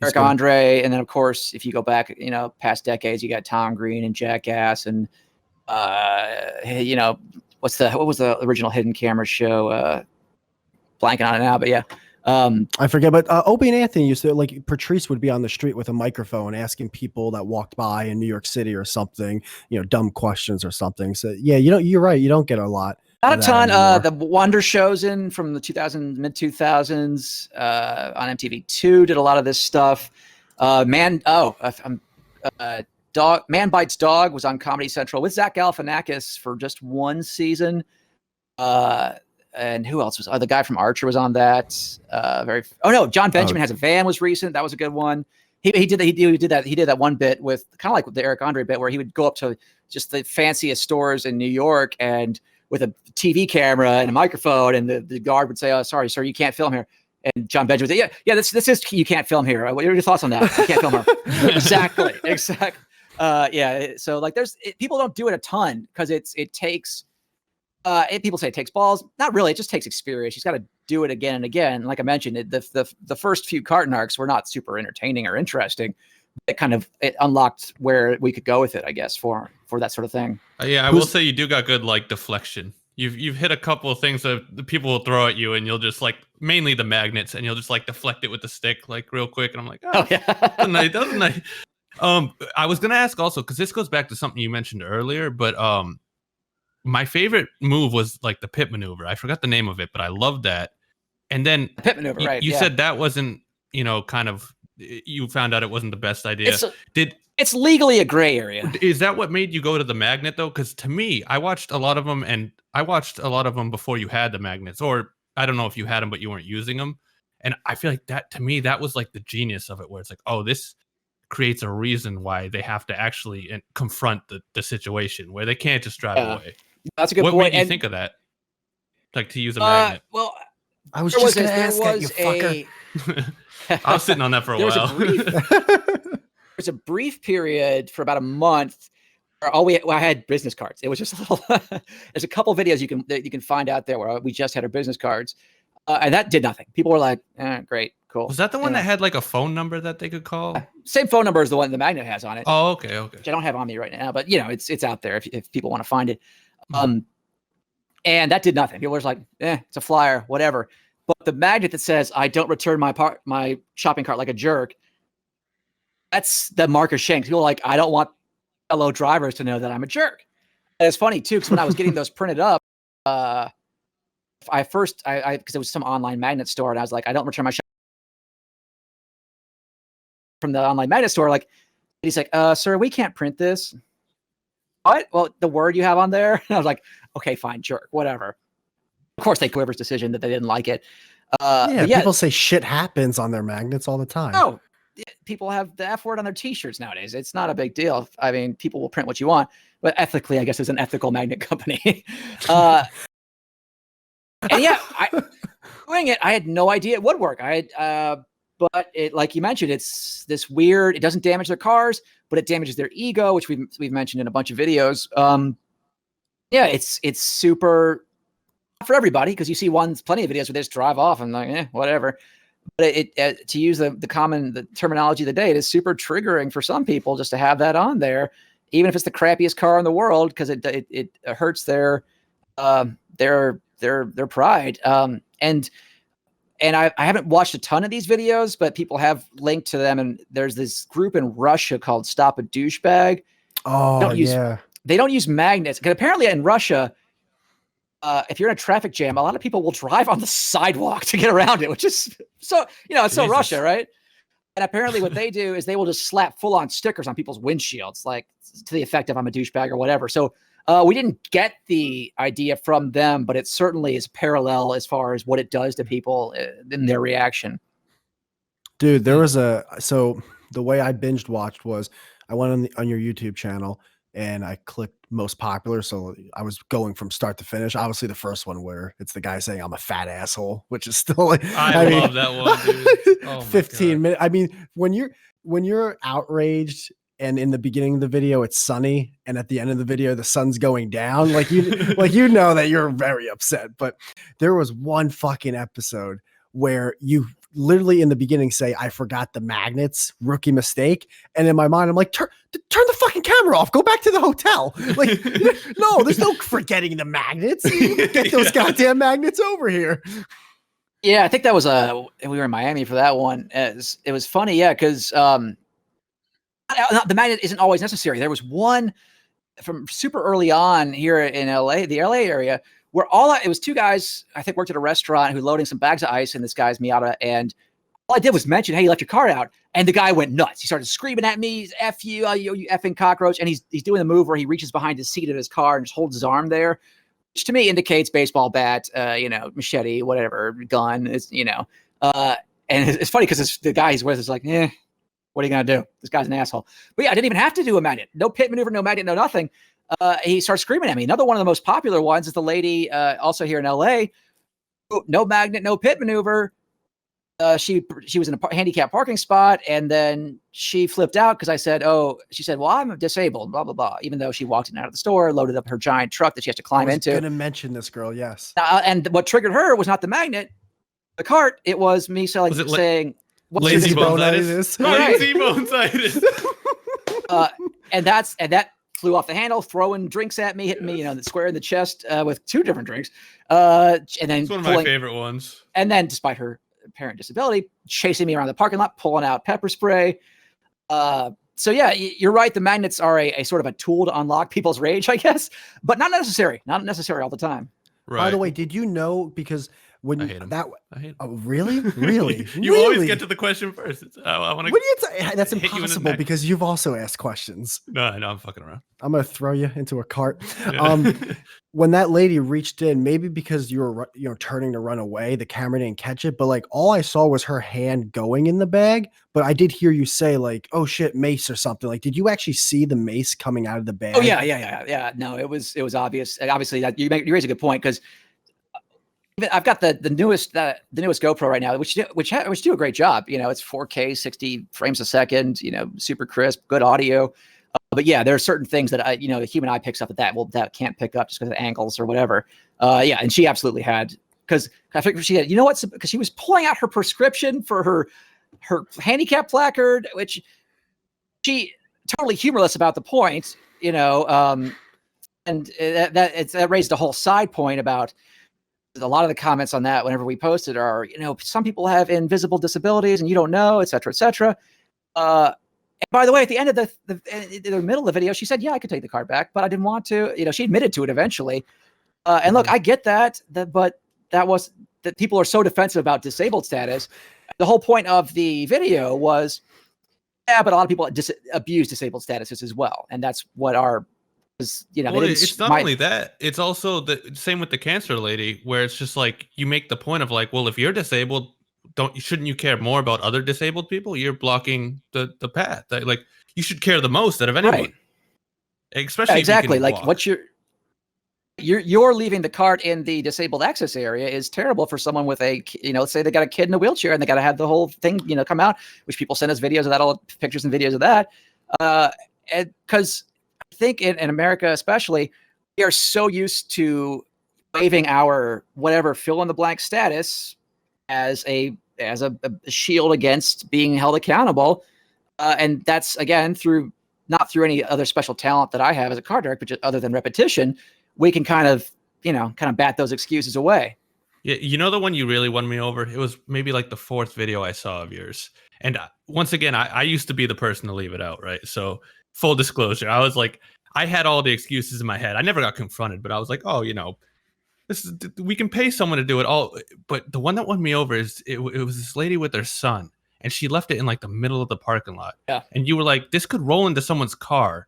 Eric Andre, and then of course, if you go back, past decades, you got Tom Green and Jackass, and what was the original hidden camera show? Blanking on it now, but yeah. I forget, but Opie and Anthony used to, like, Patrice would be on the street with a microphone asking people that walked by in New York City or something, dumb questions or something. So yeah, you're right. You don't get a lot. Not a ton. The Wonder Shows from the mid 2000s on MTV2 did a lot of this stuff. Man Bites Dog was on Comedy Central with Zach Galifianakis for just one season. And who else was? The guy from Archer was on that. John Benjamin Has a Van was recent. That was a good one. He did that one bit with kind of like the Eric Andre bit where he would go up to just the fanciest stores in New York and with a TV camera and a microphone, and the guard would say, "Oh, sorry, sir, you can't film here." And John Benjamin would say, "Yeah, this is you can't film here. What are your thoughts on that? You can't film here." Exactly. Yeah. So like, people don't do it a ton because it takes. People say it takes balls. Not really. It just takes experience. You've got to do it again and again. Like I mentioned, the first few cart narcs were not super entertaining or interesting. It unlocked where we could go with it, I guess, for that sort of thing. Yeah, I will say you do got good like deflection. You've hit a couple of things that the people will throw at you, and you'll just like mainly the magnets, and you'll just like deflect it with the stick like real quick. And I'm like, oh yeah, that's nice. I was gonna ask also because this goes back to something you mentioned earlier, but my favorite move was like the pit maneuver. I forgot the name of it, but I loved that. And then the pit maneuver, right? You said that wasn't, you found out it wasn't the best idea. It's legally a gray area. Is that what made you go to the magnet though? Because to me, I watched a lot of them, and I watched a lot of them before you had the magnets, or I don't know if you had them but you weren't using them. And I feel like that to me, that was like the genius of it, where it's like, oh, this creates a reason why they have to actually confront the situation, where they can't just drive away. That's a good point. What made you think of that? Like to use a magnet? Well, I was just going to ask that, you fucker. I was sitting on that for a while. There's a brief period for about a month where I had business cards. It was just a little. There's a couple videos you can find out there where we just had our business cards, and that did nothing. People were like, "Great, cool." Was that the one that had like a phone number that they could call? Same phone number as the one the magnet has on it. Oh, okay. Which I don't have on me right now, but it's out there if people want to find it. And that did nothing. People were just like, it's a flyer, whatever. But the magnet that says, I don't return my shopping cart like a jerk, that's the mark of shame. People are like, I don't want fellow drivers to know that I'm a jerk. And it's funny, too, because when I was getting those printed up, because it was some online magnet store, and I was like, I don't return my shopping from the online magnet store. Like, he's like, sir, we can't print this. What? Well, the word you have on there? And I was like, okay, fine, jerk, whatever. Of course, they whoever's decision that they didn't like it. People say shit happens on their magnets all the time. No, people have the F word on their T-shirts nowadays. It's not a big deal. I mean, people will print what you want, but ethically, I guess, it's an ethical magnet company. And yeah, doing it, I had no idea it would work. But it, like you mentioned, it's this weird. It doesn't damage their cars, but it damages their ego, which we've mentioned in a bunch of videos. Yeah, it's super for everybody, because you see plenty of videos where they just drive off and like, whatever. But to use the terminology of the day, it is super triggering for some people just to have that on there, even if it's the crappiest car in the world, because it hurts their pride. And I haven't watched a ton of these videos, but people have linked to them. And there's this group in Russia called Stop a Douchebag. Oh, They don't use magnets, because apparently in Russia, if you're in a traffic jam, a lot of people will drive on the sidewalk to get around it, which is so, it's so Russia, right? And apparently what they do is they will just slap full-on stickers on people's windshields, like to the effect of I'm a douchebag or whatever. So we didn't get the idea from them, but it certainly is parallel as far as what it does to people in their reaction. Dude, there was so the way I binged watched was I went on your YouTube channel and I clicked most popular. So I was going from start to finish. Obviously the first one where it's the guy saying I'm a fat asshole, which is still like, I love that one, dude. Oh 15 minutes. I mean, when you're outraged and in the beginning of the video it's sunny and at the end of the video the sun's going down, like you know that you're very upset. But there was one fucking episode where you literally in the beginning say, I forgot the magnets, rookie mistake. And in my mind, I'm like, turn the fucking camera off. Go back to the hotel. Like, no, there's no forgetting the magnets. Get those goddamn magnets over here. Yeah, I think that was we were in Miami for that one. It was funny, yeah, because the magnet isn't always necessary. There was one from super early on here in LA, the LA area, where it was two guys, I think, worked at a restaurant who loading some bags of ice in this guy's Miata. And all I did was mention, hey, you left your car out. And the guy went nuts. He started screaming at me, F you, you effing cockroach. And he's doing the move where he reaches behind the seat of his car and just holds his arm there, which to me indicates baseball bat, machete, whatever, gun. It's, and it's funny because the guy he's with is like, what are you going to do? This guy's an asshole. But yeah, I didn't even have to do a magnet. No pit maneuver, no magnet, no nothing. He starts screaming at me. Another one of the most popular ones is the lady also here in LA. No magnet, no pit maneuver. She was in a handicap parking spot, and then she flipped out because she said, well, I'm disabled, blah, blah, blah, even though she walked in and out of the store, loaded up her giant truck that she has to climb into. I was going to mention this girl, yes. And what triggered her was not the magnet, the cart. It was me saying, what's lazy your bone-itis? Lazy bone-itis. And that flew off the handle, throwing drinks at me, hitting me, square in the chest with two different drinks. And then it's one of my favorite ones. And then, despite her apparent disability, chasing me around the parking lot, pulling out pepper spray. So yeah, you're right. The magnets are a sort of a tool to unlock people's rage, I guess, but not necessary all the time. Right. By the way, did you know, because when I hate him. I hate him. Oh, really? Really? You always get to the question first. I want to. That's impossible because you've also asked questions. No, I'm fucking around. I'm going to throw you into a cart. Yeah. When that lady reached in, maybe because you were turning to run away, the camera didn't catch it, but like all I saw was her hand going in the bag. But I did hear you say like, "Oh shit, mace or something." Like, did you actually see the mace coming out of the bag? Oh yeah. No, it was obvious. Obviously, that you raise a good point, because I've got the newest GoPro right now, which do a great job. It's 4K, 60 frames a second. Super crisp, good audio. But yeah, there are certain things that the human eye picks up that can't pick up just because of angles or whatever. Yeah, and she absolutely had, because I figured she had, because she was pulling out her prescription for her handicap placard, which she totally humorless about the point, And that raised a whole side point about a lot of the comments on that whenever we posted are, some people have invisible disabilities and you don't know, et cetera, et cetera. And by the way, at the end of the middle of the video, she said, yeah, I could take the card back, but I didn't want to. She admitted to it eventually. And look, I get that, but that people are so defensive about disabled status. The whole point of the video was, yeah, but a lot of people abuse disabled statuses as well. And that's what it's not only that, it's also the same with the cancer lady, where it's just like, you make the point of like, well, if you're disabled, shouldn't you care more about other disabled people? You're blocking the path. Like, you should care the most out of anyone. Right. Especially exactly. If you like walk. what you're leaving the cart in the disabled access area is terrible for someone with let's say they got a kid in a wheelchair and they got to have the whole thing, come out, which people send us videos of that, all pictures and videos of that. Because I think in America, especially, we are so used to waving our whatever fill in the blank status as a shield against being held accountable. And that's, again, not through any other special talent that I have as a card director, but just other than repetition, we can kind of bat those excuses away. Yeah, the one you really won me over? It was maybe like the 4th video I saw of yours. And once again, I used to be the person to leave it out, right? So full disclosure, I was like, I had all the excuses in my head. I never got confronted, but I was like, oh, we can pay someone to do it all. But the one that won me over is it was this lady with her son, and she left it in like the middle of the parking lot. Yeah. And you were like, this could roll into someone's car.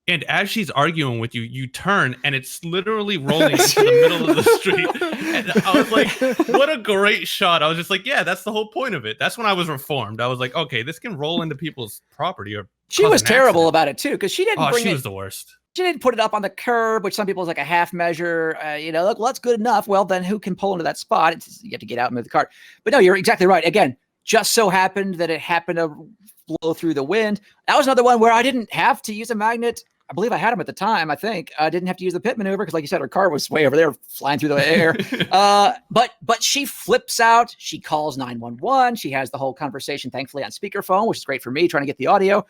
And as she's arguing with you, you turn and it's literally rolling into the middle of the street. And I was like, what a great shot. I was just like, yeah, that's the whole point of it. That's when I was reformed. I was like, okay, this can roll into people's property. Or she was terrible about it too, because she didn't she was the worst. She didn't put it up on the curb, which some people is like a half measure. Look, well, that's good enough. Well, then who can pull into that spot? You have to get out and move the cart. But no, you're exactly right. Again, just so happened that it happened to blow through the wind. That was another one where I didn't have to use a magnet. I believe I had them at the time. I think I didn't have to use the pit maneuver because, like you said, her car was way over there, flying through the air. But she flips out. She calls 911. She has the whole conversation, thankfully, on speakerphone, which is great for me trying to get the audio.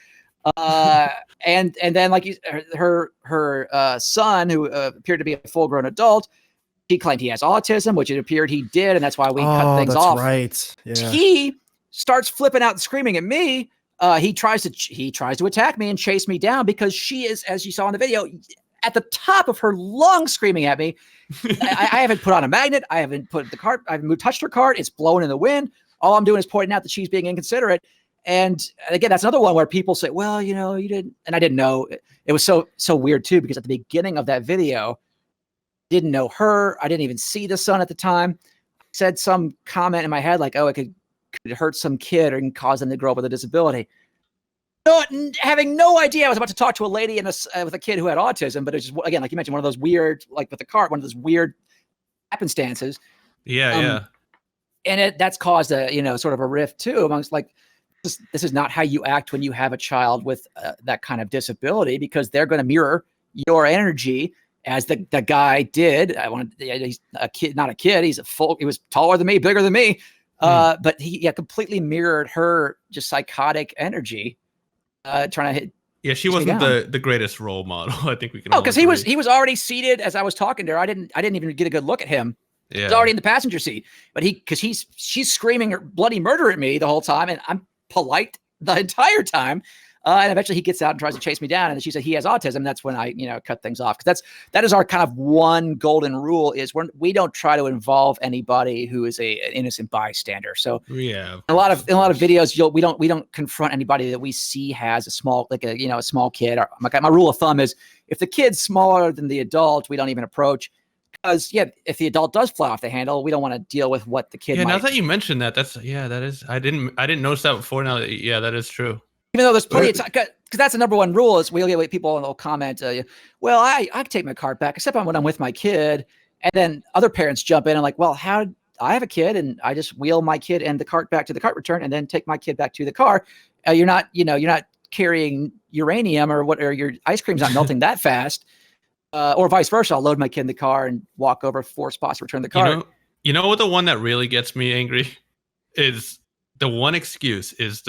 And then, like her son, who appeared to be a full-grown adult, he claimed he has autism, which it appeared he did, and that's why we cut things off. Right. Yeah. He starts flipping out and screaming at me. He tries to attack me and chase me down because she is, as you saw in the video, at the top of her lungs screaming at me. I haven't put on a magnet. I haven't put the cart. I haven't touched her cart. It's blowing in the wind. All I'm doing is pointing out that she's being inconsiderate. And again, that's another one where people say, well, you didn't. And I didn't know. It was so weird too, because at the beginning of that video, didn't know her. I didn't even see the son at the time. I said some comment in my head like, oh, it could hurt some kid or cause them to grow up with a disability. Having no idea I was about to talk to a lady with a kid who had autism, but it's just, again, like you mentioned, one of those weird, like with the cart, one of those weird happenstances. Yeah. And that's caused a, sort of a rift too amongst like, this is not how you act when you have a child with that kind of disability, because they're going to mirror your energy as the guy did. He's a kid, not a kid. He was taller than me, bigger than me. But he completely mirrored her just psychotic energy, trying to hit. Yeah, she wasn't the greatest role model. I think we can. Oh, because he was already seated as I was talking to her. I didn't even get a good look at him. Yeah. He was already in the passenger seat, but she's screaming bloody murder at me the whole time, and I'm polite the entire time. And eventually he gets out and tries to chase me down. And she said he has autism. That's when I, cut things off. Because that is our kind of one golden rule is we don't try to involve anybody who is an innocent bystander. So yeah, in a lot of videos, we don't confront anybody that we see has a small kid. My rule of thumb is if the kid's smaller than the adult, we don't even approach. Because if the adult does fly off the handle, we don't want to deal with what the kid. Yeah, now that you mentioned that, that is. I didn't notice that before. Now, that is true. Even though there's plenty of time, because that's the number one rule is we'll get people and they'll comment, well, I can take my cart back, except when I'm with my kid. And then other parents jump in and like, well, I have a kid and I just wheel my kid and the cart back to the cart return and then take my kid back to the car. You're not carrying uranium or your ice cream's not melting that fast. Or vice versa. I'll load my kid in the car and walk over 4 spots, return the cart. You know what? The one that really gets me angry is the one excuse is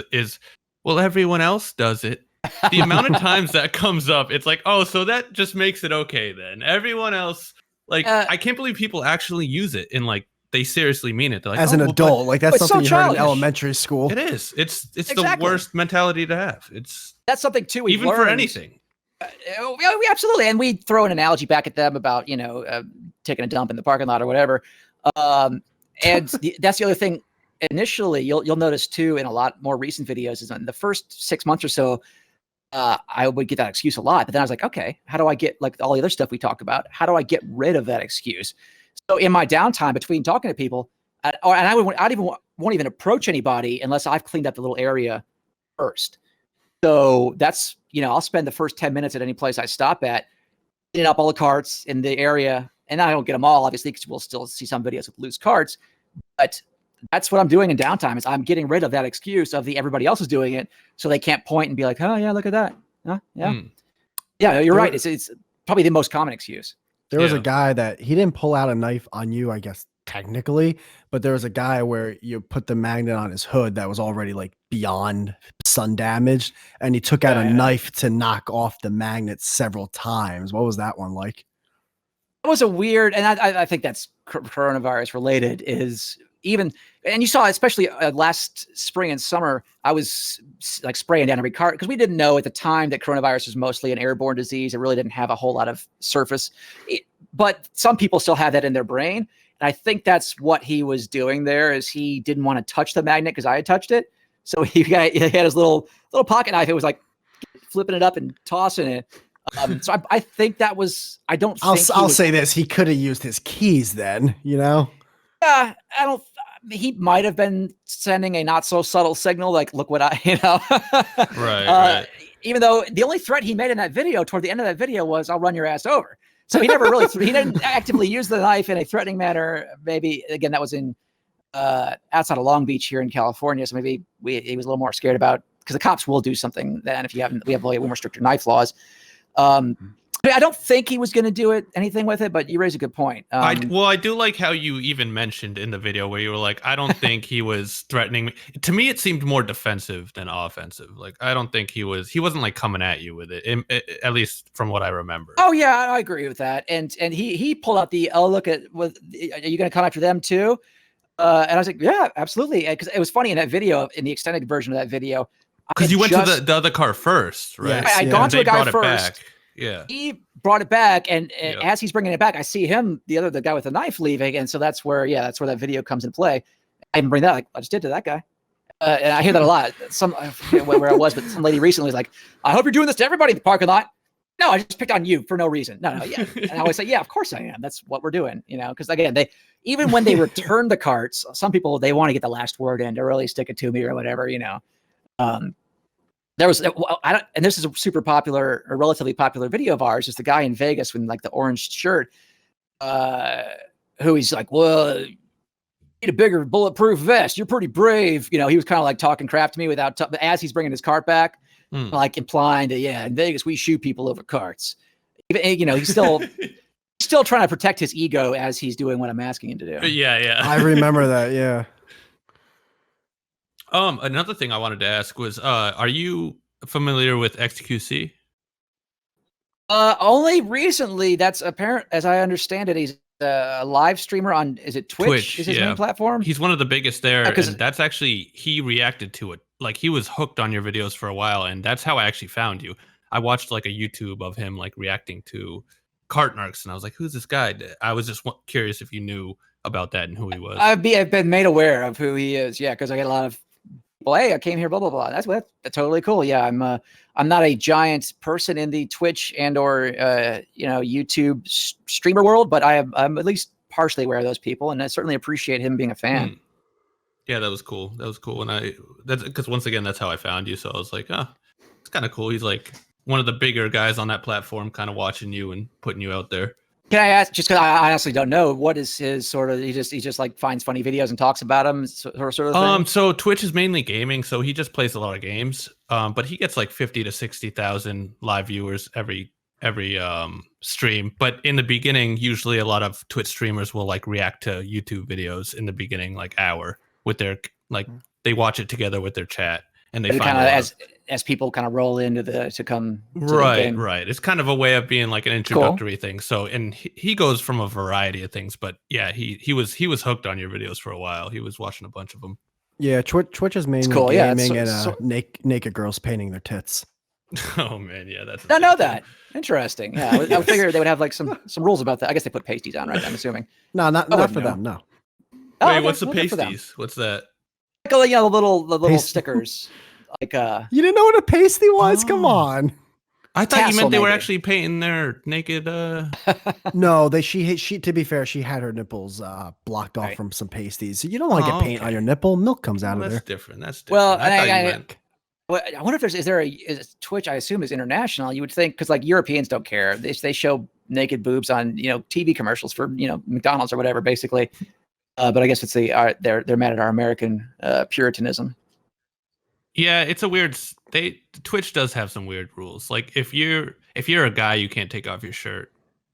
well, everyone else does it. the amount of times that comes up, it's like, oh, so that just makes it okay then. Everyone else, like, I can't believe people actually use it and like they seriously mean it. They're like, As oh, an well, adult, like that's it's something so you heard in childish. elementary school. it is. It's Exactly. the worst mentality to have. That's something too we've even learned. for anything. We absolutely, and we throw an analogy back at them about taking a dump in the parking lot or whatever. And that's the other thing. Initially, you'll notice too in a lot more recent videos is in the first 6 months or so. I would get that excuse a lot, but then I was like, okay, how do I get like all the other stuff we talked about? How do I get rid of that excuse? So in my downtime between talking to people, won't even approach anybody unless I've cleaned up the little area first. So that's, I'll spend the first 10 minutes at any place I stop at, cleaning up all the carts in the area. And I don't get them all, obviously, because we'll still see some videos with loose carts. But that's what I'm doing in downtime is I'm getting rid of that excuse of everybody else is doing it. So they can't point and be like, oh, yeah, look at that. Huh? Yeah. Yeah, you're right. It's probably the most common excuse. There was a guy that he didn't pull out a knife on you, I guess, technically, but there was a guy where you put the magnet on his hood that was already like beyond sun damaged, and he took out a knife to knock off the magnet several times. What was that one like? It was a weird, and I think that's coronavirus related, is even, and you saw, especially last spring and summer, I was like spraying down every cart because we didn't know at the time that coronavirus was mostly an airborne disease. It really didn't have a whole lot of surface, but some people still have that in their brain. And I think that's what he was doing there is he didn't want to touch the magnet because I had touched it. So he had his little pocket knife. It was like flipping it up and tossing it. So I think that was, I'll say this. He could have used his keys then, Yeah, he might have been sending a not so subtle signal. Like, look what Right. Even though the only threat he made in that video toward the end of that video was, I'll run your ass over. So he never really, he didn't actively use the knife in a threatening manner. Maybe again, that was in outside of Long Beach here in California. So maybe he was a little more scared about, because the cops will do something then if we have way more stricter knife laws. I don't think he was going to do anything with it, but you raise a good point. I do like how you even mentioned in the video where you were like, I don't think he was threatening me. To me, it seemed more defensive than offensive. Like, I don't think he wasn't like coming at you with it, at least from what I remember. Oh yeah, I agree with that. And he pulled out look at, are you going to come after them too? And I was like, yeah, absolutely. Because it was funny in that video, in the extended version of that video. Because you went to the other car first, right? Yes, I'd gone to a guy first. Yeah, he brought it back, and as he's bringing it back, I see him, the guy with the knife, leaving, and so that's where that video comes into play. I even bring that, like, I just did to that guy, and I hear that a lot. I forget where I was, but some lady recently was like, "I hope you're doing this to everybody in the parking lot." No, I just picked on you for no reason. No, yeah. And I always say, yeah, of course I am. That's what we're doing, because again, even when they return the carts, some people, they want to get the last word in to really stick it to me or whatever, There was, and this is a super popular or relatively popular video of ours, is the guy in Vegas with like the orange shirt, who he's like, well, you need a bigger bulletproof vest. You're pretty brave. He was kind of like talking crap to me as he's bringing his cart back, like implying that, yeah, in Vegas, we shoot people over carts. He's still trying to protect his ego as he's doing what I'm asking him to do. Yeah. I remember that. Yeah. Another thing I wanted to ask was, are you familiar with XQC? Only recently. That's apparent, as I understand it. He's a live streamer on, is it Twitch? Is his main platform? He's one of the biggest there, and that's actually, he reacted to it. Like, he was hooked on your videos for a while, and that's how I actually found you. I watched like a YouTube of him like reacting to cart narcs, and I was like, who's this guy? I was just curious if you knew about that and who he was. I've been made aware of who he is. Yeah, because I get a lot of, well, hey, I came here, blah blah blah. That's totally cool. Yeah, I'm not a giant person in the Twitch and or YouTube streamer world, but I'm at least partially aware of those people, and I certainly appreciate him being a fan. Yeah, that was cool. And that's because once again, that's how I found you. So I was like, oh, it's kind of cool. He's like one of the bigger guys on that platform, kind of watching you and putting you out there. Can I ask, just because I honestly don't know, what is his sort of, he just like finds funny videos and talks about them, sort of thing? So Twitch is mainly gaming, so he just plays a lot of games. But he gets like 50 to 60,000 live viewers every stream. But in the beginning, usually a lot of Twitch streamers will like react to YouTube videos in the beginning, like hour with their, like, they watch it together with their chat, and they find as people kind of roll into to come to the Right, game. right. It's kind of a way of being like an introductory thing. So, and he goes from a variety of things, but yeah, he was hooked on your videos for a while. He was watching a bunch of them. Yeah, Twitch is mainly cool. Yeah, gaming it's and naked girls painting their tits. Oh man, yeah, that's. I know that. Interesting. Yeah, I would figure they would have like some rules about that. I guess they put pasties on, right? I'm assuming. No, not wouldn't for know. them. No. Oh, Wait, okay. what's the Well, good for them. pasties? What's that? Like, the little Pasty. stickers. Like You didn't know what a pasty was? Come Oh. on. I thought you Tassel meant they were naked. actually painting their naked. No, she to be fair, she had her nipples blocked off Right. from some pasties. So you don't want to Oh, get paint on okay. your nipple. Milk comes out Well, of that's there. different. That's different. Well, I thought you I meant. well, I wonder if is Twitch, I assume, is international. You would think, because like Europeans don't care. They show naked boobs on TV commercials for McDonald's or whatever, basically. But I guess it's they're mad at our American Puritanism. Yeah, it's a weird. Twitch does have some weird rules. Like if you're a guy, you can't take off your shirt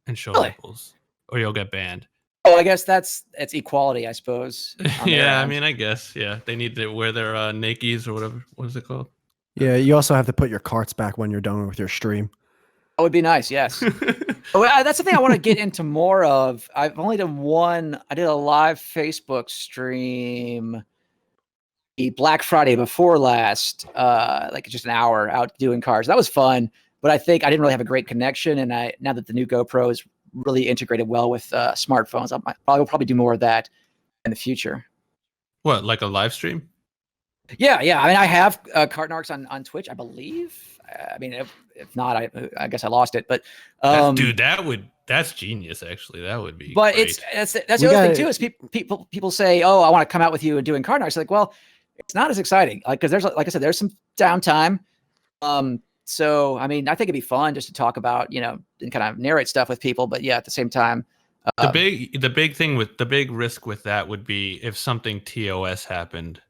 and show Really? nipples, or you'll get banned. Oh, I guess it's equality, I suppose. on their Yeah, I end. mean, I guess. Yeah, they need to wear their Nikes or whatever. What is it called? Yeah, you also have to put your carts back when you're done with your stream. That would be nice. Yes. Oh, that's the thing I want to get into more of. I've only done one. I did a live Facebook stream the Black Friday before last, like just an hour out doing cars. That was fun, but I think I didn't really have a great connection. And now that the new GoPro is really integrated well with smartphones, I will probably do more of that in the future. What, like a live stream? Yeah. I mean, I have Cart Narcs on Twitch, I believe. I mean, if not, I guess I lost it. But Dude, that's genius. Actually, that would be. But great. that's the other thing too is people say, oh, I want to come out with you and doing Cart Narcs. Like, well, it's not as exciting because there's, like I said, there's some downtime. So I mean, I think it'd be fun just to talk about and kind of narrate stuff with people. But yeah, at the same time, the big risk with that would be if something TOS happened.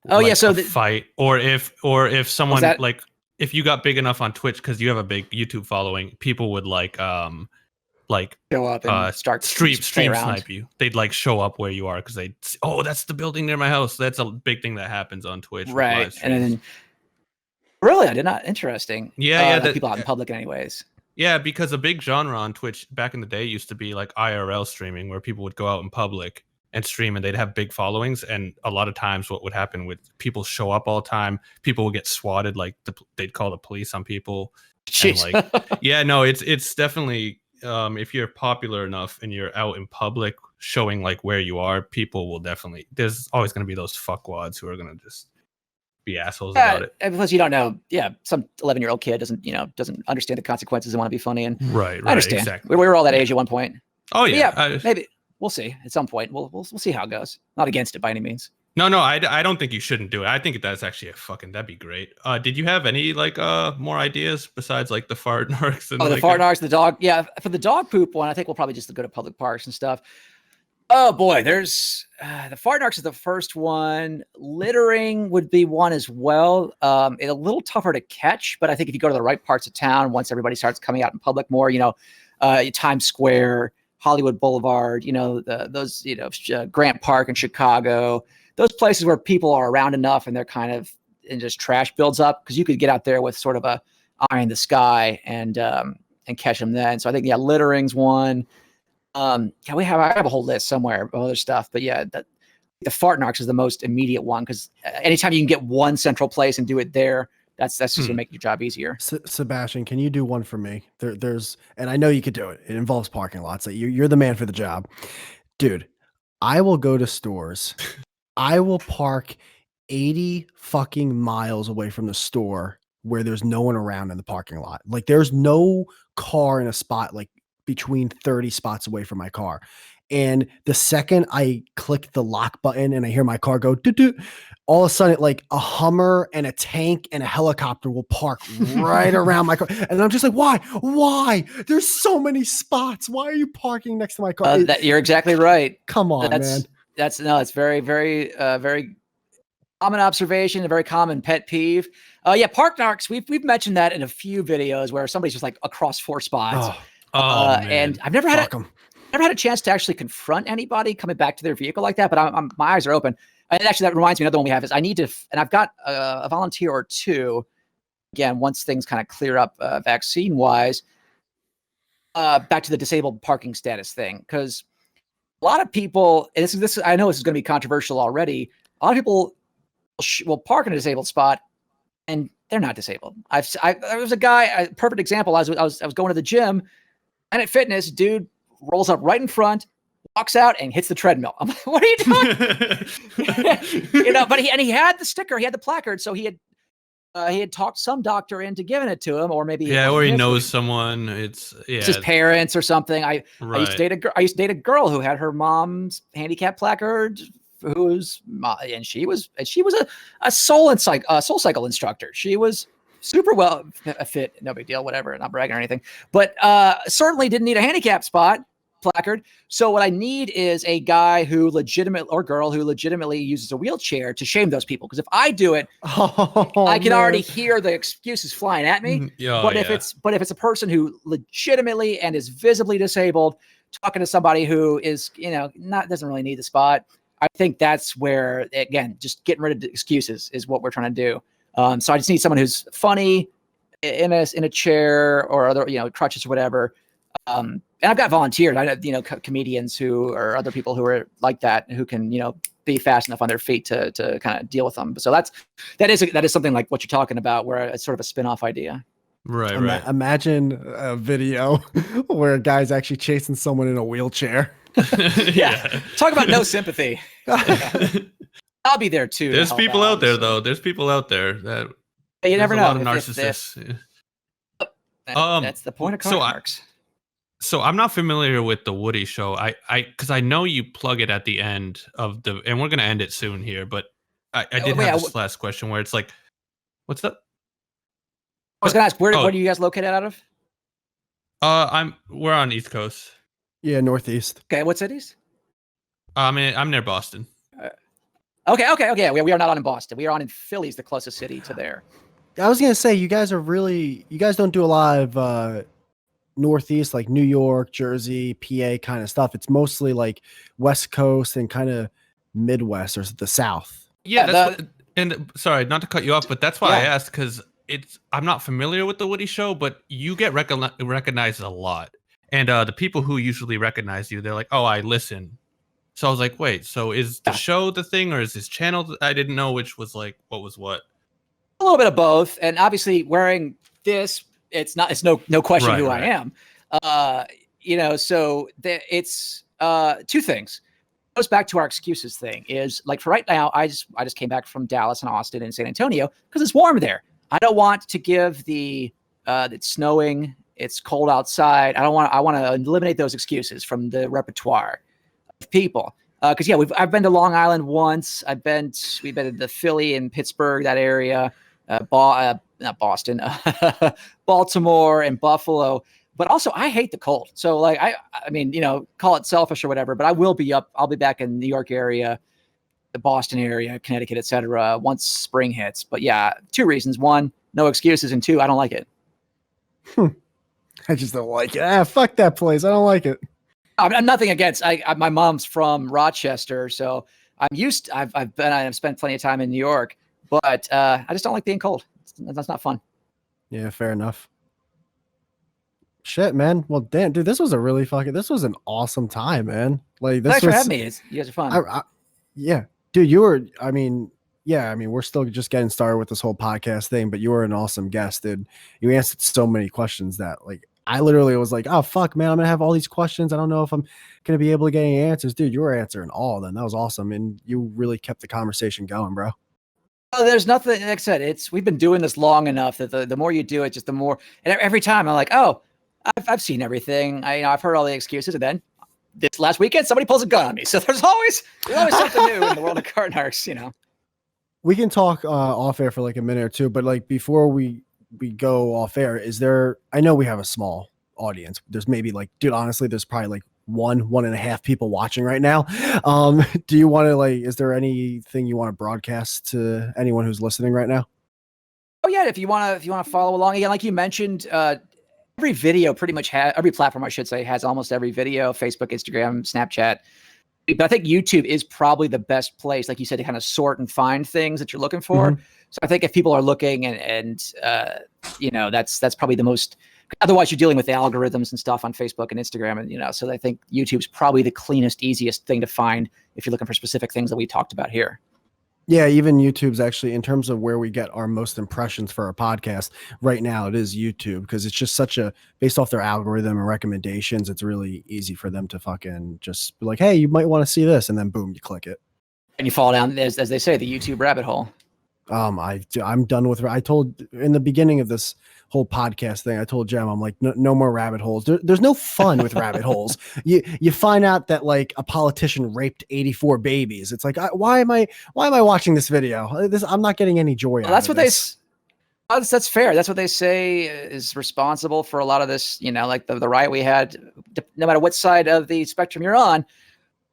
Oh yeah, so a fight or if someone that, like if you got big enough on Twitch because you have a big YouTube following, people would like go up and start stream snipe you. They'd like show up where you are because they'd that's the building near my house. That's a big thing that happens on Twitch, right? And then really, I did not interesting. Yeah, that people out in public, anyways. Yeah, because a big genre on Twitch back in the day used to be like IRL streaming, where people would go out in public and stream, and they'd have big followings. And a lot of times, what would happen with people show up all the time, people would get swatted, like they'd call the police on people. Jeez. And like, yeah, no, it's definitely if you're popular enough and you're out in public showing like where you are, people will definitely. There's always going to be those fuckwads who are going to just be assholes about it. And plus, you don't know. Yeah, some 11-year-old kid doesn't understand the consequences and want to be funny. And right, I understand. Exactly. We were all that age at one point. Oh yeah, yeah. Maybe we'll see at some point. We'll see how it goes. Not against it by any means. No, I don't think you shouldn't do it. I think that's actually that'd be great. Did you have any like more ideas besides like the fart narcs? And, the fart narcs, the dog. Yeah, for the dog poop one, I think we'll probably just go to public parks and stuff. Oh boy, there's the fart narcs is the first one. Littering would be one as well. It's a little tougher to catch, but I think if you go to the right parts of town, once everybody starts coming out in public more, Times Square, Hollywood Boulevard, those Grant Park in Chicago, those places where people are around enough and they're kind of and just trash builds up, because you could get out there with sort of a eye in the sky and catch them then. So I think littering's one. I have a whole list somewhere of other stuff, but yeah, the fart narcs is the most immediate one, because anytime you can get one central place and do it there, that's just gonna make your job easier. Sebastian, can you do one for me? There's, and I know you could do it. It involves parking lots. Like you're the man for the job, dude. I will go to stores. I will park 80 fucking miles away from the store where there's no one around in the parking lot. Like there's no car in a spot like between 30 spots away from my car. And the second I click the lock button and I hear my car go doo-doo, all of a sudden like a Hummer and a tank and a helicopter will park right around my car. And I'm just like, why? There's so many spots. Why are you parking next to my car? You're exactly right. Come on, man. It's very, very, very common observation, a very common pet peeve. Park narcs. We've mentioned that in a few videos where somebody's just like across 4 spots. And I've never had a chance to actually confront anybody coming back to their vehicle like that, but my eyes are open. And actually, that reminds me, another one we have is I need to, and I've got a volunteer or two. Again, once things kind of clear up vaccine wise, back to the disabled parking status thing, because a lot of people, and this I know this is going to be controversial already. A lot of people will park in a disabled spot, and they're not disabled. There was a guy, a perfect example. I was going to the gym, and at Fitness, dude rolls up right in front, walks out, and hits the treadmill. I'm like, what are you doing? But he had the sticker, he had the placard, so he had talked some doctor into giving it to him, or maybe or he knows someone. It's his parents or something. I used to date a girl who had her mom's handicap placard, and she was a soul cycle instructor. She was super well fit, no big deal, whatever, not bragging or anything, but certainly didn't need a handicap spot placard. So what I need is a guy or girl who legitimately uses a wheelchair to shame those people. Because if I do it, I can already hear the excuses flying at me. If it's a person who legitimately and is visibly disabled talking to somebody who is, doesn't really need the spot, I think that's where, again, just getting rid of the excuses is what we're trying to do. So I just need someone who's funny in a chair or other, crutches or whatever. And I've got volunteers, comedians or other people who are like that, who can, be fast enough on their feet to kind of deal with them. So that is something like what you're talking about, where it's sort of a spin-off idea. Right. Imagine a video where a guy's actually chasing someone in a wheelchair. Yeah. Talk about no sympathy. I'll be there too. There's people out there, though. There's people out there that you never know. A lot of narcissists. That's the point of Narcs. So I'm not familiar with the Woody show. Because I know you plug it at the end of and we're gonna end it soon here. But I did have this last question where it's like, what's that? I was gonna ask, where are you guys located out of? We're on East Coast. Yeah, Northeast. Okay, what cities? I'm near Boston. Okay. We are not on in Boston. We are on in Philly's the closest city to there. I was gonna say you guys don't do a lot of Northeast, like New York, Jersey, PA kind of stuff. It's mostly like West Coast and kind of Midwest or the South. Yeah, and sorry, not to cut you off, but that's why I asked, because I'm not familiar with the Woody show, but you get recognized a lot. And the people who usually recognize you, they're like, oh, I listen. So I was like, wait, so is the show the thing, or is this channel? I didn't know which was like, what was what. A little bit of both. And obviously wearing this, it's no question who I am. So it's two things. It goes back to our excuses thing, is like, for right now, I just came back from Dallas and Austin and San Antonio because it's warm there. I don't want to give it's snowing, it's cold outside. I want to eliminate those excuses from the repertoire of people. Because I've been to Long Island once. We've been to the Philly and Pittsburgh, that area, not Boston, Baltimore and Buffalo. But also, I hate the cold. So like, I mean, call it selfish or whatever, but I'll be back in New York area, the Boston area, Connecticut, etc. once spring hits. But yeah, two reasons: one, no excuses, and two, I don't like it. I just don't like it. Fuck that place. I don't like it. I'm nothing against. My mom's from Rochester, so I'm used. I've spent plenty of time in New York, but I just don't like being cold. That's not fun. Yeah, fair enough. Shit, man. Well, damn, dude, this was an awesome time, man. Like, thanks for having me. You guys are fun. Yeah, dude, we're still just getting started with this whole podcast thing, but you were an awesome guest, dude. You answered so many questions that, like, I literally was like, oh, fuck, man, I'm going to have all these questions. I don't know if I'm going to be able to get any answers. Dude, you were answering all of them. That was awesome. And you really kept the conversation going, bro. Oh, there's nothing, like I said, we've been doing this long enough that the more you do it, just the more, and every time I'm like, oh, I've seen everything. I've heard all the excuses. And then this last weekend, somebody pulls a gun on me. So there's always something new in the world of Narcs, We can talk off air for like a minute or two, but like before we go off air, I know we have a small audience. There's maybe like, dude, honestly, there's probably like 1.5 people watching right now. Do you want to is there anything you want to broadcast to anyone who's listening right now? Oh yeah. If you want to follow along again, like you mentioned, every video pretty much every platform, I should say, has almost every video: Facebook, Instagram, Snapchat. But I think YouTube is probably the best place, like you said, to kind of sort and find things that you're looking for. So I think if people are looking and that's probably the most. Otherwise, you're dealing with the algorithms and stuff on Facebook and Instagram, and so I think YouTube's probably the cleanest, easiest thing to find if you're looking for specific things that we talked about here. Yeah, even YouTube's actually, in terms of where we get our most impressions for our podcast right now, it is YouTube, because it's just based off their algorithm and recommendations, it's really easy for them to fucking just be like, hey, you might want to see this, and then boom, you click it. And you fall down, as they say, the YouTube rabbit hole. I'm done with. I told in the beginning of this whole podcast thing, I told Gem, I'm like, no more rabbit holes. There's no fun with rabbit holes. You find out that like a politician raped 84 babies. It's like, why am I watching this video? I'm not getting any joy. Well, that's what this. That's fair. That's what they say is responsible for a lot of this. Like the riot we had. No matter what side of the spectrum you're on,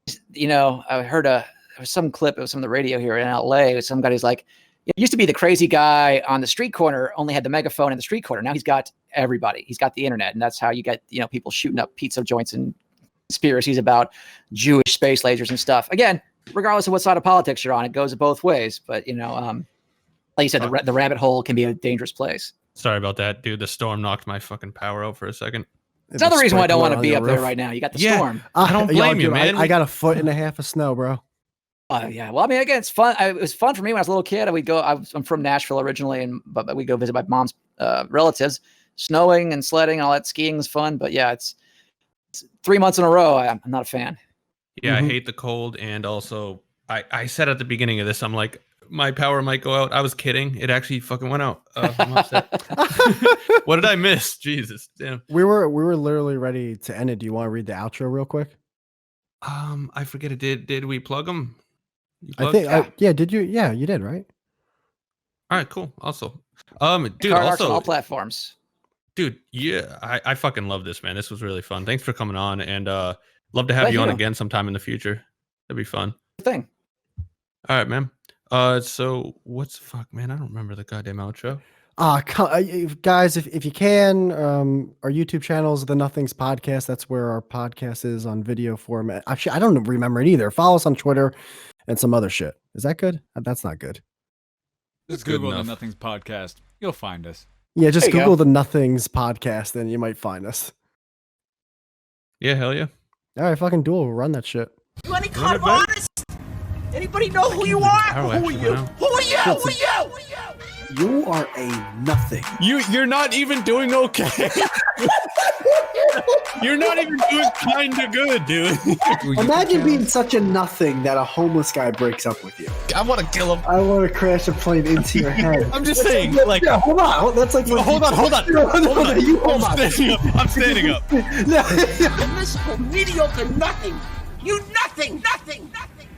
I heard there was some clip of some of the radio here in LA. Some guy who's like, it used to be the crazy guy on the street corner only had the megaphone in the street corner. Now he's got everybody. He's got the internet, and that's how you get people shooting up pizza joints and conspiracies about Jewish space lasers and stuff. Again, regardless of what side of politics you're on, it goes both ways. But like you said, the rabbit hole can be a dangerous place. Sorry about that, dude. The storm knocked my fucking power out for a second. It's another reason why I don't want to be up there right now. You got the storm. I don't blame you, man. I got 1.5 feet of snow, bro. Yeah. Well, I mean, again, it's fun. It was fun for me when I was a little kid. I'm from Nashville originally, but we go visit my mom's relatives. Snowing and sledding and all that skiing is fun. But yeah, it's 3 months in a row. I'm not a fan. Yeah, I hate the cold. And also, I said at the beginning of this, I'm like, my power might go out. I was kidding. It actually fucking went out. I'm upset. What did I miss? Jesus, damn. We were literally ready to end it. Do you want to read the outro real quick? I forget it. Did we plug them? I think, yeah. Did you? Yeah, you did, right? All right, cool. Also, dude, also on all platforms. Dude, yeah, I fucking love this, man. This was really fun. Thanks for coming on, and love to have you on again sometime in the future. That'd be fun. Thing. All right, man. So what's fuck, man? I don't remember the goddamn outro. Guys, if you can, our YouTube channel is the Nothings Podcast. That's where our podcast is on video format. Actually, I don't remember it either. Follow us on Twitter and some other shit. Is that good? That's not good. Just Google the Nothings Podcast. You'll find us. Yeah, just Google the Nothings Podcast and you might find us. Yeah, hell yeah. All right, fucking Duel, we'll run that shit. You any kind of artist? Anybody know who you are? Who are you? Who are you? Who are you? You are a nothing. You're not even doing okay. You're not even doing kind of good, dude. Imagine being such a nothing that a homeless guy breaks up with you. I want to kill him. I want to crash a plane into your head. I'm just saying, like, yeah, hold on. That's like, hold on. I'm standing up. You miserable, mediocre nothing. You nothing.